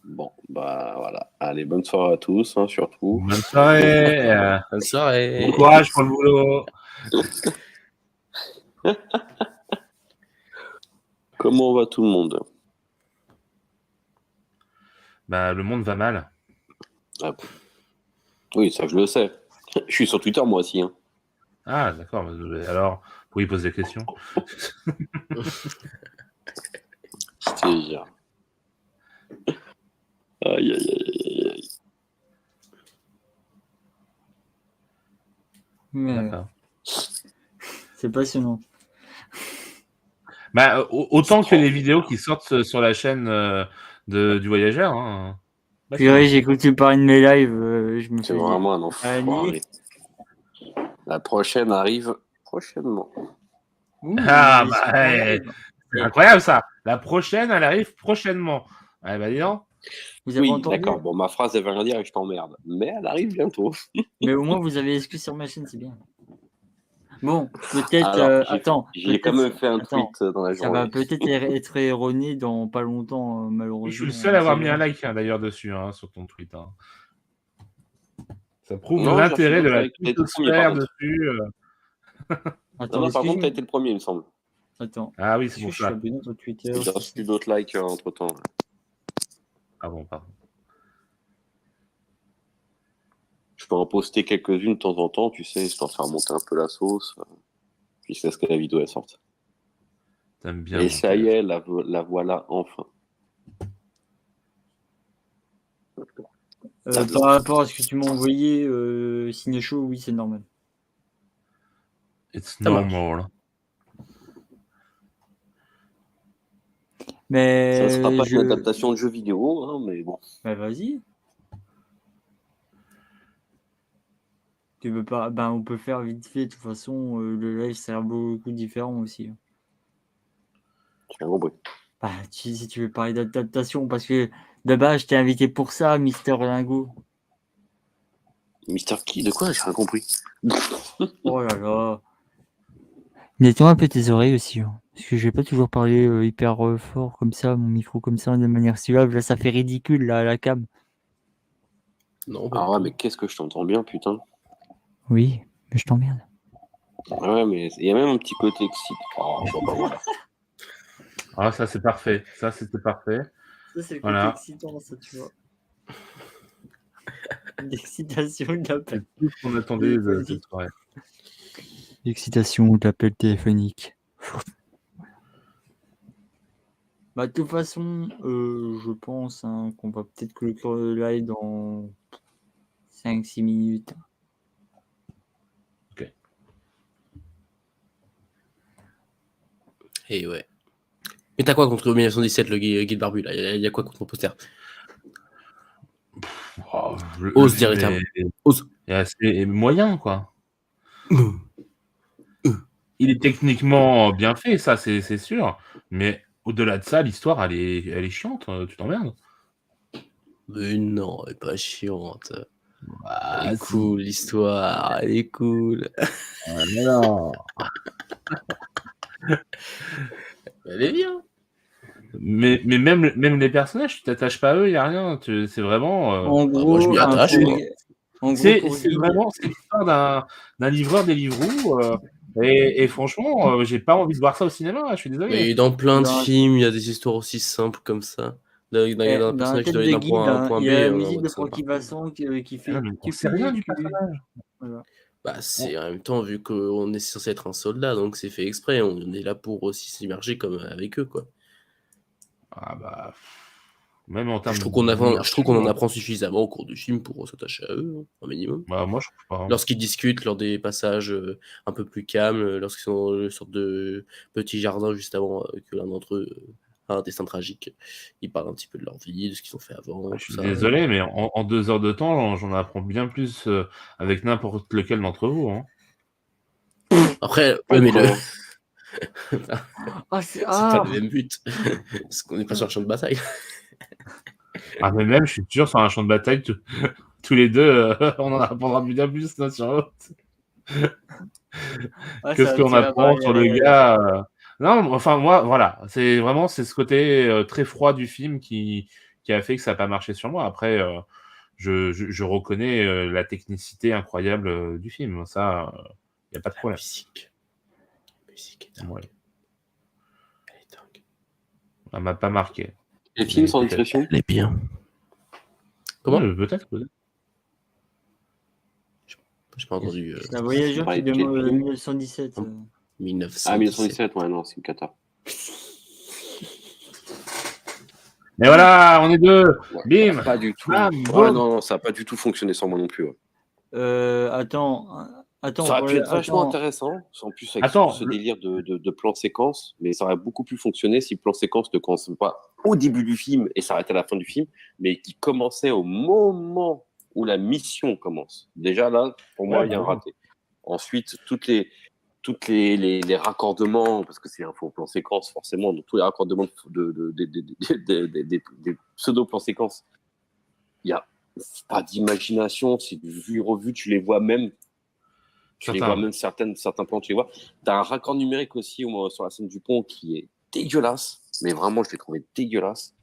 Bon, bah voilà. Allez, bonne soirée à tous, hein, surtout.
Bonne soirée.
Bonne soirée.
Bon courage pour le boulot.
Comment va tout le monde?
Bah, le monde va mal.
Ah, oui, ça je le sais. Je suis sur Twitter moi aussi. Hein.
Ah, d'accord. Alors, pour y poser des questions.
C'était hier. Aïe, aïe, aïe, aïe.
Mais
D'accord.
c'est passionnant.
Bah, autant que les vidéos qui sortent sur la chaîne du voyageur. Hein. Bah,
Puis ouais, j'ai cru que tu parlais de mes lives. Je me
C'est
fais
vraiment un enfoiré. La prochaine arrive prochainement.
Ah, bah, c'est incroyable ça. La prochaine, elle arrive prochainement. Ah, bah, dis donc.
Vous avez
Oui,
entendu?
d'accord. Bon, ma phrase, elle veut rien dire et je t'emmerde. Mais elle arrive bientôt.
Mais au moins, vous avez exclu sur ma chaîne, c'est bien. Bon, peut-être.
Alors,
Attends.
J'ai quand même fait un tweet dans la
Ça va
journée.
peut-être être erroné dans pas longtemps, malheureusement.
Je suis le seul à avoir mis un like d'ailleurs dessus, sur ton tweet. Hein. Ça prouve
Non,
l'intérêt
j'ai
de la
reçu d'autres likes.
twittosphère dessus.
Attends,
Non, par contre, t'as été le premier, il me semble.
Attends.
Ah oui, c'est
Est-ce que
pour
je suis
ça.
abonné sur Twitter?
J'ai reçu d'autres likes entre-temps.
Ah bon, pardon.
Je peux en poster quelques-unes de temps en temps, tu sais, histoire de faire monter un peu la sauce. Puis c'est ce que la vidéo elle sorte.
T'aimes bien.
Et ça y est, la voilà enfin.
Par rapport à ce que tu m'as envoyé, Ciné Show, oui, c'est normal.
It's
Ça marche.
normal.
Mais
Ça ne sera pas une adaptation de jeu vidéo, hein, mais bon.
Bah vas-y. Tu veux pas? Ben on peut faire vite fait. De toute façon, le live sera beaucoup différent aussi.
J'ai bien compris.
Bah si tu veux parler d'adaptation, parce que d'abord je t'ai invité pour ça, Mister Lingo.
Mister qui? De quoi? J'ai rien compris.
Oh là là. Mets-toi un peu tes oreilles aussi, hein, parce que je vais pas toujours parler hyper fort comme ça, mon micro comme ça, de manière suave. Là, ça fait ridicule là à la cam.
Non,
Ah ouais, mais qu'est-ce que je t'entends bien, putain.
Oui, mais je t'emmerde.
Ouais, mais il y a même un petit côté excitant. Oh, bah, voilà.
Ah, ça c'est parfait. Ça c'était parfait.
Ça, c'est le côté
Voilà.
excitant, ça, tu vois. L'excitation de l'appel.
C'est tout ce qu'on attendait de cette soirée.
L'excitation de l'appel téléphonique. Bah, de toute façon, je pense qu'on va peut-être clôturer le live dans 5-6 minutes.
Ok.
Et ouais. Mais t'as quoi contre 1917, le guide barbu là? Il y a quoi contre ton poster?
Oh,
Ose dire les termes. Ose.
est assez moyen, quoi. Il est techniquement bien fait, ça, c'est sûr. Mais au-delà de ça, l'histoire, elle est chiante. Tu t'emmerdes.
Mais non, elle est pas chiante.
Ah,
Elle est cool, l'histoire. Elle est cool.
non.
Elle est bien.
Mais même les personnages, tu t'attaches pas à eux, il n'y a rien. C'est vraiment.
En gros,
moi, je m'y attache, moi.
C'est vraiment c'est l'histoire d'un livreur Deliveroo. Et franchement, j'ai pas envie de voir ça au cinéma, je suis désolé.
Mais dans plein de
Non.
films, il y a des histoires aussi simples comme ça. d'un
Dans la
personnage qui
tête
doit aller
de
d'un
Guy,
point A à un point B.
il y a la
en
musique
mode
de
ça
Francky
part.
Vincent qui
Ah
fait
non, mais on
tu
sait
peux
rien du
basculer.
personnage.
Voilà.
Bah, c'est en même temps, vu qu'on est censé être un soldat, donc c'est fait exprès. On est là pour aussi s'immerger comme avec eux, quoi.
Ah bah, même en
Je
termes
trouve qu'on en
d'immersion,
apprend suffisamment au cours du film pour s'attacher à eux, hein, un minimum.
bah, moi je trouve pas.
Lorsqu'ils discutent, lors des passages un peu plus calmes, lorsqu'ils sont dans une sorte de petit jardin juste avant que l'un d'entre eux a un destin tragique, ils parlent un petit peu de leur vie, de ce qu'ils ont fait avant,
Je
tout
suis
ça.
désolé, mais en 2 heures de temps, j'en apprends bien plus avec n'importe lequel d'entre vous. Hein.
Après, ouais, mais
Incroyable.
c'est pas le même but, parce qu'on n'est pas sur le champ de bataille.
Ah, mais même, je suis sûr, sur un champ de bataille, tous les deux, on en apprendra bien plus l'un sur l'autre que
Ça
ce
va me
qu'on
tirer par
apprend
les
sur le
oreilles.
gars. Non, enfin, moi, voilà. C'est ce côté très froid du film qui a fait que ça n'a pas marché sur moi. Après, je reconnais la technicité incroyable du film. Ça, il n'y a pas de
La
problème.
musique. La musique est dingue.
Ouais.
Elle est dingue.
Ça m'a pas marqué.
Les films sans
peut-être.
discrétion.
Elle est bien. Comment?
Peut-être.
J'ai pas entendu.
C'est un voyageur
Ouais,
qui
quel
demande
film
1917.
1917.
Ah, 1917, ouais, non, c'est une cata.
Mais voilà, on est deux.
Ouais,
Bim.
pas du tout.
Bam,
Ouais,
boum.
non, ça n'a pas du tout fonctionné sans moi non plus. Ouais.
Attends,
Ça aurait pu être vachement
attends.
intéressant, en plus avec
Attends,
ce délire de plan séquence, mais ça aurait beaucoup plus fonctionné si le plan séquence ne commençait pas au début du film et s'arrêtait à la fin du film, mais qui commençait au moment où la mission commence. Déjà là, pour moi,
Ouais,
il y a un
bah oui.
raté. Ensuite, les raccordements, parce que c'est un faux plan séquence forcément, donc tous les raccordements des pseudo-plans séquences, il n'y a pas d'imagination, c'est du vu-revu, tu les vois même. Tu les vois même certains plans, tu les vois. Tu as un raccord numérique aussi sur la scène du pont qui est dégueulasse, mais vraiment, je l'ai trouvé dégueulasse.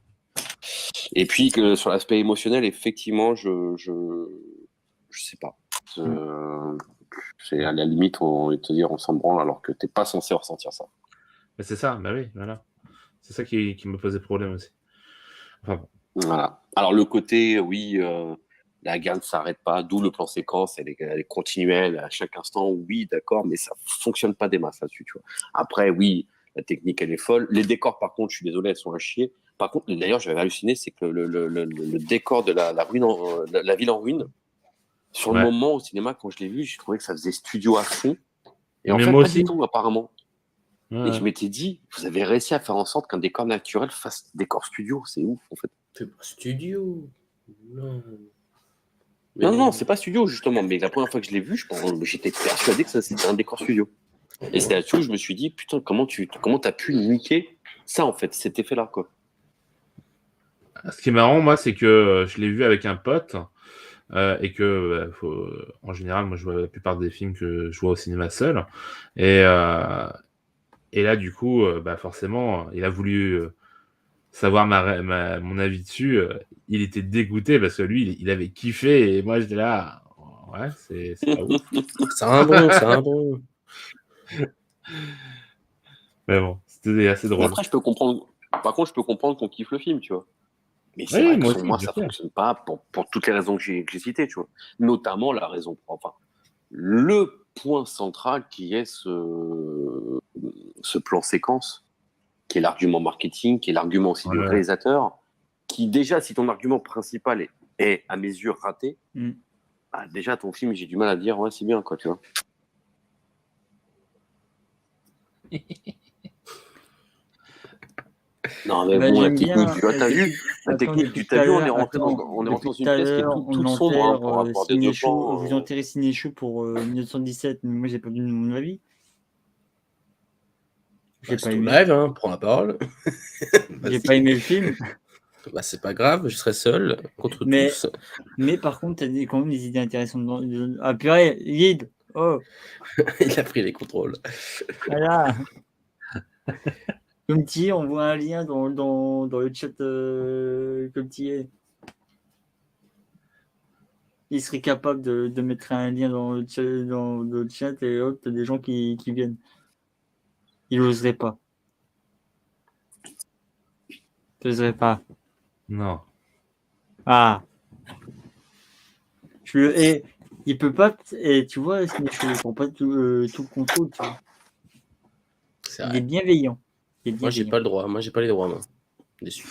Et puis que sur l'aspect émotionnel, effectivement, je sais pas. C'est à la limite, on va te dire, on s'en branle alors que t'es pas censé ressentir ça.
Mais c'est ça, bah oui, voilà. C'est ça qui me posait problème aussi. Enfin bon.
Voilà. Alors le côté, oui, la guerre ne s'arrête pas, d'où le plan séquence, elle est continuelle à chaque instant, oui, d'accord, mais ça fonctionne pas des masses là-dessus, tu vois. Après, oui, la technique, elle est folle. Les décors, par contre, je suis désolé, elles sont à chier. Par contre, d'ailleurs, j'avais halluciné, c'est que le décor de la ville en ruine, sur le moment au cinéma, quand je l'ai vu, j'ai trouvé que ça faisait studio à fond. Et en
Mais
fait,
moi
pas
aussi.
du tout, apparemment.
Ouais.
Et je m'étais dit, vous avez réussi à faire en sorte qu'un décor naturel fasse décor studio, c'est ouf, en fait.
C'est pas studio. Non.
Non, c'est pas studio, justement. Mais la première fois que je l'ai vu, j'étais persuadé que ça, c'était un décor studio. Et c'est là-dessus où je me suis dit, putain, comment t'as pu niquer ça, en fait, cet effet-là, quoi.
Ce qui est marrant, moi, c'est que je l'ai vu avec un pote et que, en général, moi, je vois la plupart des films que je vois au cinéma seul. Et là, du coup, forcément, il a voulu savoir mon avis dessus. Il était dégoûté parce que lui, il avait kiffé et moi, j'étais là, ouais, c'est pas ouf.
C'est un bon.
Mais bon, c'était assez drôle.
Après, je peux comprendre. Par contre, je peux comprendre qu'on kiffe le film, tu vois. Mais c'est
Oui,
vrai que
moi
pour
aussi,
moi,
bien
ça
sûr.
fonctionne pas pour toutes les raisons que j'ai citées, tu vois. Notamment la raison, enfin, le point central qui est ce plan séquence, qui est l'argument marketing, qui est l'argument aussi du
Ouais.
réalisateur, qui déjà, si ton argument principal est à mes yeux raté, bah, déjà ton film, j'ai du mal à dire, ouais, c'est bien, quoi, tu vois. Non, mais bon, la technique, tu vois, t'as vu, la technique du t'as vu, on est rentré dans une pièce qui est toute sombre hein, pour avoir des deux plans.
Vous enterrez Cinéchou pour 1917, mais moi j'ai pas vu mon avis. J'ai pas aimé.
Live, hein, prends la parole.
J'ai pas aimé le film.
Bah, c'est pas grave, je serai seul contre tous.
Mais par contre, t'as quand même des idées intéressantes. Ah purée, guide. Oh.
Il a pris les contrôles.
Voilà. Comme tu es, on voit un lien dans le chat comme tu es. Il serait capable de mettre un lien dans le chat et hop, t'as des gens qui viennent. Il n'oserait pas. Il n'oserait pas.
Non.
Ah. Et il peut pas. Et tu vois, Snecho, il prend pas tout le contrôle. Tu vois.
C'est
Il est
vrai.
bienveillant. Il est
Moi, j'ai
bienveillant.
pas le droit. Moi, j'ai pas les droits, moi. Déçu.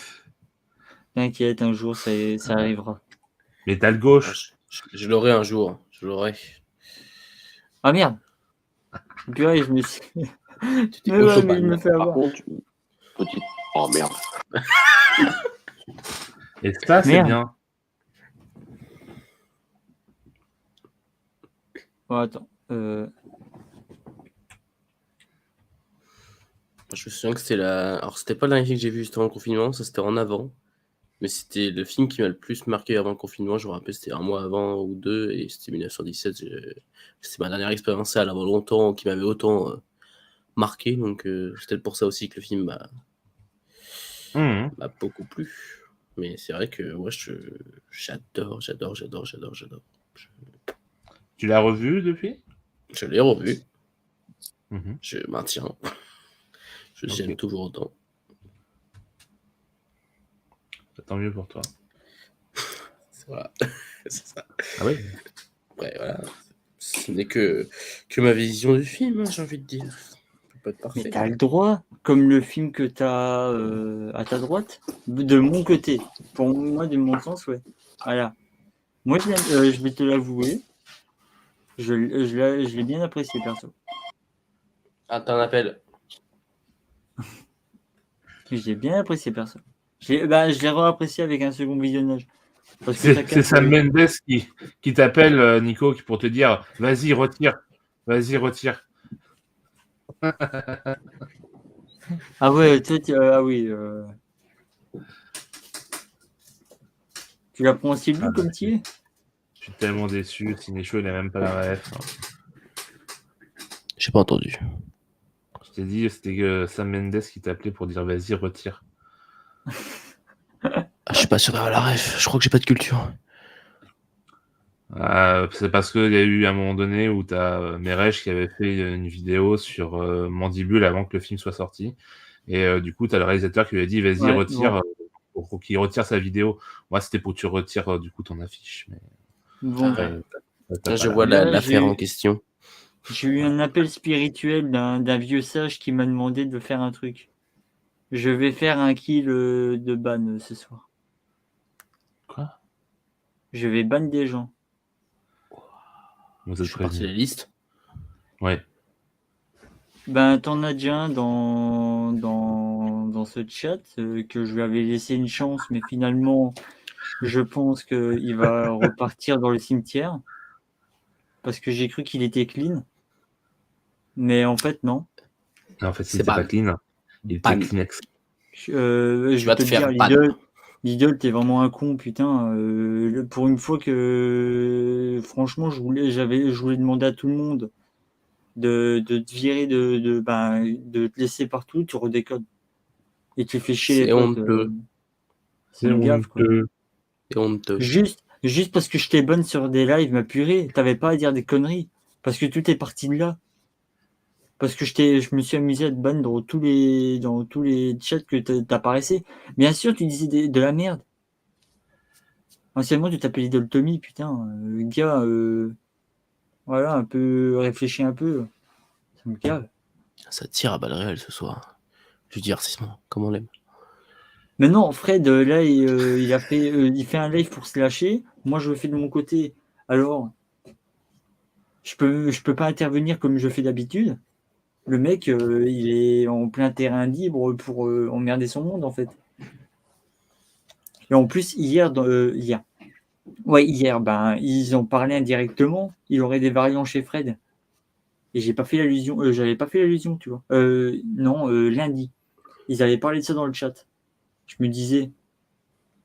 T'inquiète, un jour, ça arrivera.
Mais t'as le
Ah,
gauche.
je l'aurai un jour. Je l'aurai.
Ah merde. Purée, je me suis.
Tu t'es
Mais ouais, mais je me
Oshoban.
fais
Par
avoir.
contre, petite. Oh merde.
Et ça, c'est
Merde.
bien.
Oh, attends.
Je me souviens que c'était Alors, c'était pas le dernier film que j'ai vu juste avant le confinement, ça c'était en avant. Mais c'était le film qui m'a le plus marqué avant le confinement. Je me rappelle, c'était un mois avant ou deux, et c'était 1917. C'était ma dernière expérience sale avant longtemps, qui m'avait autant marqué. Donc, c'était pour ça aussi que le film
Mhm.
m'a beaucoup plu. Mais c'est vrai que moi, j'adore.
Tu l'as revu depuis?
Je l'ai revu,
Mhm.
je maintiens. J'aime
Ok.
toujours autant.
Tant mieux pour toi.
Voilà. C'est ça.
Ah oui.
Après, voilà. Ce n'est que ma vision du film, hein, j'ai envie de dire. Ça peut pas être
Mais
parfait.
t'as le droit, comme le film que t'as à ta droite, de mon côté. Pour moi, de mon sens, ouais. Voilà. Moi, je vais te l'avouer, je l'ai bien apprécié, perso.
Ah, t'as un appel.
J'ai bien apprécié, perso. Je l'ai réapprécié avec un second visionnage. Parce que ça
C'est
capte.
Sam Mendes qui t'appelle, Nico, pour te dire vas-y, retire. Vas-y, retire.
Ah ouais, toi, ah oui. Tu la prends aussi
Ah
lu
bah,
comme tu es?
je suis tellement déçu. Cinécho, il a même pas la ref.
J'ai pas entendu.
Je t'ai dit, c'était Sam Mendes qui t'appelait pour dire vas-y, retire.
Ah, je suis pas sûr d'avoir la ref. Je crois que j'ai pas de culture.
C'est parce qu'il y a eu un moment donné où t'as Merej qui avait fait une vidéo sur Mandibule avant que le film soit sorti. Et du coup, t'as le réalisateur qui lui a dit vas-y,
Ouais,
retire,
bon.
pour qu'il retire sa vidéo. Moi, c'était pour que tu retires du coup ton affiche. Mais
Bon.
Ah,
t'as
je
pas
vois
Là,
l'affaire en question.
j'ai eu un appel spirituel d'un vieux sage qui m'a demandé de faire un truc. Je vais faire un kill de ban ce soir.
Quoi?
Je vais ban des gens.
Vous
Je
êtes
suis parti de la
prévenu.
liste.
Ouais.
Ben, t'en as déjà un dans ce chat que je lui avais laissé une chance, mais finalement, je pense qu'il va repartir dans le cimetière parce que j'ai cru qu'il était clean, mais en fait, non.
Et en fait, il
C'est
était pas
ban.
clean. Il était
Ban.
Kleenex.
Je
Tu
vais
vas
te
te
le dire,
faire ban.
Lidl, t'es vraiment un con, putain. Pour une fois que, franchement, je voulais demander à tout le monde de te virer, de te laisser partout, tu redécodes. Et tu fais chier les
C'est
potes.
honteux.
Ça me gave, quoi.
C'est honteux.
Juste parce que j'étais bonne sur des lives, ma purée, t'avais pas à dire des conneries. Parce que tout est parti de là. Parce que je me suis amusé à te ban dans tous les chats que t'apparaissais. Bien sûr, tu disais de la merde. Anciennement, tu t'appelais Lidl Tommy, putain. Gars, voilà, un peu, réfléchis un peu. Ça me gave.
Ça tire à balles réelles ce soir. Du divertissement, comme on l'aime.
Mais non, Fred, là, il fait un live pour se lâcher. Moi, je le fais de mon côté. Alors, je peux pas intervenir comme je fais d'habitude. Le mec, il est en plein terrain libre pour emmerder son monde, en fait. Et en plus, hier, ben, ils en parlaient indirectement. Il aurait des variants chez Fred. Et j'ai pas fait l'allusion, j'avais pas fait l'allusion, tu vois. Non, lundi. Ils avaient parlé de ça dans le chat. Je me disais,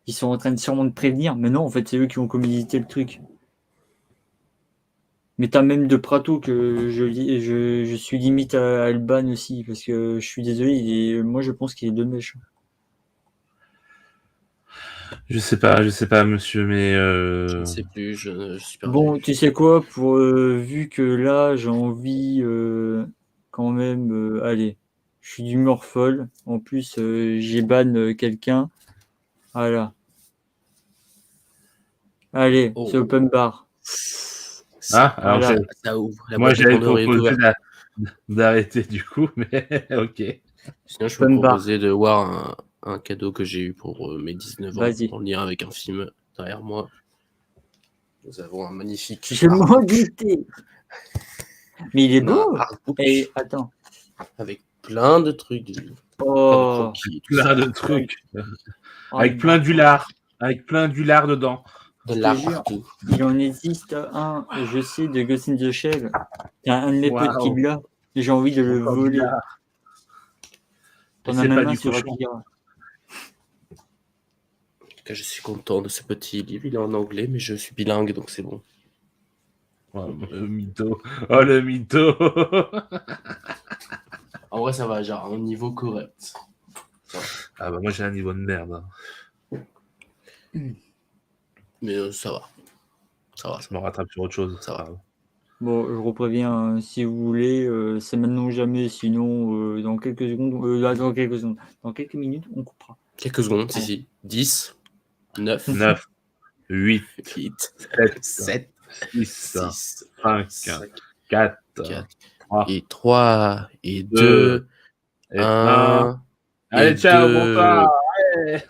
ils sont en train de sûrement de prévenir, mais non, en fait, c'est eux qui ont communiqué le truc. Mais t'as même de Prato que je suis limite à le ban aussi, parce que je suis désolé, moi je pense qu'il est de mèche.
Je sais pas, monsieur, mais
Je ne sais plus, je suis perdu.
Bon, tu sais quoi, vu que là j'ai envie quand même, allez, je suis d'humeur folle. En plus, j'ai ban quelqu'un. Voilà. Allez,
Oh.
c'est open bar.
Ah, alors
Voilà.
Ça ouvre. La
moi,
boîte de
j'avais
Pandore est
proposé
ouverte.
d'arrêter du coup, mais ok.
Sinon, je peux
Open bar.
proposer de voir un cadeau que j'ai eu pour mes 19 ans,
Vas-y.
en lien avec un film derrière moi. Nous avons un magnifique
Je m'en
artbook.
doutais. Mais il est
On a un
beau.
artbook
Et attends.
avec plein de trucs, plein de
Oh.
croquis, tout ça.
Plein de trucs.
Oh,
Avec
le
plein
bâtard.
d'ulard. Avec plein d'ulard dedans.
De
Je
l'art
te jure.
partout.
Il en existe un, je sais, de Ghost in the Shell. Il y a un de mes potes qui
Waouh.
l'a. Et j'ai envie de le
Encore
voler.
d'ulard.
T'en
Et
as
c'est
même
pas
un
du
sur
cochon.
Akira.
En tout cas, je suis content de ce petit livre. Il est en anglais, mais je suis bilingue, donc c'est bon.
Oh, le mytho. Oh, le mytho.
En vrai, ça va, genre, un niveau correct.
Ah bah moi j'ai un niveau de merde.
Mais ça va. Ça va, ça
Je me rattrape sur autre chose.
Ça va.
Bon, je repréviens, si vous voulez, c'est maintenant ou jamais, sinon dans quelques secondes, là, dans quelques secondes, dans quelques minutes, on coupera.
Quelques secondes,
Ouais.
si. 10, 9,
9, 8,
8,
7,
7,
6,
6,
5,
5,
4,
4,
3,
et 3, et 2,
Deux, et 1.
1,
Allez,
et
ciao,
2.
bonsoir. Ouais.